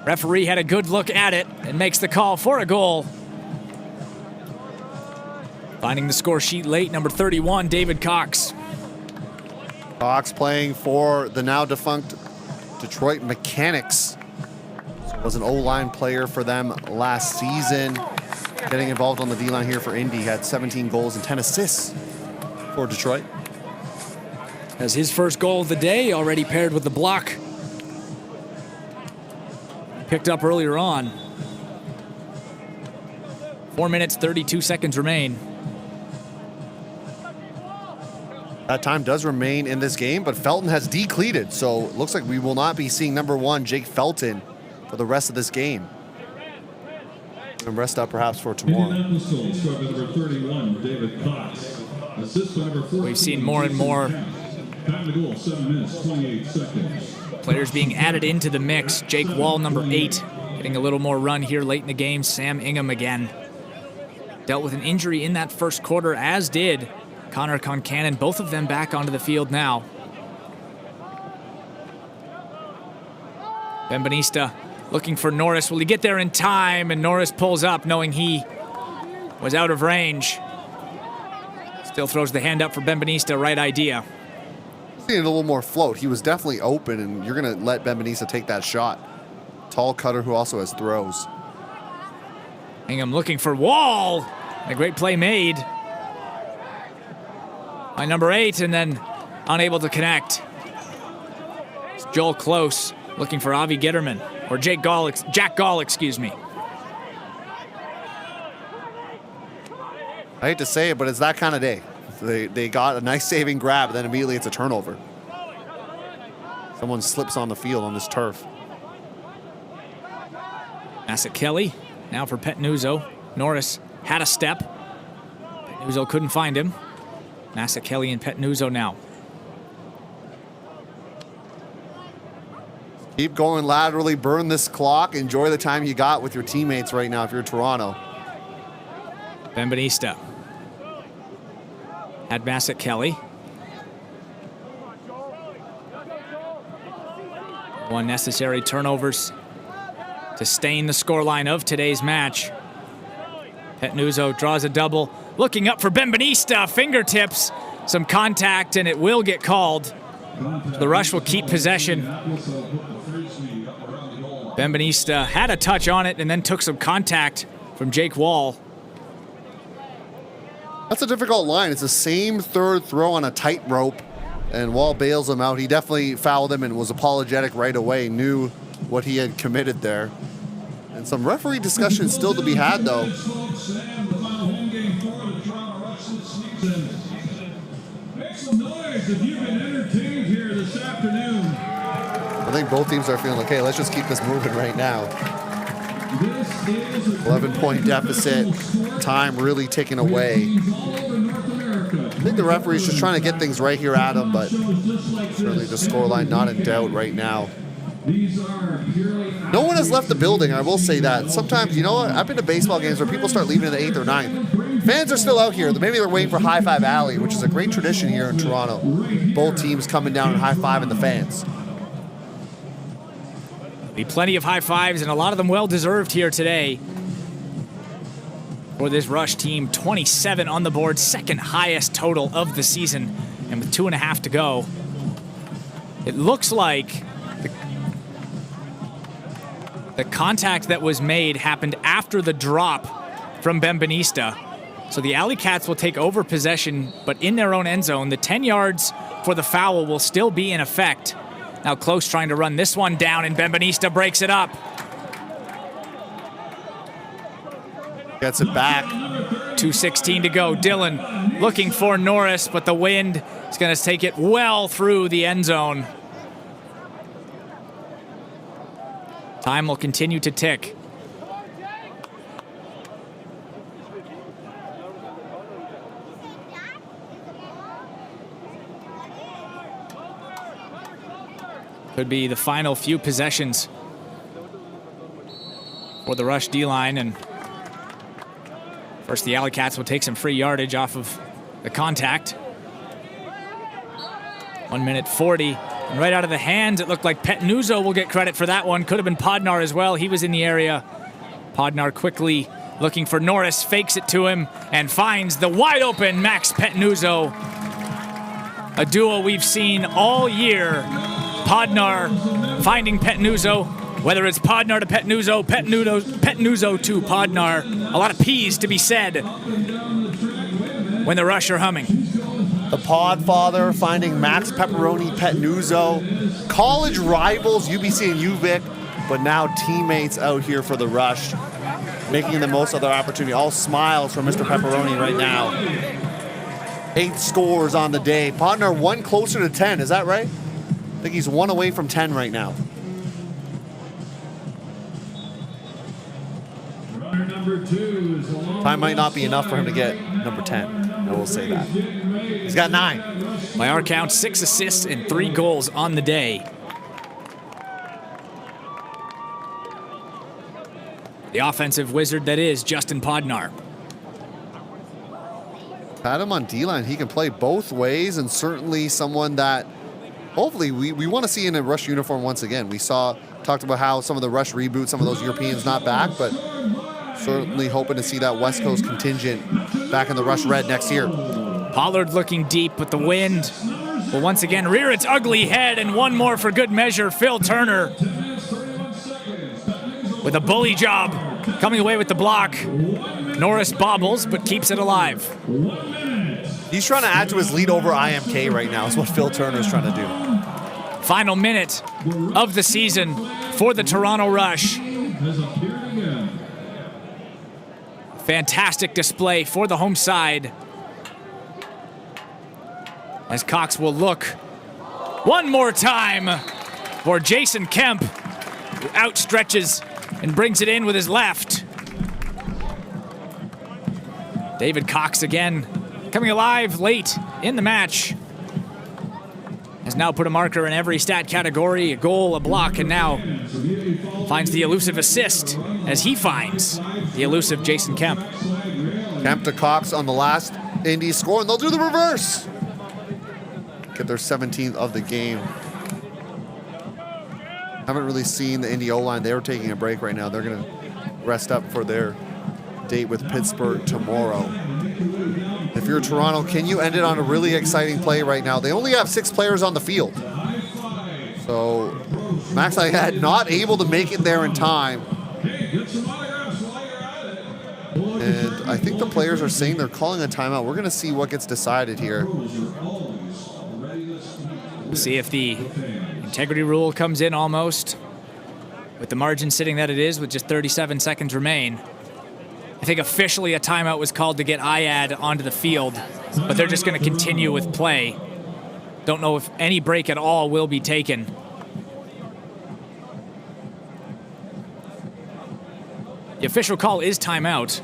Referee had a good look at it and makes the call for a goal. Finding the score sheet late, number 31, David Cox. Cox playing for the now defunct Detroit Mechanics. Was an O-line player for them last season. Getting involved on the D-line here for Indy. Had 17 goals and 10 assists for Detroit. As his first goal of the day, already paired with the block. Picked up earlier on. 4 minutes, 32 seconds remain. That time does remain in this game, but Felton has decleated, so it looks like we will not be seeing number 1, Jake Felton, for the rest of this game. And rest up perhaps for tomorrow. Indianapolis School, start with number 31, David Cox. Assist by number 4. We've seen more and more time to goal, 7 minutes, 28 seconds. Players being added into the mix. Jake Wall, number 8, getting a little more run here late in the game. Sam Ingham again. Dealt with an injury in that first quarter, as did Connor Concannon, both of them back onto the field now. Benvenista looking for Norris. Will he get there in time? And Norris pulls up knowing he was out of range. Still throws the hand up for Benvenista, right idea. Seeing a little more float. He was definitely open, and you're going to let Benvenista take that shot. Tall cutter who also has throws. Ingham looking for Wall. A great play made by number 8, and then unable to connect. It's Joel Close looking for Avi Gitterman, or Jack Gall, excuse me. I hate to say it, but it's that kind of day. They got a nice saving grab, and then immediately it's a turnover. Someone slips on the field on this turf. Bassett Kelly now for Petnuzzo. Norris had a step. Petnuzzo couldn't find him. Bassett Kelly and Petnuzzo now. Keep going laterally, burn this clock, enjoy the time you got with your teammates right now if you're Toronto. Bambanista had Bassett Kelly. One necessary turnovers to stain the scoreline of today's match. Petnuzzo draws a double, looking up for Bambanista, fingertips, some contact, and it will get called. The Rush will keep possession. Bambanista had a touch on it and then took some contact from Jake Wall. That's a difficult line. It's the same third throw on a tightrope, and Wall bails him out. He definitely fouled him and was apologetic right away, knew what he had committed there. And some referee discussion still to be had, though. Make some noise if you've been entertained here this afternoon. I think both teams are feeling like, hey, let's just keep this moving right now. 11-point deficit, time really ticking away. I think the referee's just trying to get things right here at him, but certainly the scoreline not in doubt right now. No one has left the building, I will say that. Sometimes, you know what, I've been to baseball games where people start leaving in the 8th or 9th. Fans are still out here. Maybe they're waiting for High Five Alley, which is a great tradition here in Toronto. Both teams coming down and high-fiving the fans. Be plenty of high fives, and a lot of them well-deserved here today. For this Rush team, 27 on the board, second highest total of the season, and with 2.5 to go. It looks like the contact that was made happened after the drop from Bambanista. So the AlleyCats will take over possession, but in their own end zone. The 10 yards for the foul will still be in effect. Now Close trying to run this one down, and Bambanista breaks it up. Gets it back. 2:16 to go. Dillon looking for Norris, but the wind is going to take it well through the end zone. Time will continue to tick. Could be the final few possessions for the Rush D-line, and first the AlleyCats will take some free yardage off of the contact. 1:40, and right out of the hands, it looked like Petnuzzo will get credit for that one. Could have been Podnar as well. He was in the area. Podnar quickly looking for Norris, fakes it to him, and finds the wide open Max Petnuzzo. A duo we've seen all year. Podnar finding Petnuzzo, whether it's Podnar to Petnuzzo, Petnuzzo to Podnar. A lot of P's to be said when the Rush are humming. The Podfather finding Max Pepperoni Petnuzzo. College rivals, UBC and UVic, but now teammates out here for the Rush, making the most of their opportunity. All smiles from Mr. Pepperoni right now. 8 scores on the day. Podnar one closer to 10, is that right? I think he's one away from 10 right now. Time might not be enough for him to get number 10. I will say that. He's got 9. By our count, 6 assists and 3 goals on the day. The offensive wizard that is Justin Podnar. Had him on D-line. He can play both ways, and certainly someone that hopefully we want to see in a Rush uniform once again. We talked about how some of the Rush reboots, some of those Europeans not back, but certainly hoping to see that West Coast contingent back in the Rush red next year. Pollard looking deep, but the wind will once again rear its ugly head, and one more for good measure. Phil Turner with a bully job, coming away with the block. Norris bobbles, but keeps it alive. He's trying to add to his lead over IMK right now, is what Phil Turner's trying to do. Final minute of the season for the Toronto Rush. Fantastic display for the home side, as Cox will look one more time for Jason Kemp, who outstretches and brings it in with his left. David Cox again coming alive late in the match, has now put a marker in every stat category, a goal, a block, and now finds the elusive assist as he finds the elusive Jason Kemp. Kemp to Cox on the last Indy score, and they'll do the reverse. Get their 17th of the game. Haven't really seen the Indy O-line. They were taking a break right now. They're going to rest up for their date with Pittsburgh tomorrow. If you're Toronto, can you end it on a really exciting play right now? They only have 6 players on the field. So Max Ayad not able to make it there in time. And I think the players are saying they're calling a timeout. We're going to see what gets decided here. See if the integrity rule comes in almost. With the margin sitting that it is with just 37 seconds remain. I think officially a timeout was called to get Ayad onto the field, but they're just going to continue with play. Don't know if any break at all will be taken. The official call is timeout.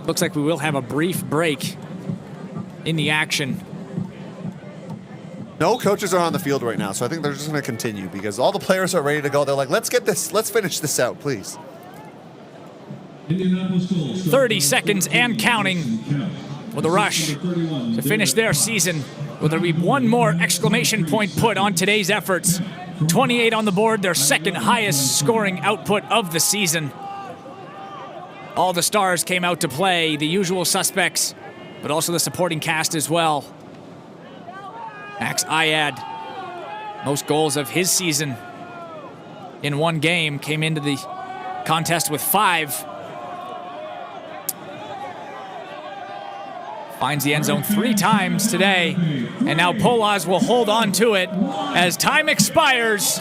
Looks like we will have a brief break in the action. No coaches are on the field right now, so I think they're just going to continue because all the players are ready to go. They're like, let's finish this out, please. 30 seconds and counting for the Rush to finish their season. Will there be one more exclamation point put on today's efforts? 28 on the board, their second highest scoring output of the season. All the stars came out to play, the usual suspects, but also the supporting cast as well. Max Ayad, most goals of his season in one game, came into the contest with 5. Finds the end zone 3 times today, and now Polaz will hold on to it as time expires.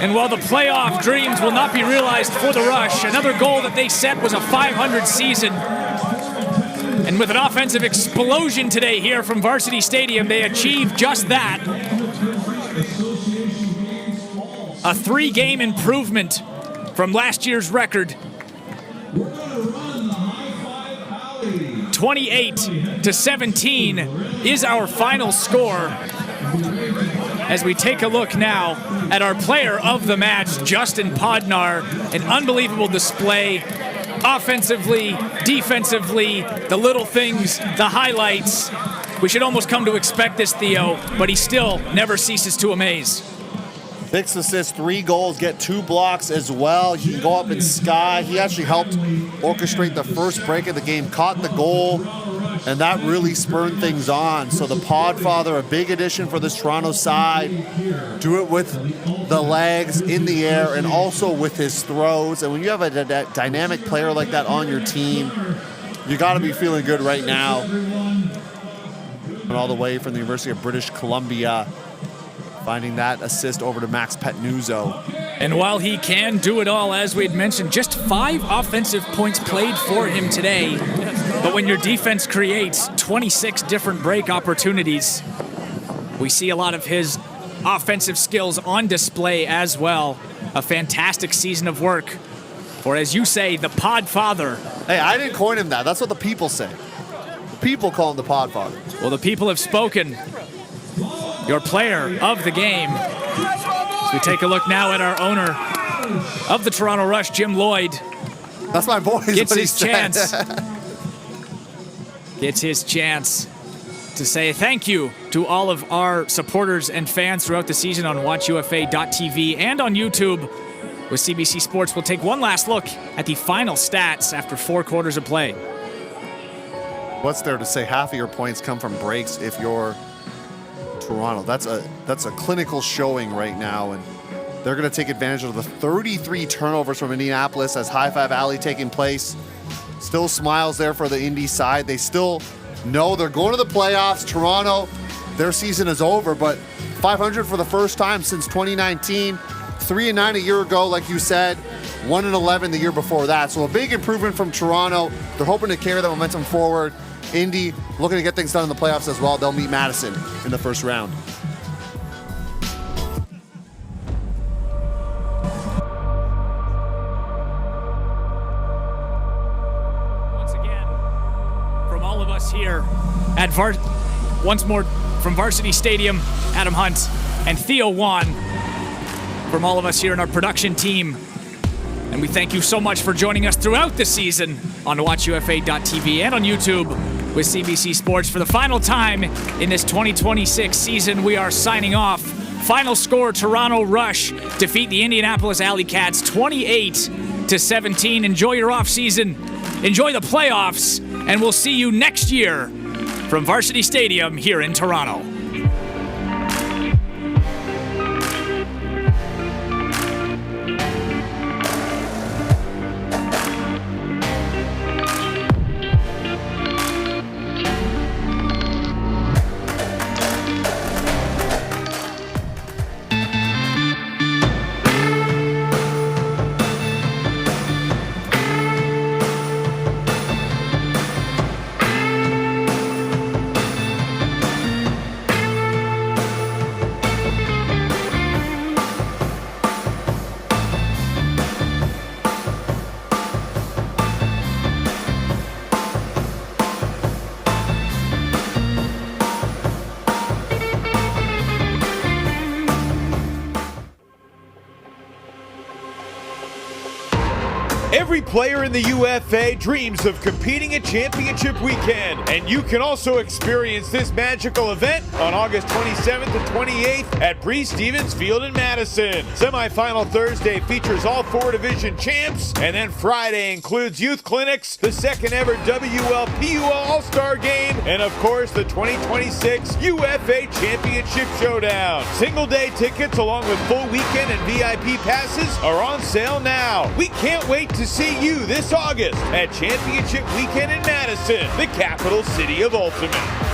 And while the playoff dreams will not be realized for the Rush, another goal that they set was a 500 season. And with an offensive explosion today here from Varsity Stadium, they achieved just that. A 3-game improvement from last year's record. 28-17 is our final score. As we take a look now at our player of the match, Justin Podnar, an unbelievable display. Offensively, defensively, the little things, the highlights. We should almost come to expect this, Theo, but he still never ceases to amaze. 6 assists, 3 goals, get 2 blocks as well. He can go up in sky. He actually helped orchestrate the first break of the game, caught the goal, and that really spurred things on. So the Podfather, a big addition for this Toronto side. Do it with the legs in the air and also with his throws. And when you have a dynamic player like that on your team, you got to be feeling good right now. And all the way from the University of British Columbia, finding that assist over to Max Petnuzzo. And while he can do it all, as we'd mentioned, just 5 offensive points played for him today. But when your defense creates 26 different break opportunities, we see a lot of his offensive skills on display as well. A fantastic season of work for, as you say, the Podfather. Hey, I didn't coin him that. That's what the people say. The people call him the Podfather. Well, the people have spoken. Your player of the game. As we take a look now at our owner of the Toronto Rush, Jim Lloyd. That's my boy. Gets his chance. Gets his chance to say thank you to all of our supporters and fans throughout the season on WatchUFA.tv and on YouTube. With CBC Sports, we'll take one last look at the final stats after 4 quarters of play. What's there to say? Half of your points come from breaks if you're Toronto. That's a clinical showing right now, and they're going to take advantage of the 33 turnovers from Indianapolis as High Five Alley taking place. Still smiles there for the Indy side. They still know they're going to the playoffs. Toronto, their season is over, but 500 for the first time since 2019. 3-9 a year ago, like you said. 1-11 the year before that. So a big improvement from Toronto. They're hoping to carry that momentum forward. Indy looking to get things done in the playoffs as well. They'll meet Madison in the first round. Once again, from all of us here at once more from Varsity Stadium, Adam Hunt and Theo Wan, from all of us here in our production team. And we thank you so much for joining us throughout the season on WatchUFA.tv and on YouTube with CBC Sports. For the final time in this 2026 season, we are signing off. Final score, Toronto Rush defeat the Indianapolis AlleyCats 28-17. Enjoy your off season, enjoy the playoffs, and we'll see you next year from Varsity Stadium here in Toronto. Every player in the UFA dreams of competing at championship weekend, and you can also experience this magical event on August 27th and 28th at Breese Stevens Field in Madison. Semi-final Thursday features all 4 division champs, and then Friday includes youth clinics, the second ever WLPUL All-Star Game, and of course the 2026 UFA Championship Showdown. Single day tickets along with full weekend and VIP passes are on sale now. We can't wait to see you this August at Championship Weekend in Madison, the capital city of Ultimate.